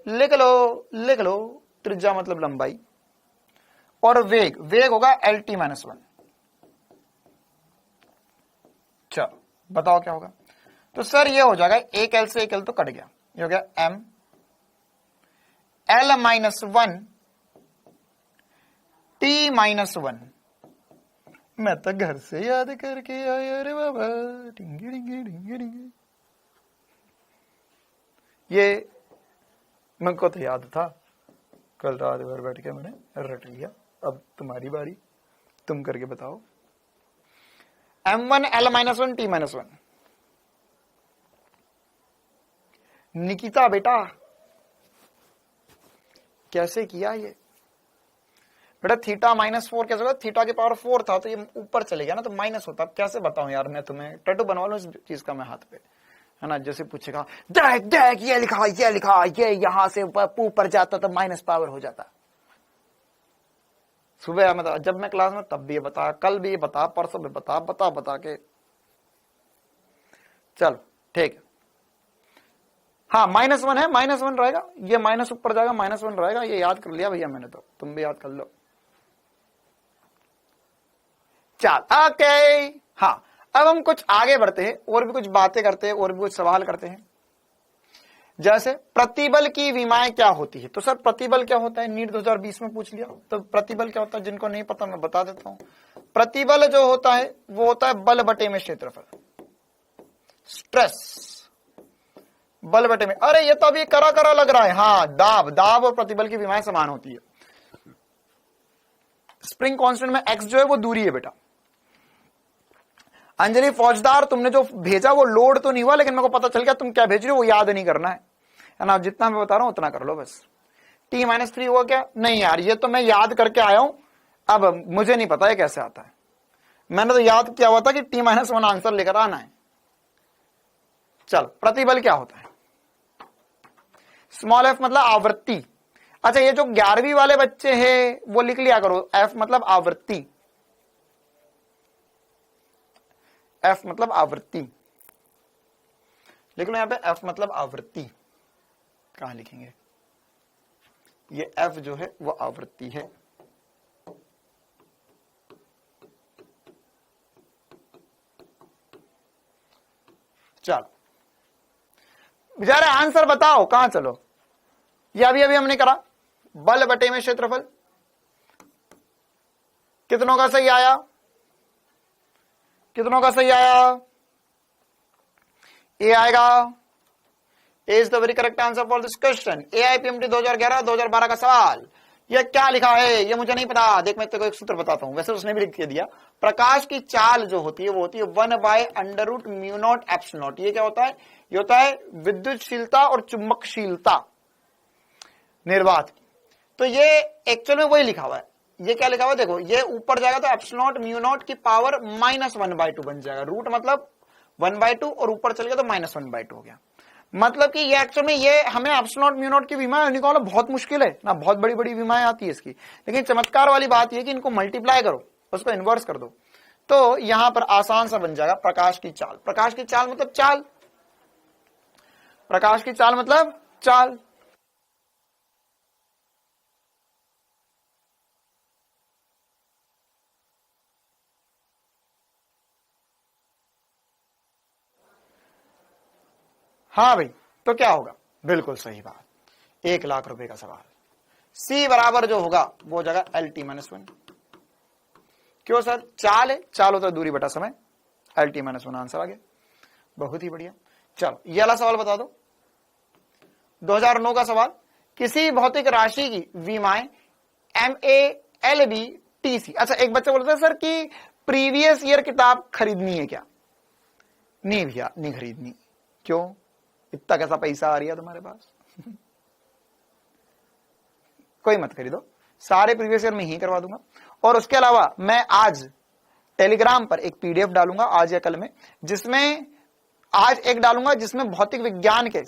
लिख लो लिख लो, त्रिज्या मतलब लंबाई, और वेग, वेग होगा LT - 1। चलो बताओ क्या होगा? तो सर ये हो जाएगा, एक L से एक L तो कट गया, ये हो गया ML - 1 t-1। मैं तो घर से याद करके आया रे बाबा, डिंगे डिंगे डिंगे डिंगे। ये मुझको तो याद था, कल रात भर बैठ के मैंने रट लिया। अब तुम्हारी बारी, तुम करके बताओ। m1 l-1 t-1। निकिता बेटा कैसे किया ये? बेटा थीटा -4 कैसे होगा? थीटा की पावर 4 था तो ये ऊपर चले गया ना, तो माइनस होता। अब कैसे बताऊं यार मैं तुम्हें? टैटू बनवा लो इस चीज का मैं हाथ पे, है ना। जैसे पूछेगा देख देख ये लिखा ये यहां से ऊपर जाता तो माइनस पावर हो जाता। सुबह मतलब जब मैं क्लास में तब भी ये बता, कल भी ये बता, परसों भी बता के। चलो ठीक है। हाँ -1 है, -1 रहेगा, ये माइनस ऊपर जाएगा, -1 रहेगा। ये याद कर लिया भैया मैंने, तो तुम भी याद कर लो। चल ओके। हाँ अब हम कुछ आगे बढ़ते हैं और भी कुछ बातें करते हैं और भी कुछ सवाल करते हैं। जैसे प्रतिबल की विमाएं क्या होती है? तो सर प्रतिबल क्या होता है? नीट 2020 में पूछ लिया। तो प्रतिबल क्या होता है, जिनको नहीं पता मैं बता देता हूं। प्रतिबल जो होता है वो होता है बल बटे में क्षेत्रफल, स्ट्रेस बल बटे में। अरे ये तो अभी करा करा लग रहा है। हाँ दाब और प्रतिबल की विमाएं समान होती है। स्प्रिंग कांस्टेंट में x जो है वो दूरी है बेटा। अंजलि फौजदार तुमने जो भेजा वो लोड तो नहीं हुआ, लेकिन मेरे को पता चल गया तुम क्या भेज रहे हो, वो याद नहीं करना है ना। जितना मैं बता रहा हूं उतना कर लो बस। t-3 हुआ क्या? नहीं यार ये तो मैं याद करके आया हूं, अब मुझे नहीं पता है कैसे आता है। मैंने तो याद किया हुआ था कि t-1 आंसर लेकर आना है। चल प्रतिबल क्या होता है? स्मॉल f मतलब आवृत्ति। अच्छा ये जो 11वीं वाले बच्चे हैं वो लिख लिया करो, f मतलब आवृत्ति, f मतलब आवृत्ति लिख लो यहां पे। f मतलब आवृत्ति कहां लिखेंगे? ये f जो है वो आवृत्ति है। चलो बेचारे आंसर बताओ कहां। चलो ये अभी हमने करा, बल बटे में क्षेत्रफल। कितनों का सही आया? कितनों का सही आया? ए आएगा। A is the very correct answer for this question. AIPMT 2011-2012 का सवाल। ये क्या लिखा है ये मुझे नहीं पता। देख मैं तेरे को एक सूत्र बताता हूं, वैसे उसने भी लिख के दिया। प्रकाश की चाल जो होती है वो होती है 1/√μ0ε0। ये क्या होता है? ये होता है विद्युतशीलता और चुंबकशीलता निर्वात। तो ये एक्चुअल में वही लिखा हुआ है। ये क्या लिखा हुआ है देखो, ये ऊपर जाएगा तो एप्सिलॉन μ0 की पावर -1/2 बन जाएगा। रूट मतलब 1/2 और ऊपर चल गया तो -1/2 हो गया। मतलब कि ये एक्चुअल में ये हमें एप्सिलॉन μ0 की विमाएं निकालना बहुत मुश्किल है ना, बहुत बड़ी बड़ी विमाएं आती है इसकी। लेकिन चमत्कार वाली बात यह कि इनको मल्टीप्लाई करो, उसको इन्वर्स कर दो, तो यहां पर आसान सा बन जाएगा प्रकाश की चाल। प्रकाश की चाल मतलब चाल, प्रकाश की चाल मतलब चाल। हाँ भाई तो क्या होगा? बिल्कुल सही बात, 1 लाख रुपए का सवाल। C बराबर जो होगा वो हो जाएगा LT-1। क्यों सर? चाल है, चाल होता है दूरी बटा समय, LT-1 आंसर आ गया। बहुत ही बढ़िया। चलो ये वाला सवाल बता दो, 2009 का सवाल। किसी भौतिक राशि की विमाएं MALBTC। अच्छा एक बच्चा बोलता है सर कि प्रीवियस ईयर किताब खरीदनी है क्या? नहीं भैया नहीं खरीदनी। क्यों? इतना कैसा पैसा आ रही है तुम्हारे पास? कोई मत खरीदो, सारे प्रीवियस ईयर में ही करवा दूंगा। और उसके अलावा मैं आज टेलीग्राम पर एक PDF डालूंगा आज या कल में, जिसमें आज एक डालूंगा जिसमें भौतिक विज्ञान के,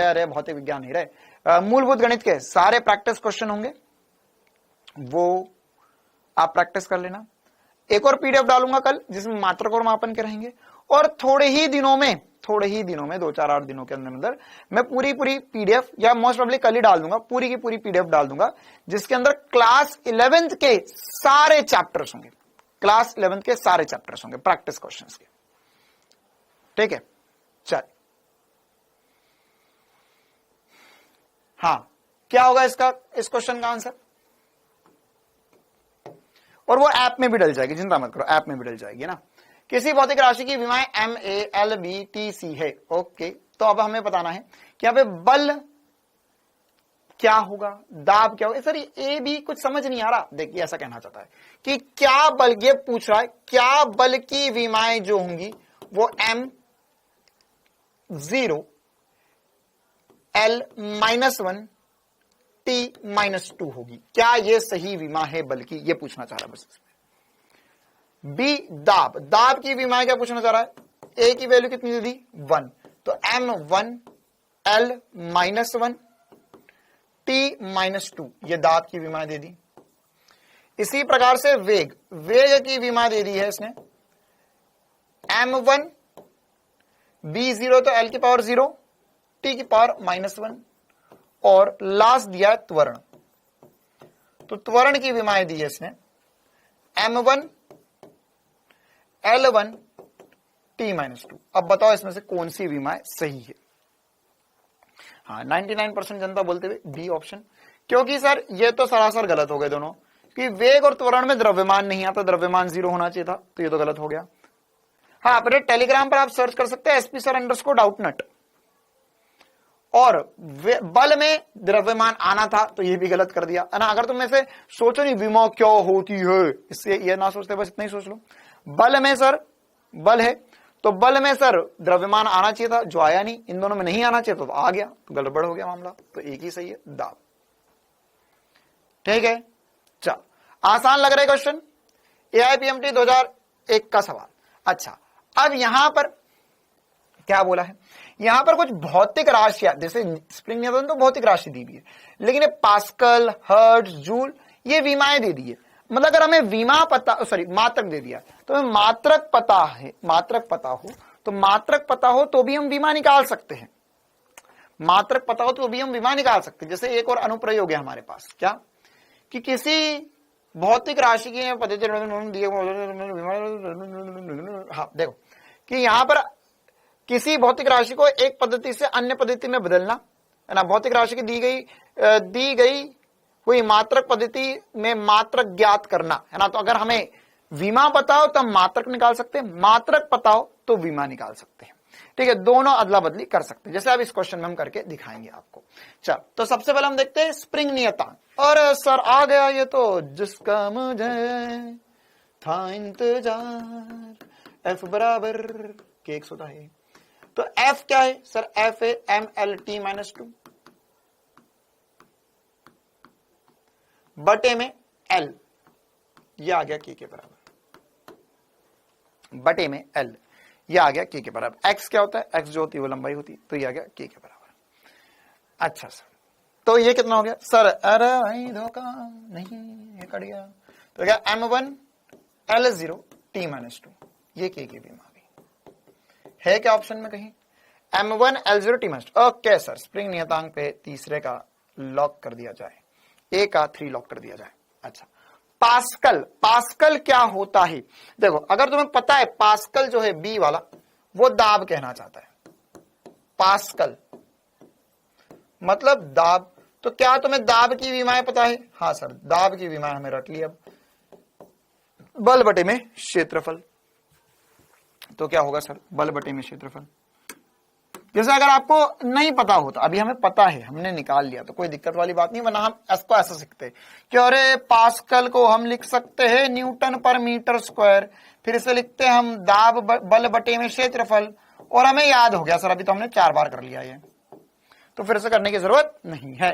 अरे भौतिक विज्ञान नहीं रहे, मूलभूत गणित के सारे प्रैक्टिस क्वेश्चन होंगे, वो आप प्रैक्टिस कर लेना। एक और PDF डालूंगा कल जिसमें मात्रक और मापन के रहेंगे। और थोड़े ही दिनों में 2-4-8 दिनों के अंदर मैं पूरी PDF, या मोस्ट प्रोबेबली कल ही डाल दूंगा, पूरी की पूरी PDF डाल दूंगा, जिसके अंदर क्लास 11th के सारे चैप्टर्स होंगे, क्लास 11th के सारे चैप्टर्स होंगे प्रैक्टिस क्वेश्चंस के। ठीक है चल। हाँ क्या होगा इसका, इस क्वेश्चन का आंसर? और वो ऐप में भी डल जाएगी, चिंता मत करो, ऐप में भी डल जाएगी ना। किसी भौतिक राशि की विमाएं MALBTC है। ओके, तो अब हमें बताना है कि यहाँ पे बल क्या होगा, दाब क्या होगा। सर ये भी कुछ समझ नहीं आ रहा। देखिए ऐसा कहना चाहता है कि क्या बल, ये पूछ रहा है क्या बल की विमाएं जो होंगी वो M0 L-1 T-2 होगी। क्या ये सही विमा है बल की, ये पूछना चाह रहा है बस। बी दाब, दाब की विमा क्या पूछना चाह रहा है, ए की वैल्यू कितनी दे दी 1, तो M1 L-1 T-2 ये दाब की विमा दे दी। इसी प्रकार से वेग, वेग की विमा दे दी है इसने M1 B0 तो L की पावर 0 T की पावर -1, और लास्ट दिया है त्वरण, तो त्वरण की विमाएं दी है इसने M1 L1 T-2। अब बताओ इसमें से कौन सी विमाएं सही है। हाँ 99% जनता बोलते हुए बी ऑप्शन, क्योंकि सर ये तो सरासर गलत हो गए दोनों, कि वेग और त्वरण में द्रव्यमान नहीं आता, द्रव्यमान 0 होना चाहिए था, तो ये तो गलत हो गया। हाँ अपने टेलीग्राम पर आप सर्च कर सकते हैं SP_Sir_Doubtnut, और बल में द्रव्यमान आना था तो ये भी गलत कर दिया है ना। अगर तुम ऐसे सोचो नहीं विमा क्या होती है, इससे ये ना सोचते, बस इतना ही सोच लो, बल में सर बल है तो बल में सर द्रव्यमान आना चाहिए था, जो आया नहीं, इन दोनों में नहीं आना चाहिए तो आ गया, तो गड़बड़ हो गया मामला, तो एक ही सही है दाब। ठीक है, चल आसान लग रहा है क्वेश्चन, AIPMT 2001 का सवाल। अच्छा अब यहां पर क्या बोला है, यहां पर कुछ भौतिक राशियां, जैसे स्प्रिंग नियंत्रण तो भौतिक राशि दी हुई है, लेकिन ये पास्कल, हर्ट्ज, जूल ये विमाएं दे दी है। मतलब अगर हमें विमा पता, सॉरी मात्रक दे दिया, तो हमें मात्रक पता है, मात्रक पता हो तो मात्रक पता हो तो भी हम विमा निकाल सकते हैं, मात्रक पता हो तो भी हम विमा निकाल सकते हैं। जैसे एक और अनुप्रयोग है हमारे पास, क्या कि किसी भौतिक राशि की पद्धति, हाँ देखो कि यहां पर किसी भौतिक राशि को एक पद्धति से अन्य पद्धति में बदलना है ना, भौतिक राशि की दी गई हुई मात्रक पद्धति में मात्रक ज्ञात करना है ना। तो अगर हमें विमा पता हो तो हम मात्रक निकाल सकते हैं, मात्रक पता हो तो विमा निकाल सकते हैं। ठीक है, दोनों अदला बदली कर सकते हैं, जैसे अब इस क्वेश्चन में हम करके दिखाएंगे आपको। चल तो सबसे पहले हम देखते हैं स्प्रिंग नियतांक। और सर आ गया ये तो, जिसका मुझे था इंतजार, F बराबर के 100 है। तो F क्या है सर, F है MLT-2 बटे में L, ये आ गया के बराबर, बटे में L ये आ गया के बराबर। X क्या होता है, X जो होती है वो लंबाई होती है, तो ये आ गया के बराबर। अच्छा सर, तो ये कितना हो गया सर, अरे भाई धोखा नहीं, ये कट गया, तो क्या M1 L0 T-2, ये के भी आ गई है क्या ऑप्शन में कहीं, M1 L0 T-2। Okay sir, spring नियतांक पे तीसरे का लॉक कर दिया जाए, ए का 3 लॉक कर दिया जाए। अच्छा पास्कल, पास्कल क्या होता है, देखो अगर तुम्हें पता है पास्कल जो है बी वाला वो दाब कहना चाहता है, पास्कल मतलब दाब, तो क्या तुम्हें दाब की विमाएं पता है, हाँ सर दाब की विमाएं हमें रट ली। अब बल बटे में क्षेत्रफल, तो क्या होगा सर बल बटे में क्षेत्रफल। जैसे अगर आपको नहीं पता होता, अभी हमें पता है हमने निकाल लिया तो कोई दिक्कत वाली बात नहीं, वरना हम इसको ऐसा सीखते हैं कि अरे पास्कल को हम लिख सकते हैं न्यूटन पर मीटर स्क्वायर, फिर इसे लिखते हैं हम दाब बल बटे में क्षेत्रफल, और हमें याद हो गया सर, अभी तो हमने 4 बार कर लिया ये, तो फिर से करने की जरूरत नहीं है।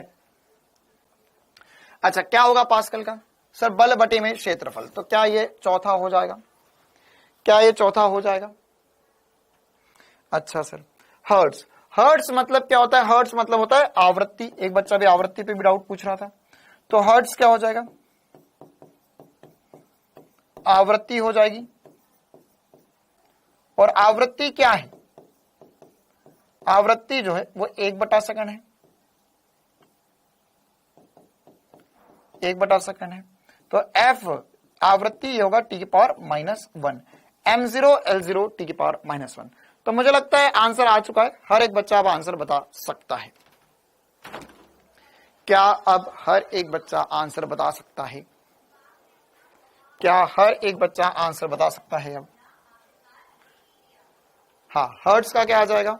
अच्छा क्या होगा पास्कल का सर, बल बटे में क्षेत्रफल, तो क्या ये चौथा हो जाएगा, क्या ये चौथा हो जाएगा। अच्छा सर हर्ट्ज, हर्ट्ज मतलब क्या होता है, हर्ट्ज मतलब होता है आवृत्ति, एक बच्चा भी आवृत्ति पे भी डाउट पूछ रहा था, तो हर्ट्ज क्या हो जाएगा, आवृत्ति हो जाएगी। और आवृत्ति क्या है, आवृत्ति जो है वो 1/सेकंड है, 1/सेकंड है, तो F आवृत्ति होगा T⁻⁻1, M0 L0 T⁻⁻1। तो मुझे लगता है आंसर आ चुका है, हर एक बच्चा अब आंसर बता सकता है। क्या अब हर एक बच्चा आंसर बता सकता है, क्या हर एक बच्चा आंसर बता सकता है अब? हाँ, हर्ट्ज का क्या आ जाएगा?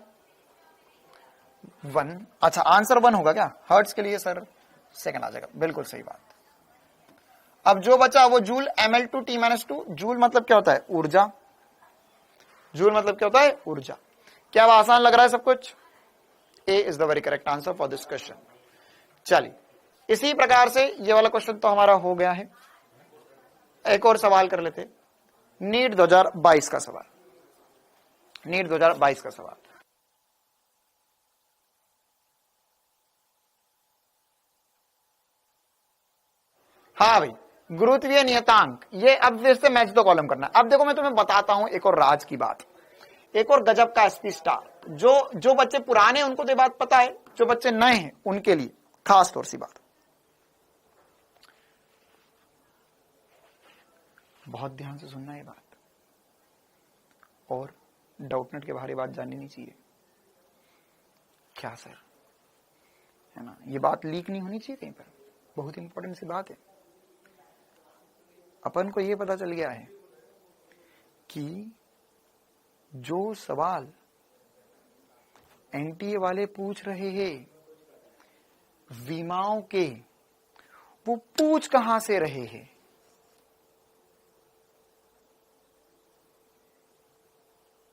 1। अच्छा, आंसर 1 होगा क्या हर्ट्ज के लिए? सर सेकंड आ जाएगा, बिल्कुल सही बात। अब जो बचा वो जूल ml2t-2। जूल मतलब क्या होता है? ऊर्जा। जूल मतलब क्या होता है? ऊर्जा। क्या अब आसान लग रहा है सब कुछ? A is the very correct answer for this question. चलिए, इसी प्रकार से ये वाला क्वेश्चन तो हमारा हो गया है। एक और सवाल कर लेते, नीट 2022 का सवाल। नीट 2022 का सवाल। हाँ भाई, गुरुत्वीय नियतांक, ये अब फिर से मैच द कॉलम करना है। अब देखो मैं तुम्हें बताता हूं एक और राज की बात, एक और गजब का एसपी स्टार। जो बच्चे पुराने हैं उनको तो बात पता है, जो बच्चे नए हैं उनके लिए खास तौर सी बात। बहुत ध्यान से सुनना ये बात, और डाउटनेट के बाहर ये बात जाननी नहीं चाहिए। क्या सर, है ना, ये बात लीक नहीं होनी चाहिए कहीं पर, बहुत इंपॉर्टेंट सी बात है। अपन को ये पता चल गया है कि जो सवाल एनटीए वाले पूछ रहे हैं विमाओं के, वो पूछ कहां से रहे हैं?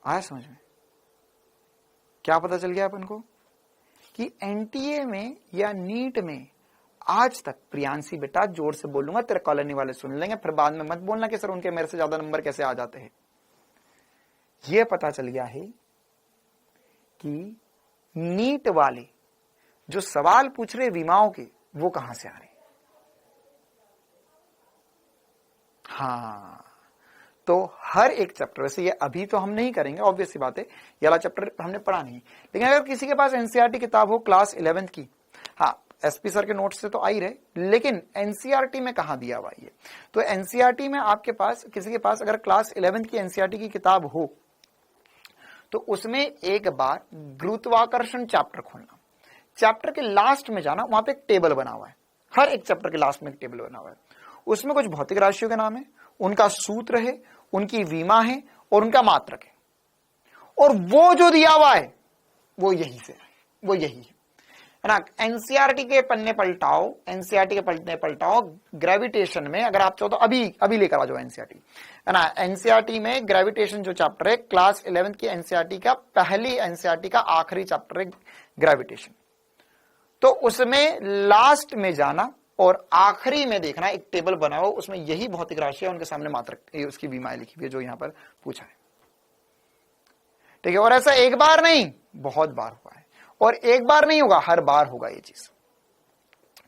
आया समझ में? क्या पता चल गया अपन को कि एनटीए में या नीट में आज तक, प्रियांशी बेटा जोर से बोलूंगा, तेरे कॉलोनी वाले सुन लेंगे, फिर बाद में मत बोलना कि सर उनके मेरे से ज्यादा नंबर कैसे आ जाते हैं। यह पता चल गया है कि नीट वाले जो सवाल पूछ रहे विमाओं के, वो कहां से आ रहे? हाँ, तो हर एक चैप्टर, वैसे ये अभी तो हम नहीं करेंगे, ऑब्वियस सी बात है, ये वाला चैप्टर हमने पढ़ा नहीं, लेकिन अगर किसी के पास एनसीईआरटी किताब हो क्लास 11th की, हाँ एसपी सर के नोट्स से तो आ ही रहे, लेकिन एनसीईआरटी में कहां दिया हुआ है? तो एनसीईआरटी में आपके पास, किसी के पास अगर क्लास 11th की एनसीईआरटी की किताब हो तो उसमें एक बार गुरुत्वाकर्षण चैप्टर खोलना, चैप्टर के लास्ट में जाना, वहां पे एक टेबल बना हुआ है, हर एक चैप्टर के लास्ट में एक टेबल बना हुआ है, उसमें कुछ भौतिक राशियों के नाम है, उनका सूत्र है, उनकी विमा है और उनका मात्रक है, और वो जो दिया हुआ है वो यही से है, वो यही है ना। एनसीईआरटी के पन्ने पलटाओ, एनसीईआरटी के पन्ने पलटाओ, ग्रेविटेशन में अगर आप चाहो तो अभी लेकर आ जाओ एनसीईआरटी, है ना। एनसीईआरटी में ग्रेविटेशन जो चैप्टर है, क्लास 11th की एनसीईआरटी का पहली एनसीईआरटी का आखिरी चैप्टर है ग्रेविटेशन, तो उसमें लास्ट में जाना और आखिरी में देखना, एक टेबल बनाओ, उसमें यही भौतिक राशि है, उनके सामने मात्रक, उसकी विमाएं लिखी हुई है जो यहां पर पूछा है, ठीक है। और ऐसा एक बार नहीं, बहुत बार हुआ है, और एक बार नहीं होगा, हर बार होगा ये चीज,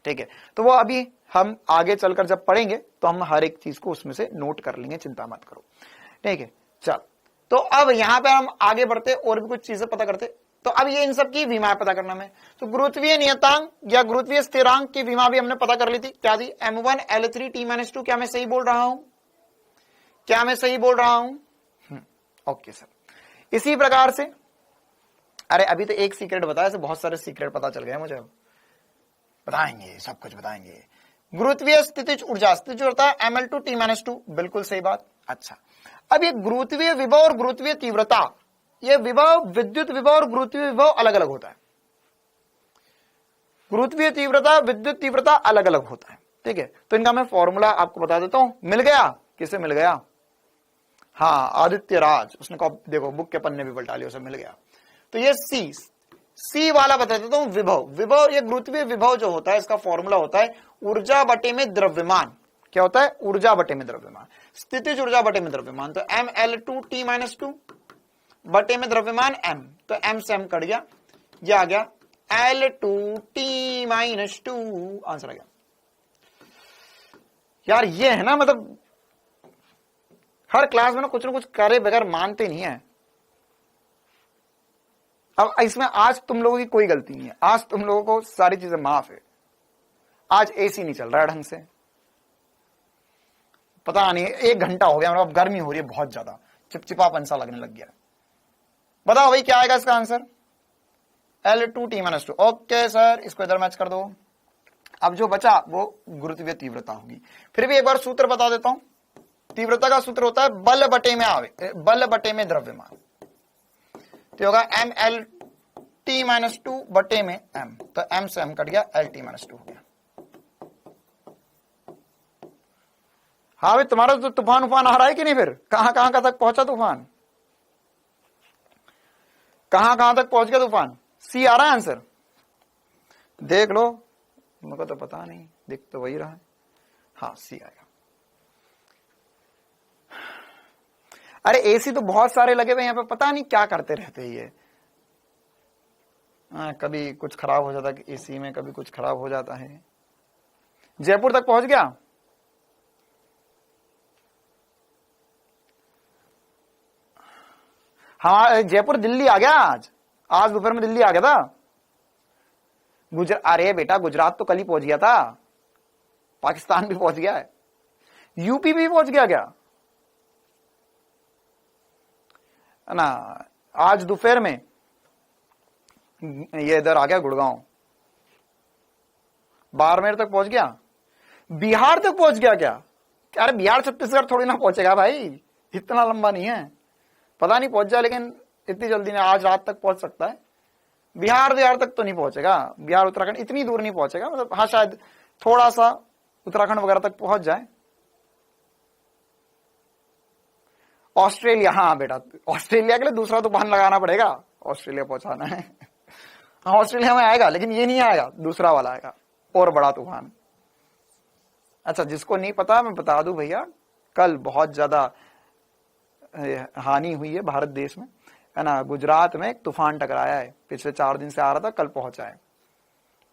ठीक है। तो वो अभी हम आगे चलकर जब पढ़ेंगे तो हम हर एक चीज को उसमें से नोट कर लेंगे, चिंता मत करो, ठीक है। चल, तो अब यहां पे हम आगे बढ़ते और भी कुछ चीजें पता करते। तो अब ये इन सब की विमा पता करना में, तो गुरुत्वीय नियतांक या गुरुत्वीय स्थिरांक की विमा भी हमने पता कर ली थी, क्या थी? m1l3t-2। क्या मैं सही बोल रहा हूं? क्या मैं सही बोल रहा हूं? Okay sir. इसी प्रकार से, अरे अभी तो एक सीक्रेट बताया, से बहुत सारे सीक्रेट पता चल गए मुझे, बताएंगे, सब कुछ बताएंगे। गुरुत्वीय स्थितिज ऊर्जा, स्थितिज होता है ml2t-2, बिल्कुल सही बात। अच्छा, अब ये गुरुत्वीय विभव और गुरुत्वीय तीव्रता, ये विभव, विद्युत विभव और गुरुत्वीय विभव अलग अलग होता है, गुरुत्वीय तीव्रता, विद्युत तीव्रता अलग अलग होता है, ठीक है। तो इनका मैं फॉर्मूला आपको बता देता हूं, मिल गया? किसे मिल गया? हाँ, आदित्य राज, उसने देखो बुक के पन्ने भी पलटा लिए, उसे मिल गया। तो ये सी वाला बता देता हूं, विभव, ये गुरुत्वीय विभव जो होता है, इसका फॉर्मूला होता है ऊर्जा बटे में द्रव्यमान। क्या होता है? ऊर्जा बटे में द्रव्यमान। स्थितिज ऊर्जा बटे में द्रव्यमान, तो ml2t-2 बटे में द्रव्यमान m, तो m से m कट गया, ये आ गया l2t-2, आंसर आ गया। यार ये है ना, मतलब हर क्लास में ना कुछ करे बगैर मानते नहीं है। अब इसमें आज तुम लोगों की कोई गलती नहीं है, आज तुम लोगों को सारी चीजें माफ है। आज एसी नहीं चल रहा है ढंग से, पता नहीं 1 घंटा हो गया, मतलब गर्मी हो रही है बहुत ज्यादा, चिपचिपापन सा लगने लग गया। बताओ भाई क्या आएगा इसका आंसर? l2t-2। ओके सर, इसको इधर मैच कर दो। अब जो बचा वो गुरुत्वीय तीव्रता होगी। फिर भी एक बार सूत्र बता देता हूं, तीव्रता का सूत्र होता है बल बटे में बल बटे में द्रव्यमान, तो होगा mLT-2 बटे में m, तो m से m कट गया, LT-2 हो गया। हाँ भाई तुम्हारा तो तूफान उफान आ रहा है कि नहीं, फिर कहां कहां तक पहुंचा तूफान, कहां कहां तक पहुंच गया तूफान? सी आ रहा है आंसर, देख लो, मुझको तो पता नहीं, दिख तो वही रहा है, हाँ सी आएगा। अरे एसी तो बहुत सारे लगे हुए यहाँ पे, पता नहीं क्या करते रहते हैं ये। कभी कुछ खराब हो जाता है एसी में, कभी कुछ खराब हो जाता है। जयपुर तक पहुंच गया, हाँ जयपुर दिल्ली आ गया, आज दोपहर में दिल्ली आ गया था। अरे बेटा गुजरात तो कल ही पहुंच गया था, पाकिस्तान भी पहुंच गया है, यूपी भी पहुंच गया क्या ना, आज दोपहर में ये इधर आ गया गुड़गांव, बाड़मेर तक पहुंच गया, बिहार तक पहुंच गया क्या? अरे बिहार छत्तीसगढ़ थोड़ी ना पहुंचेगा भाई, इतना लंबा नहीं है, पता नहीं पहुंच जाए, लेकिन इतनी जल्दी नहीं, आज रात तक पहुंच सकता है। बिहार तक तो नहीं पहुंचेगा, बिहार उत्तराखंड इतनी दूर नहीं पहुंचेगा, मतलब हाँ शायद थोड़ा सा उत्तराखंड वगैरह तक पहुंच जाए। ऑस्ट्रेलिया, हाँ बेटा ऑस्ट्रेलिया के लिए दूसरा तूफान लगाना पड़ेगा, ऑस्ट्रेलिया पहुंचाना है। हाँ ऑस्ट्रेलिया में आएगा, लेकिन ये नहीं आएगा, दूसरा वाला आएगा और बड़ा तूफान। अच्छा जिसको नहीं पता मैं बता दूं भैया, कल बहुत ज्यादा हानि हुई है भारत देश में, है ना। गुजरात में एक तूफान टकराया है, पिछले 4 दिन से आ रहा था, कल पहुंचा है।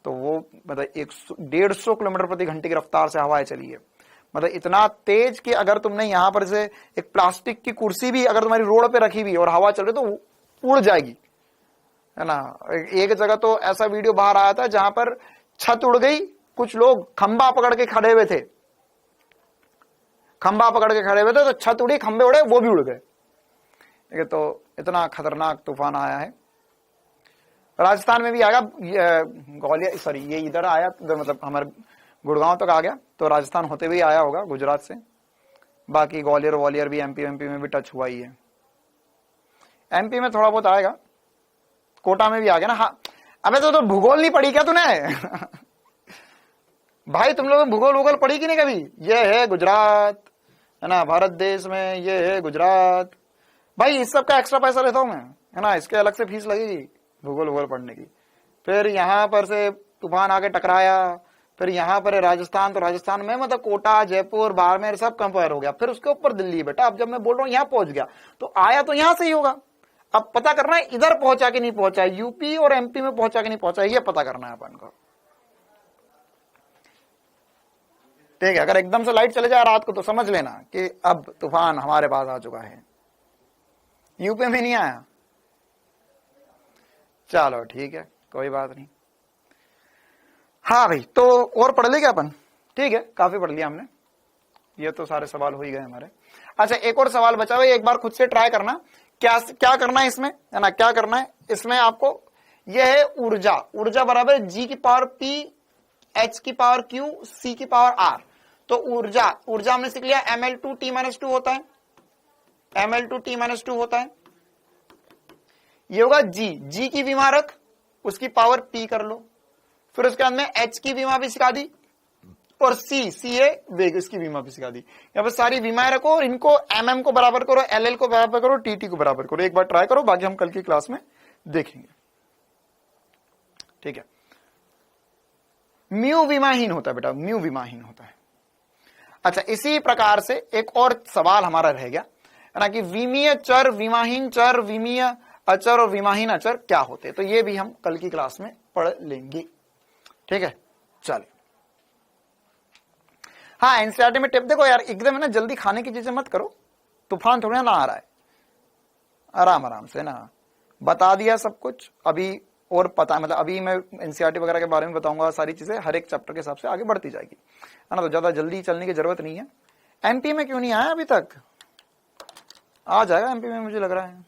तो वो मतलब 150 किलोमीटर प्रति घंटे की रफ्तार से हवाएं चली है, मतलब इतना तेज कि अगर तुमने यहां पर से एक प्लास्टिक की कुर्सी भी अगर तुम्हारी रोड पे रखी हुई और हवा चल रही तो उड़ जाएगी, है ना। एक जगह तो ऐसा वीडियो बाहर आया था जहां पर छत उड़ गई, कुछ लोग खंबा पकड़ के खड़े हुए थे, तो छत उड़ी, खंबे उड़े, वो भी उड़ गए। ठीक है, तो इतना खतरनाक तूफान आया है। राजस्थान में भी आएगा, ग्वालियर सॉरी ये इधर आया, मतलब हमारे गुड़गांव तक आ गया, तो राजस्थान होते हुए आया होगा गुजरात से। बाकी ग्वालियर भी एमपी में भी टच हुआ ही है, एमपी में थोड़ा बहुत आएगा, कोटा में भी आ गया ना। हाँ अबे तो भूगोल नहीं पढ़ी क्या तूने? भाई तुम लोग भूगोल पढ़ी कि नहीं कभी? ये है गुजरात, है ना, भारत देश में ये है गुजरात। भाई इस सब का एक्स्ट्रा पैसा लेता हूं मैं, है ना, इसके अलग से फीस लगेगी भूगोल पढ़ने की। फिर यहां पर से तूफान आके टकराया, फिर यहां पर है राजस्थान, तो राजस्थान में मतलब कोटा, जयपुर, बाड़मेर सब कंपेयर हो गया, फिर उसके ऊपर दिल्ली। बेटा अब जब मैं बोल रहा हूं यहां पहुंच गया, तो आया तो यहां से ही होगा। अब पता करना है इधर पहुंचा कि नहीं पहुंचा, यूपी और एमपी में पहुंचा कि नहीं पहुंचा, ये पता करना है अपन को। ठीक है, अगर एकदम से लाइट चले जाए रात को तो समझ लेना कि अब तूफान हमारे पास आ चुका है। यूपी में नहीं आया, चलो ठीक है, कोई बात नहीं। हाँ भाई, तो और पढ़ ले क्या अपन? ठीक है, काफी पढ़ लिया हमने, ये तो सारे सवाल हो ही गए हमारे। अच्छा एक और सवाल बचा हुआ है, एक बार खुद से ट्राई करना, क्या करना है इसमें, है ना, क्या करना है इसमें आपको। यह है ऊर्जा बराबर जी की पावर पी, एच की पावर क्यू, सी की पावर आर। तो ऊर्जा हमने सीख लिया ml2t-2 होता है, ml2t-2 होता है। ये होगा जी की विमा रख, उसकी पावर पी कर लो, फिर उसके बाद में एच की विमा भी सिखा दी, और सी है वेग, इसकी विमा भी सिखा दी। यहाँ पर सारी विमाएं रखो और इनको mm को बराबर करो, ll को बराबर करो, tt को बराबर करो। एक बार ट्राई करो, बाकी हम कल की क्लास में देखेंगे। ठीक है, म्यू विमाहीन होता है बेटा, म्यू विमाहीन होता है। अच्छा इसी प्रकार से एक और सवाल हमारा रह गया, है ना, कि विमीय चर, विमाहीन चर, विमीय अचर और विमाहीन अचर क्या होते हैं। तो ये भी हम कल की क्लास में पढ़ लेंगे। ठीक है, चलिए। हाँ एनसीईआरटी में टिप देखो यार, एकदम है ना जल्दी खाने की चीजें मत करो, तूफान थोड़ा ना आ रहा है, आराम से ना बता दिया सब कुछ। अभी और पता, मतलब अभी मैं एनसीईआरटी वगैरह के बारे में बताऊंगा, सारी चीजें हर एक चैप्टर के हिसाब से आगे बढ़ती जाएगी, है ना। तो ज्यादा जल्दी चलने की जरूरत नहीं है। एमपी में क्यों नहीं आया अभी तक? आ जाएगा एमपी में, मुझे लग रहा है।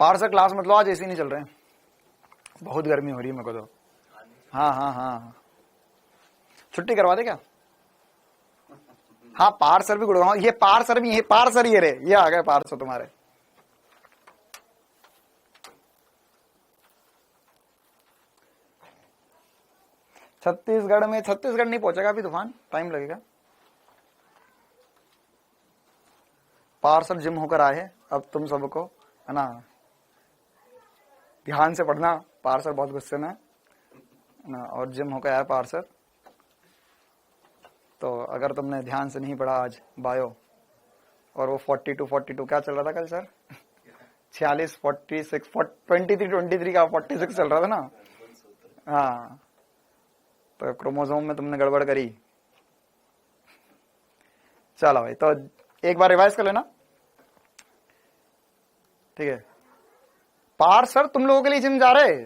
पार्सर क्लास मतलब आज ऐसे ही नहीं चल रहे हैं, बहुत गर्मी हो रही है मेरे को तो। हाँ हाँ हाँ, छुट्टी करवा दे क्या? हाँ पार सर भी गुड़गांव, ये पार सर भी, ये पार सर ये रे, ये आ गए पार सर तुम्हारे। छत्तीसगढ़ में, छत्तीसगढ़ नहीं पहुंचेगा अभी तूफान, टाइम लगेगा। पार्सल जिम होकर आए हैं, अब तुम सबको है ना ध्यान से पढ़ना। पार्सल बहुत गुस्से में है ना, और जिम होकर आया पार्सल। तो अगर तुमने ध्यान से नहीं पढ़ा आज बायो, और वो 42 क्या चल रहा था कल सर? 46 46 23 का 46 चल रहा था ना। हाँ, तो क्रोमोसोम में तुमने गड़बड़ करी। चलो भाई, तो एक बार रिवाइज कर लेना, ठीक है? पार सर तुम लोगों के लिए जिम जा रहे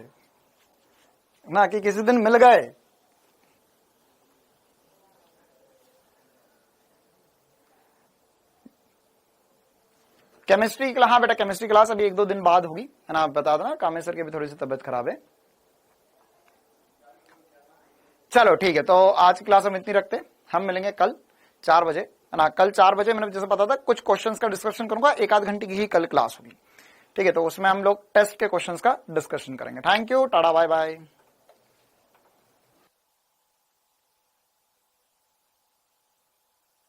ना, कि किसी दिन मिल गए? केमिस्ट्री क्लास, हाँ बेटा केमिस्ट्री क्लास अभी 1-2 दिन बाद होगी, है ना? आप बता देना, कामेश्वर की भी थोड़ी सी तबीयत खराब है। चलो ठीक है, तो आज की क्लास हम इतनी रखते, हम मिलेंगे कल 4 बजे, है ना? कल 4 बजे मैंने जैसे पता था कुछ क्वेश्चंस का डिस्कशन करूंगा, 1-आध घंटे की ही कल क्लास होगी, ठीक है? तो उसमें हम लोग टेस्ट के क्वेश्चंस का डिस्कशन करेंगे। Thank you, tata, bye bye.